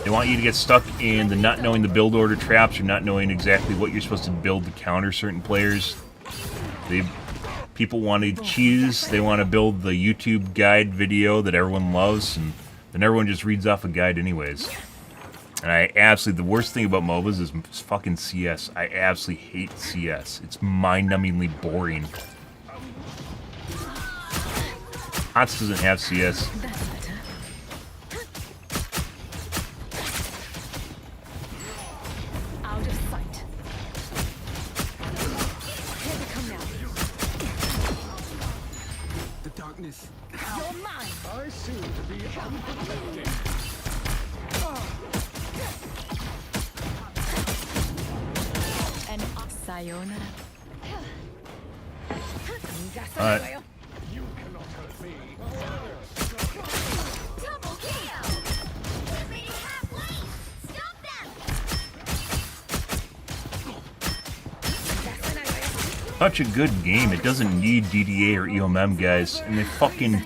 They want you to get stuck in the not knowing the build order traps or not knowing exactly what you're supposed to build to counter certain players. People want to cheese. They want to build the YouTube guide video that everyone loves, and then everyone just reads off a guide anyways. And I absolutely, the worst thing about MOBAs is fucking CS. I absolutely hate CS. It's mind-numbingly boring. HOTS doesn't have CS. darkness. You're mine. I seem to be unprotected. And sayonara. Alright. You cannot hurt me. Double kill! We're ready halfway! Stop them! Such a good game. It doesn't need DDA or EOMM, guys. And they fucking,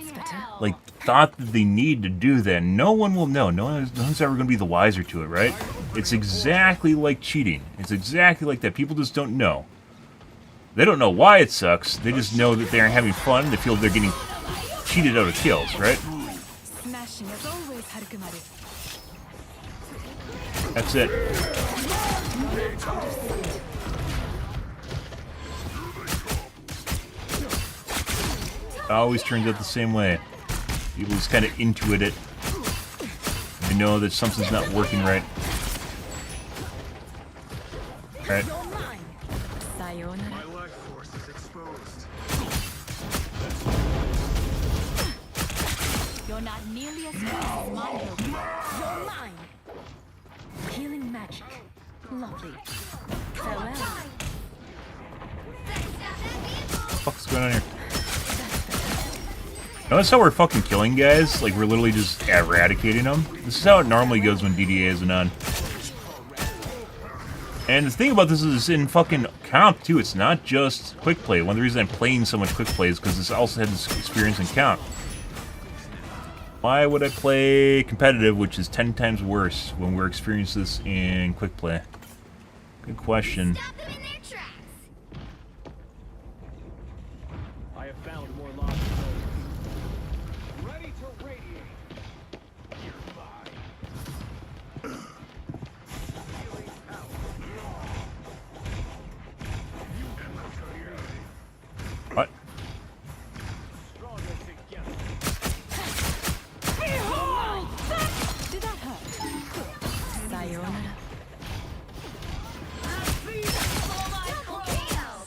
like, thought that they need to do that. No one will know. No one's ever going to be the wiser to it, right? It's exactly like cheating. It's exactly like that. People just don't know. They don't know why it sucks. They just know that they're having fun. They feel they're getting cheated out of kills, right? Smashing as always, Harukumaru. That's it. It always turns out the same way. People just kind of intuit it. They know that something's not working right. Right? Sayonara. My life force is exposed. You're not nearly as fast as my hope. You're mine. Healing magic. Lovely. Farewell. Better stop that vehicle! What the fuck's going on here? Notice how we're fucking killing guys? Like, we're literally just eradicating them? This is how it normally goes when DDA isn't on. And the thing about this is it's in fucking comp, too. It's not just quick play. One of the reasons I'm playing so much quick play is because this also had this experience in comp. Why would I play competitive, which is 10 times worse, when we're experiencing this in quick play? Good question. Stop them in their tracks! I have found more lost souls. Ready to radiate. You're mine. Healing out. You and my community. What? Stronger together. Did that hurt? Sayonara. Double kill!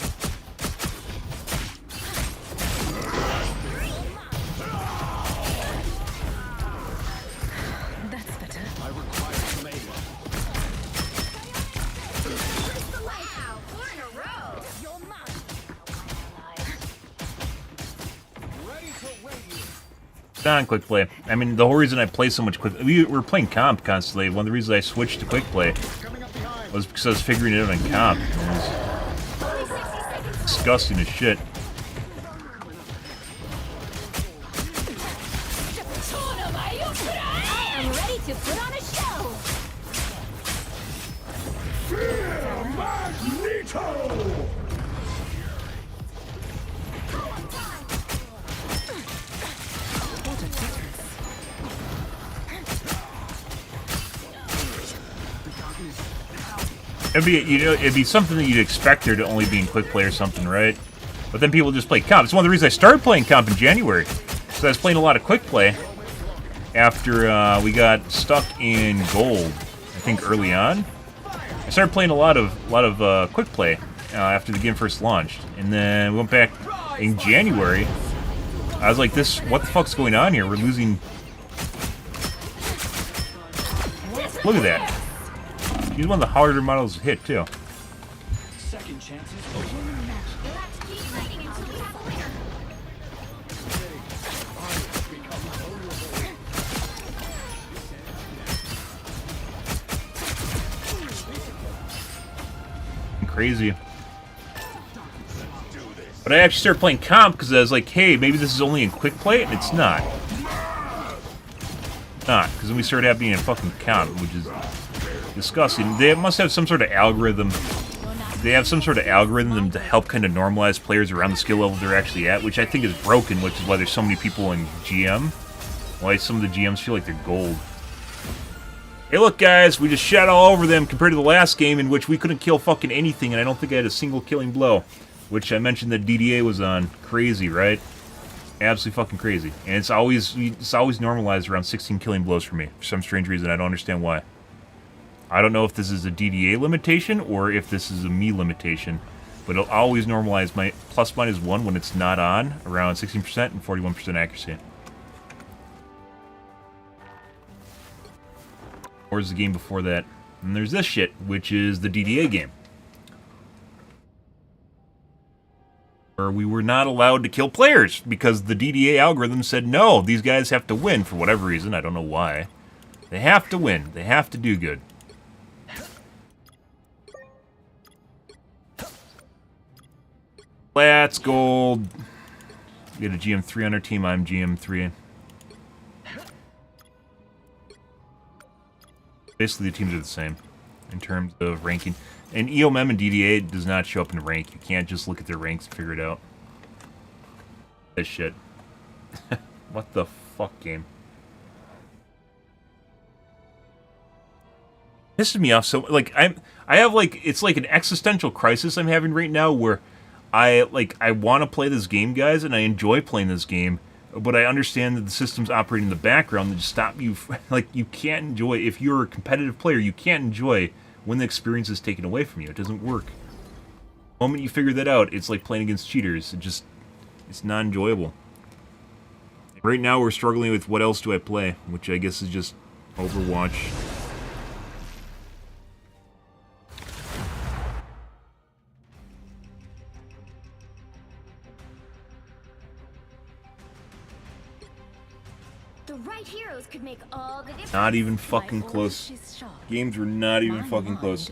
That's better. I require some aid. Wow! 4 in a row! You're mine. Ready to radiate. Non quick play. I mean, the whole reason I play so much quick, we were playing comp constantly. One of the reasons I switched to quick play was because I was figuring it out on comp. It was disgusting as shit. I'm ready to put on a show! It'd be something that you'd expect there to only be in quick play or something, right? But then people just play comp. It's one of the reasons I started playing comp in January. So I was playing a lot of quick play after we got stuck in gold. I think early on, I started playing a lot of quick play after the game first launched, and then we went back in January. I was like, what the fuck's going on here? We're losing. Look at that. He's one of the harder models to hit, too. Second chances. You'll have to keep fighting until we have a winner! Crazy. But I actually started playing comp because I was like, hey, maybe this is only in quick play, and it's not. Not, because then we started happening in fucking comp, which is disgusting. They must have some sort of algorithm. They have some sort of algorithm to help kind of normalize players around the skill level they're actually at, which I think is broken, which is why there's so many people in GM. Why some of the GMs feel like they're gold. Hey, look, guys, we just shot all over them compared to the last game in which we couldn't kill fucking anything, and I don't think I had a single killing blow. Which I mentioned that DDA was on. Crazy, right? Absolutely fucking crazy. And it's always normalized around 16 killing blows for me. For some strange reason, I don't understand why. I don't know if this is a DDA limitation or if this is a me limitation. but it'll always normalize my plus minus 1 when it's not on, around 16% and 41% accuracy. Where's the game before that? And there's this shit, which is the DDA game. Where we were not allowed to kill players because the DDA algorithm said, no, these guys have to win for whatever reason. I don't know why. They have to win. They have to do good. Let's gold. We got a GM3 on our team. I'm GM3. Basically, the teams are the same in terms of ranking. And EOMM and DDA does not show up in rank. You can't just look at their ranks and figure it out. This shit. What the fuck, game? Pisses me off so like I have like it's like an existential crisis I'm having right now where I want to play this game, guys, and I enjoy playing this game. But I understand that the system's operating in the background that just stop you. Like, you can't enjoy, if you're a competitive player, you can't enjoy when the experience is taken away from you. It doesn't work. The moment you figure that out, it's like playing against cheaters. It's not enjoyable. Right now, we're struggling with what else do I play, which I guess is just Overwatch. The right heroes could make all the difference. Not even fucking close. Games were not even fucking close.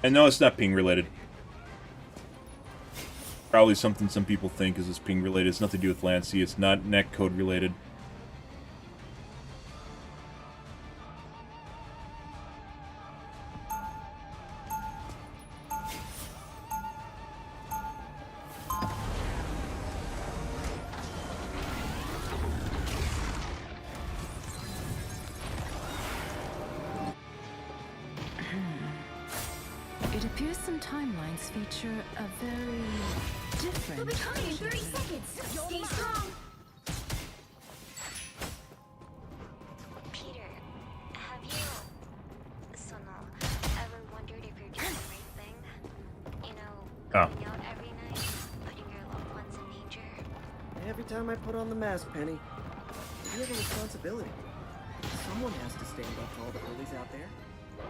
And no, it's not ping related. Probably something some people think is this ping related. It's nothing to do with Lancy. It's not netcode related. It appears some timelines feature a very different. We'll be coming in 30 seconds. Stay strong. Peter, have you, ever wondered if you're doing the right thing? You know, going out every night, putting your loved ones in danger. Every time I put on the mask, Penny, you have a responsibility. Someone has to stand up to all the bullies out there.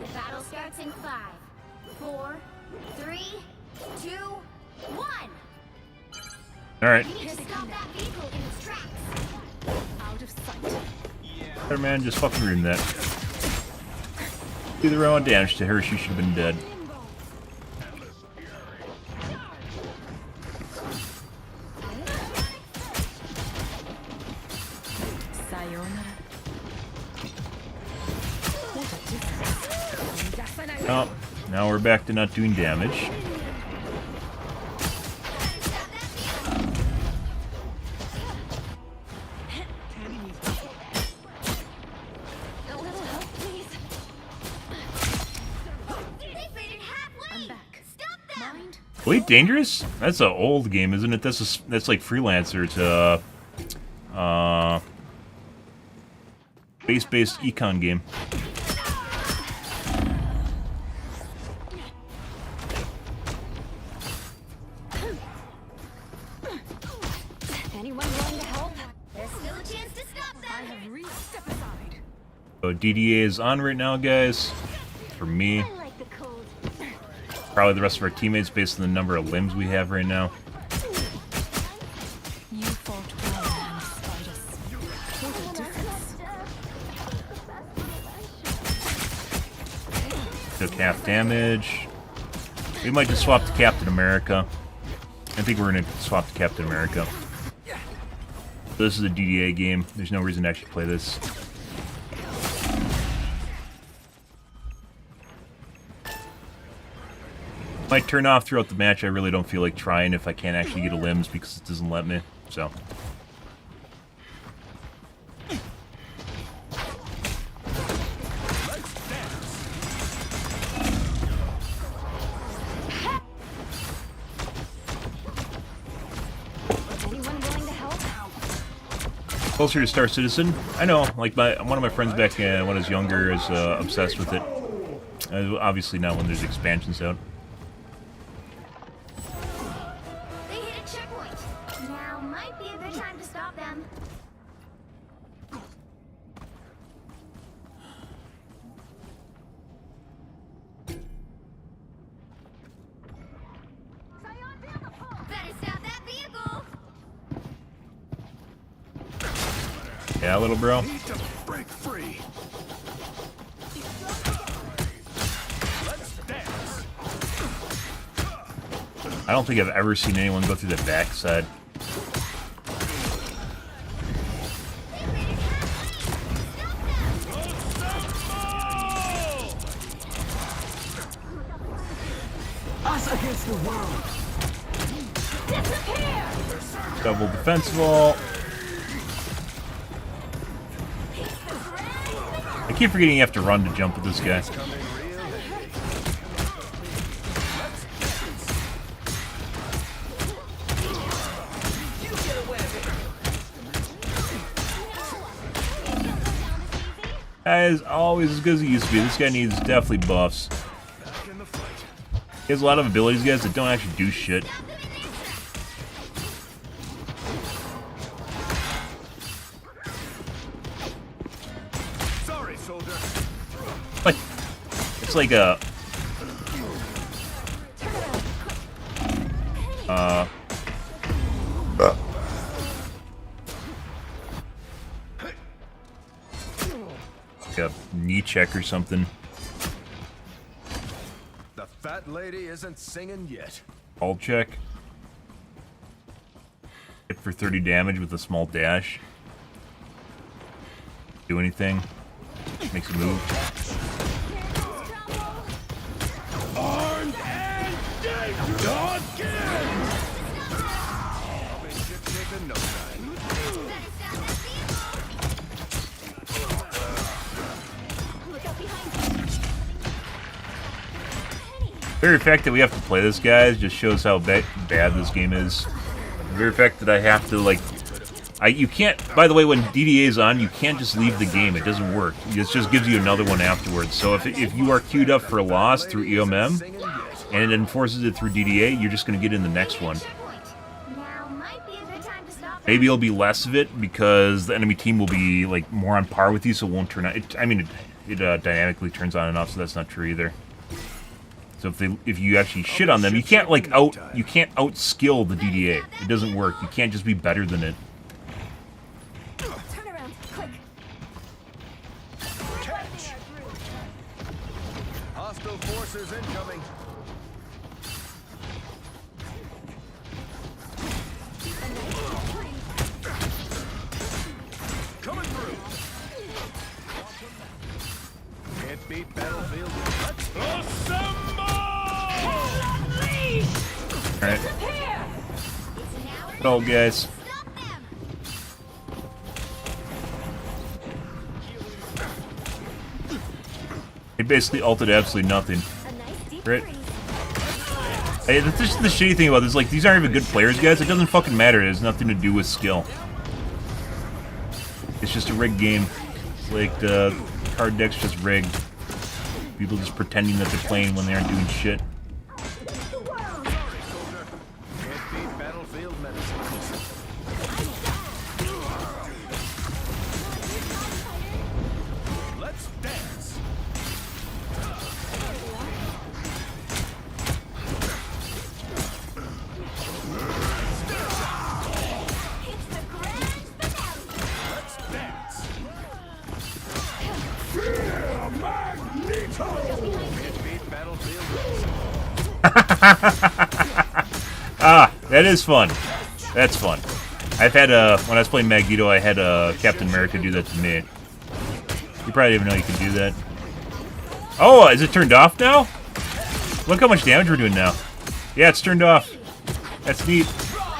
The battle starts in 5, 4, 3, 2, 1. Alright. You need to stop that vehicle in its tracks. Out of sight. Better man, just fucking ruin that. Do the wrong damage to her, she should have been dead. Oh, now we're back to not doing damage. Wait, Dangerous? That's an old game, isn't it? That's like Freelancer. It's a base-based econ game. Anyone willing to help? There's still a chance to stop that. I have reached step aside. So DDA is on right now, guys. For me. Probably the rest of our teammates based on the number of limbs we have right now. You fought well and despite us. What a difference. Took half damage. We might just swap to Captain America. I think we're going to swap to Captain America. So this is a DDA game. There's no reason to actually play this. Might turn off throughout the match. I really don't feel like trying if I can't actually get a limbs because it doesn't let me. So. Closer to Star Citizen. I know, like one of my friends back when I was younger is obsessed with it. Obviously not when there's expansions out. They hit a checkpoint. Now might be a good time to stop them. Better stop that vehicle. Yeah, little bro. Need to break free. Let's dance. I don't think I've ever seen anyone go through the backside. Us against the world. Double defensible. I keep forgetting you have to run to jump with this guy. Guy is always as good as he used to be. This guy needs definitely buffs. He has a lot of abilities, guys, that don't actually do shit. Sorry, soldier. Like, it's like a... like a knee check or something. The fat lady isn't singing yet. All check. Hit for 30 damage with a small dash. Do anything. Makes a move. Armed and dangerous again! I'll be ship-shape in no time. The very fact that we have to play this, guys, just shows how bad this game is. The very fact that I have to, like... you can't... By the way, when DDA is on, you can't just leave the game. It doesn't work. It just gives you another one afterwards. So if you are queued up for a loss through EOMM, and it enforces it through DDA, you're just going to get in the next one. Maybe it'll be less of it, because the enemy team will be, like, more on par with you, so it won't turn on... It dynamically turns on and off, so that's not true either. So if you actually shit on them, you can't out-skill the DDA. It doesn't work. You can't just be better than it. Turn around, quick. Catch! Hostile forces incoming. Coming through. Can't beat battlefield. Let's assemble! Alright. Go, guys. He basically ulted absolutely nothing. Right? Hey, that's just the shitty thing about this. Like, these aren't even good players, guys. It doesn't fucking matter. It has nothing to do with skill. It's just a rigged game. It's like the card deck's just rigged. People just pretending that they're playing when they aren't doing shit. Let's dance. Ah, that is fun. That's fun. I've had when I was playing Magneto, I had Captain America do that to me. You probably didn't even know you could do that. Oh, is it turned off now? Look how much damage we're doing now. Yeah, it's turned off. That's neat.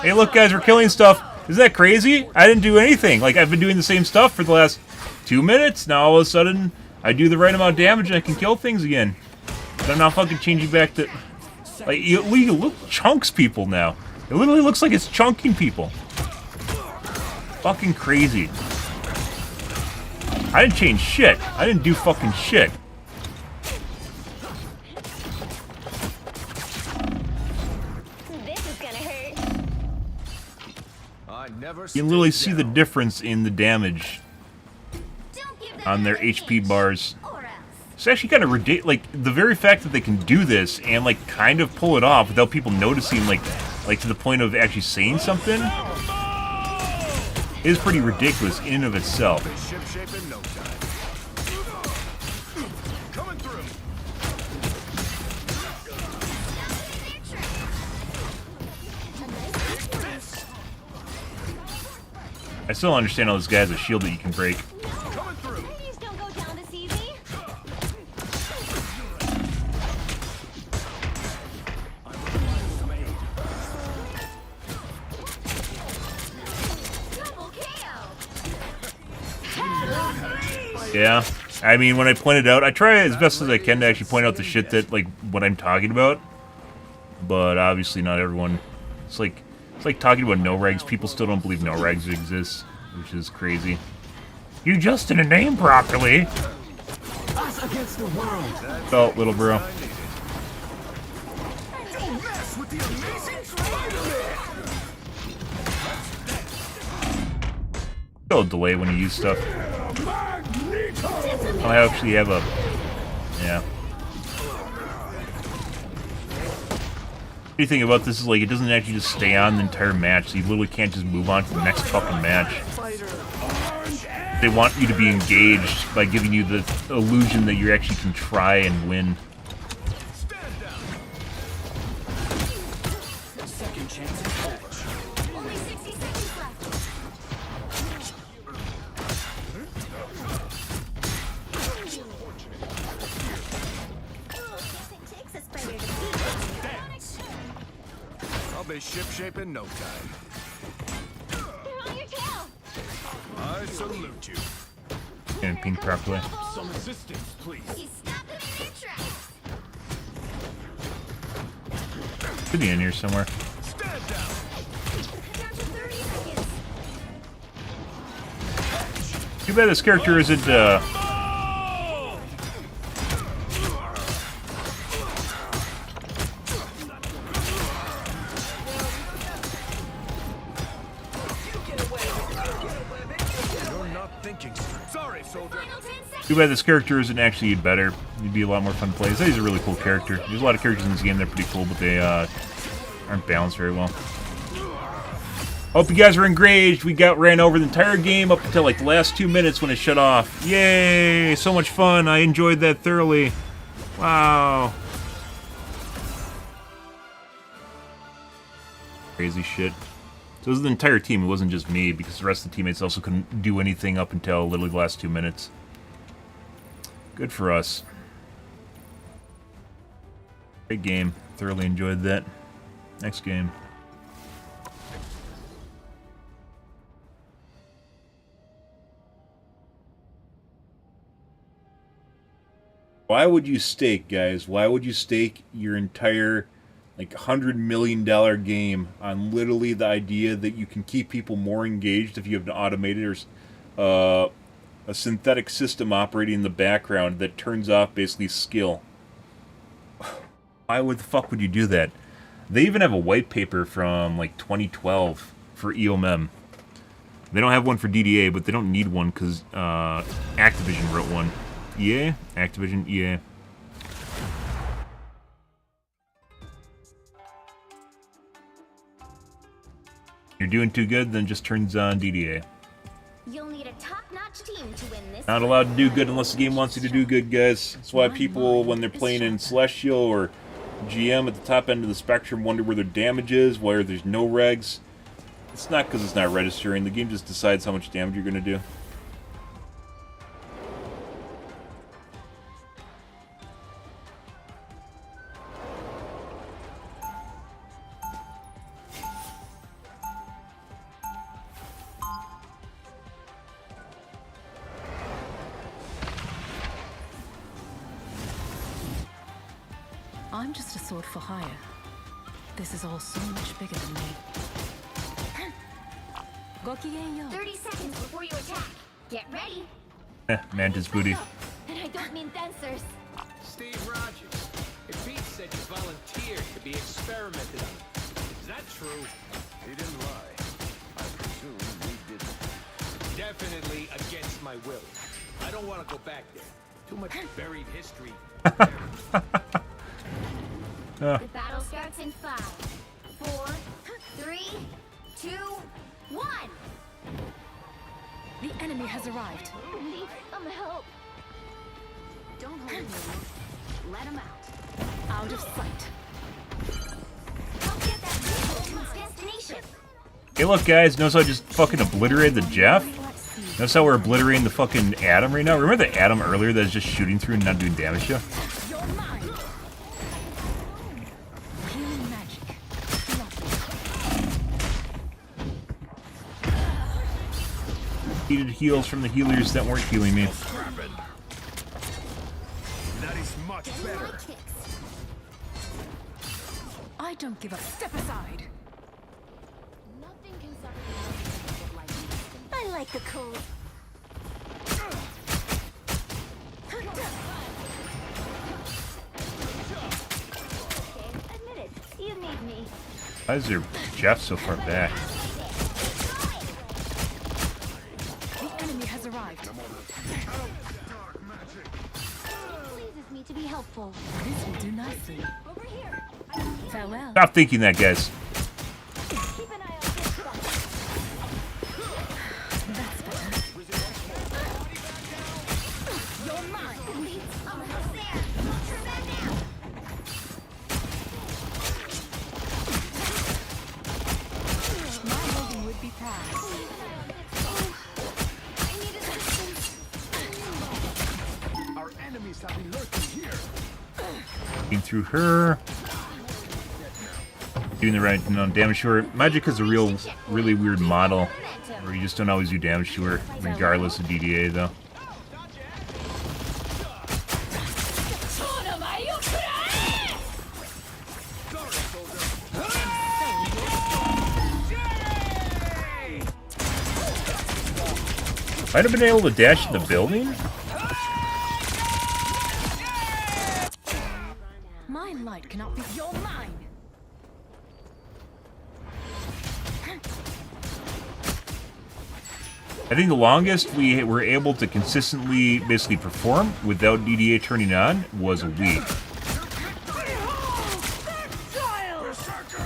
Hey, look, guys, we're killing stuff. Isn't that crazy? I didn't do anything. Like, I've been doing the same stuff for the last 2 minutes. Now, all of a sudden, I do the right amount of damage and I can kill things again. But I'm not fucking changing back to... Like, you look chunks people now. It literally looks like it's chunking people. Fucking crazy. I didn't change shit. I didn't do fucking shit. never You can literally stay see the down. difference in the damage Don't give them on their another HP inch, bars. or else. It's actually kind of ridiculous. Like, the very fact that they can do this and, like, kind of pull it off without people noticing, like to the point of actually saying something is pretty ridiculous in and of itself. Ship shape in no time. Coming through. I still don't understand how this guy has a shield that you can break. Coming through. Ladies don't go down this easy. Double KO. Yeah. I mean, when I point it out, I try as best as I can to actually point out the shit that, like, what I'm talking about. But obviously not everyone. It's like talking about no-regs. People still don't believe no-regs exist, which is crazy. You just didn't name properly. Us against the world. Felt, little bro. Don't mess with the amazing Spider-Man. Still a delay when you use stuff. I actually have a... Yeah. The thing about this is, like, it doesn't actually just stay on the entire match, so you literally can't just move on to the next fucking match. They want you to be engaged by giving you the illusion that you actually can try and win. Second chance to catch. Only 60 seconds left. It takes a spider to beat it. I'll be ship shape in no time. They're on your tail. I salute you. And ping properly. Some assistance, please. You stopped them in their tracks. Could be in here somewhere. Stand down. Down to 30 seconds. Too bad this character isn't, You're not thinking straight. Sorry, soldier. Final 10 seconds. Too bad this character isn't actually better. He'd be a lot more fun to play. He's a really cool character. There's a lot of characters in this game that are pretty cool, but they aren't balanced very well. Hope you guys are engaged. We ran over the entire game up until like the last 2 minutes when it shut off. Yay! So much fun. I enjoyed that thoroughly. Wow. Crazy shit. So it was the entire team. It wasn't just me, because the rest of the teammates also couldn't do anything up until literally the last 2 minutes. Good for us. Great game. Thoroughly enjoyed that. Next game. Why would you stake, guys? Why would you stake your entire, like, $100 million game on literally the idea that you can keep people more engaged if you have an automated or a synthetic system operating in the background that turns off basically skill? Why the fuck would you do that? They even have a white paper from like 2012 for EOMM. They don't have one for DDA, but they don't need one because Activision wrote one. EA? Activision, EA. You're doing too good, then just turns on DDA. You'll need a top-notch team to win this. Not allowed to do good unless the game wants you to do good, guys. That's why people, when they're playing in Celestial or GM at the top end of the spectrum, wonder where their damage is, where there's no regs. It's not because it's not registering. The game just decides how much damage you're going to do. I'm just a sword for hire. This is all so much bigger than me. 30 seconds before you attack. Get ready. Mantis booty. And I don't mean dancers. Steve Rogers. If Pete said you volunteered to be experimented on, is that true? He didn't lie. I presume definitely against my will. I don't want to go back there. Too much buried history. The battle starts in 5, 4, 3, 2, 1. The enemy has arrived. Need some help. Don't hold him. Let him out. Out of sight. Don't get that vehicle to its destination. Hey, look, guys. Notice how I just fucking obliterated the Jeff? Notice how we're obliterating the fucking Adam right now? Remember the Adam earlier that was just shooting through and not doing damage to you? You're mine. Healing magic. Needed heals from the healers that weren't healing me. That is much better. I don't give up. Step aside. Nothing can separate I like the cold. Okay, admit it. You need me. Why is there Jeff so far back? The enemy has arrived. It pleases me to be helpful. This will do nicely. Over here. Farewell. Stop thinking that, guys. Keep an eye on this spot. That's better. You're mine. Almost there. Turn back now. My holding would be proud. I need assistance. Our enemies have been lurking here. Looking through her. Doing the right damage to her. Magic is a really weird model where you just don't always do damage to her, regardless of DDA, though. Might have been able to dash in the building? My light cannot be your mine. I think the longest we were able to consistently basically perform without DDA turning on was a week.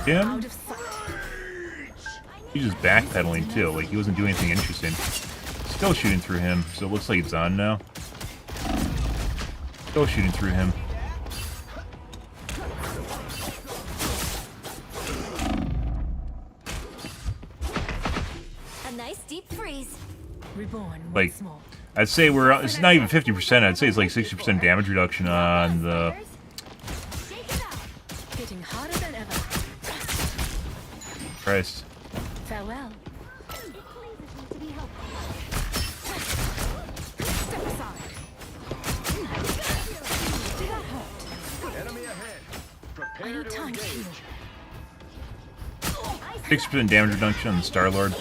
Him? Out of sight. He's just backpedaling too, like he wasn't doing anything interesting. Still shooting through him, so it looks like it's on now. Still shooting through him. A nice deep freeze. Reborn Like, once more. I'd say it's not even 50%, I'd say it's like 60% damage reduction on the... Shake it out. Hitting harder than ever. Christ. Farewell. It pleases me to be helpful. Step aside. Did that hurt? Enemy ahead. Are Prepare you to time to engage. heal? 6% damage reduction on the Star-Lord.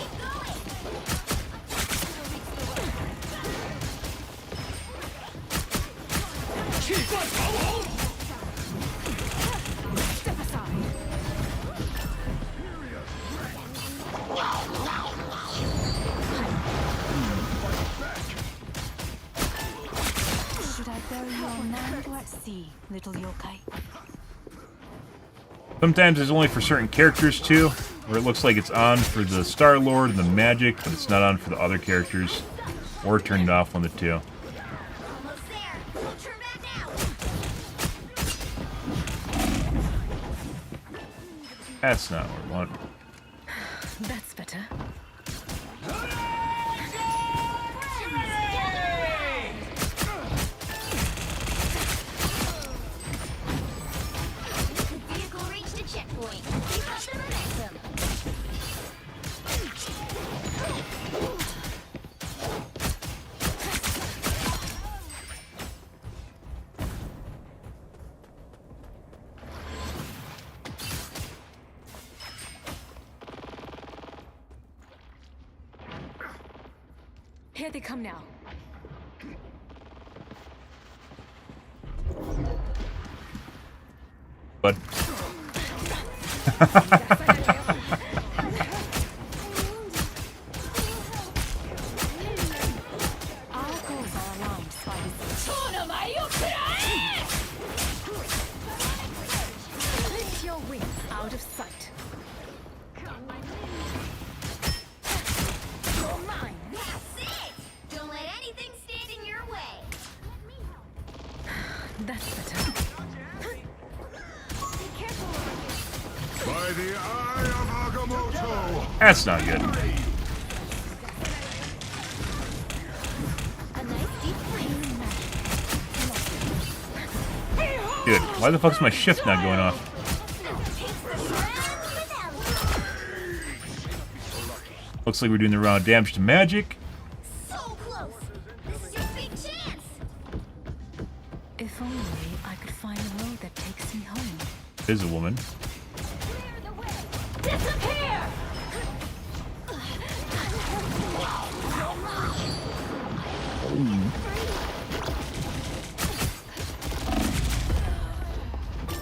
Step aside. 'Should I bury you on land or at sea, little yokai? Sometimes it's only for certain characters too, where it looks like it's on for the Star-Lord and the magic, but it's not on for the other characters. Or turned off, one of the two. Almost there. Turn back now. That's not what I want. That's better. Vehicle reached a checkpoint. Keep up the momentum. Here they come now. But eye of Agamotto! That's not good. A nice deep freeze. Dude, why the fuck's my shift not going off? Looks like we're doing the round damage to magic. So close. This is your big chance. If only I could find a road that takes me home. There's a woman. Clear the way. Disappear.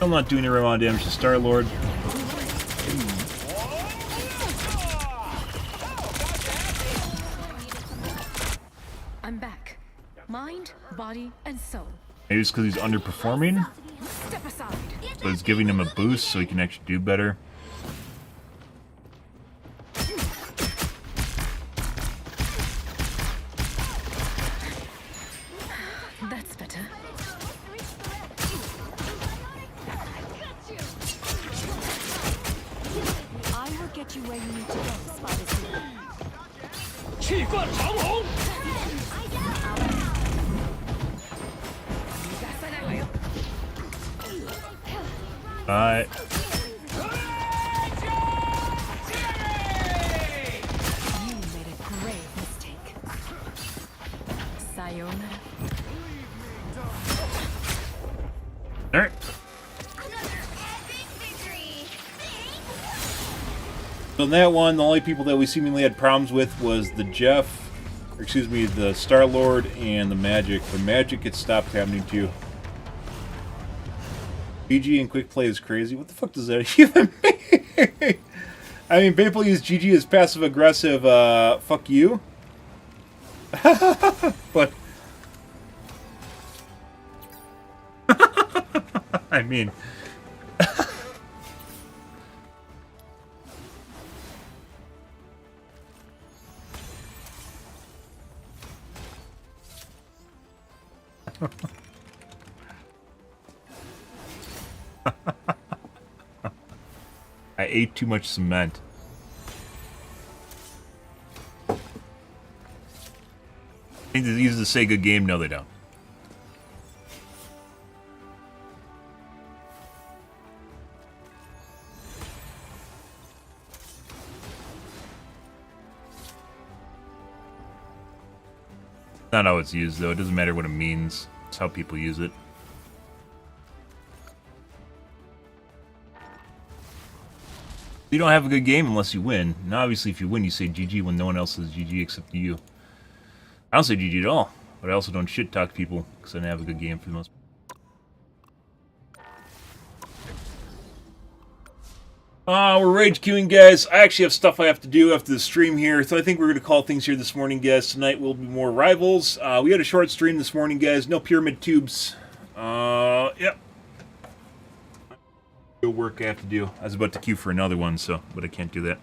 I'm not doing any round damage to Star-Lord. I'm back. Mind, body, and soul. Maybe it's because he's underperforming, Step aside. but it's giving him a boost so he can actually do better. That's better. I will get you where you need to go, Spider. 气贯长虹。 Alright. You made a grave mistake. Sayonara. Alright. So in that one, the only people that we seemingly had problems with was the Jeff, or excuse me, the Star-Lord and the Magic. The Magic it stopped happening to. GG and quick play is crazy. What the fuck does that even mean? I mean, people use GG as passive aggressive, fuck you. But I mean I ate too much cement. I think they use the Sega game. No, they don't. Not how it's used, though. It doesn't matter what it means. It's how people use it. You don't have a good game unless you win. And obviously, if you win, you say GG when no one else says GG except you. I don't say GG at all, but I also don't shit talk people because I don't have a good game for the most part. We're rage queuing, guys. I actually have stuff I have to do after the stream here, so I think we're going to call things here this morning, guys. Tonight will be more Rivals. We had a short stream this morning, guys. No pyramid tubes. Yep. Work I have to do. I was about to queue for another one, but I can't do that.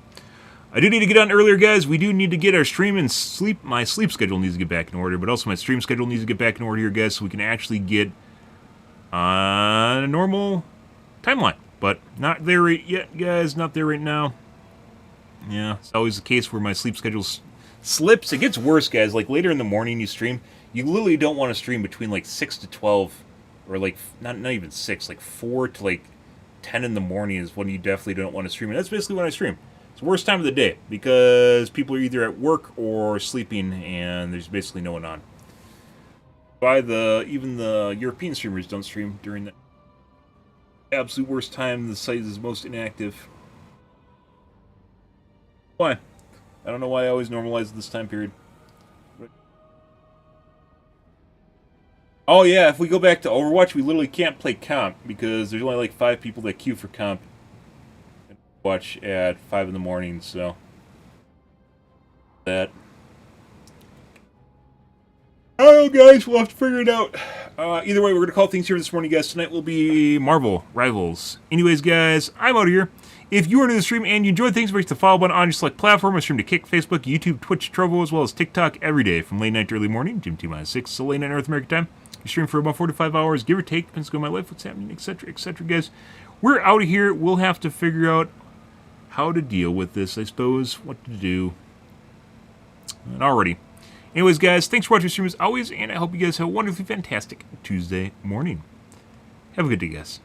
I do need to get on earlier, guys. We do need to get our stream and sleep. My sleep schedule needs to get back in order, but also my stream schedule needs to get back in order here, guys, so we can actually get on a normal timeline. But not there right yet, guys. Not there right now. Yeah, it's always the case where my sleep schedule slips. It gets worse, guys. Like later in the morning, you stream. You literally don't want to stream between like 6 to 12, or like not even 6, like 4 to like 10 in the morning is when you definitely don't want to stream. And that's basically when I stream. It's the worst time of the day because people are either at work or sleeping and there's basically no one on. Even the European streamers don't stream during that absolute worst time. The site is most inactive. Why? I don't know why I always normalize this time period. Oh yeah, if we go back to Overwatch, we literally can't play comp because there's only like 5 people that queue for comp. Watch at 5 in the morning, so that. I don't know, guys. We'll have to figure it out. Either way, we're gonna call things here this morning, guys. Tonight will be Marvel Rivals. Anyways, guys, I'm out of here. If you are new to the stream and you enjoy things, reach the follow button on your select platform. I stream to Kick, Facebook, YouTube, Twitch, Trovo, as well as TikTok every day from late night to early morning, Jim T-6, so late night North American time. I stream for about 4 to 5 hours, give or take, depends on my life, what's happening, etc., etc., guys. We're out of here. We'll have to figure out how to deal with this, I suppose, what to do. And alrighty. Anyways, guys, thanks for watching the stream as always, and I hope you guys have a wonderfully fantastic Tuesday morning. Have a good day, guys.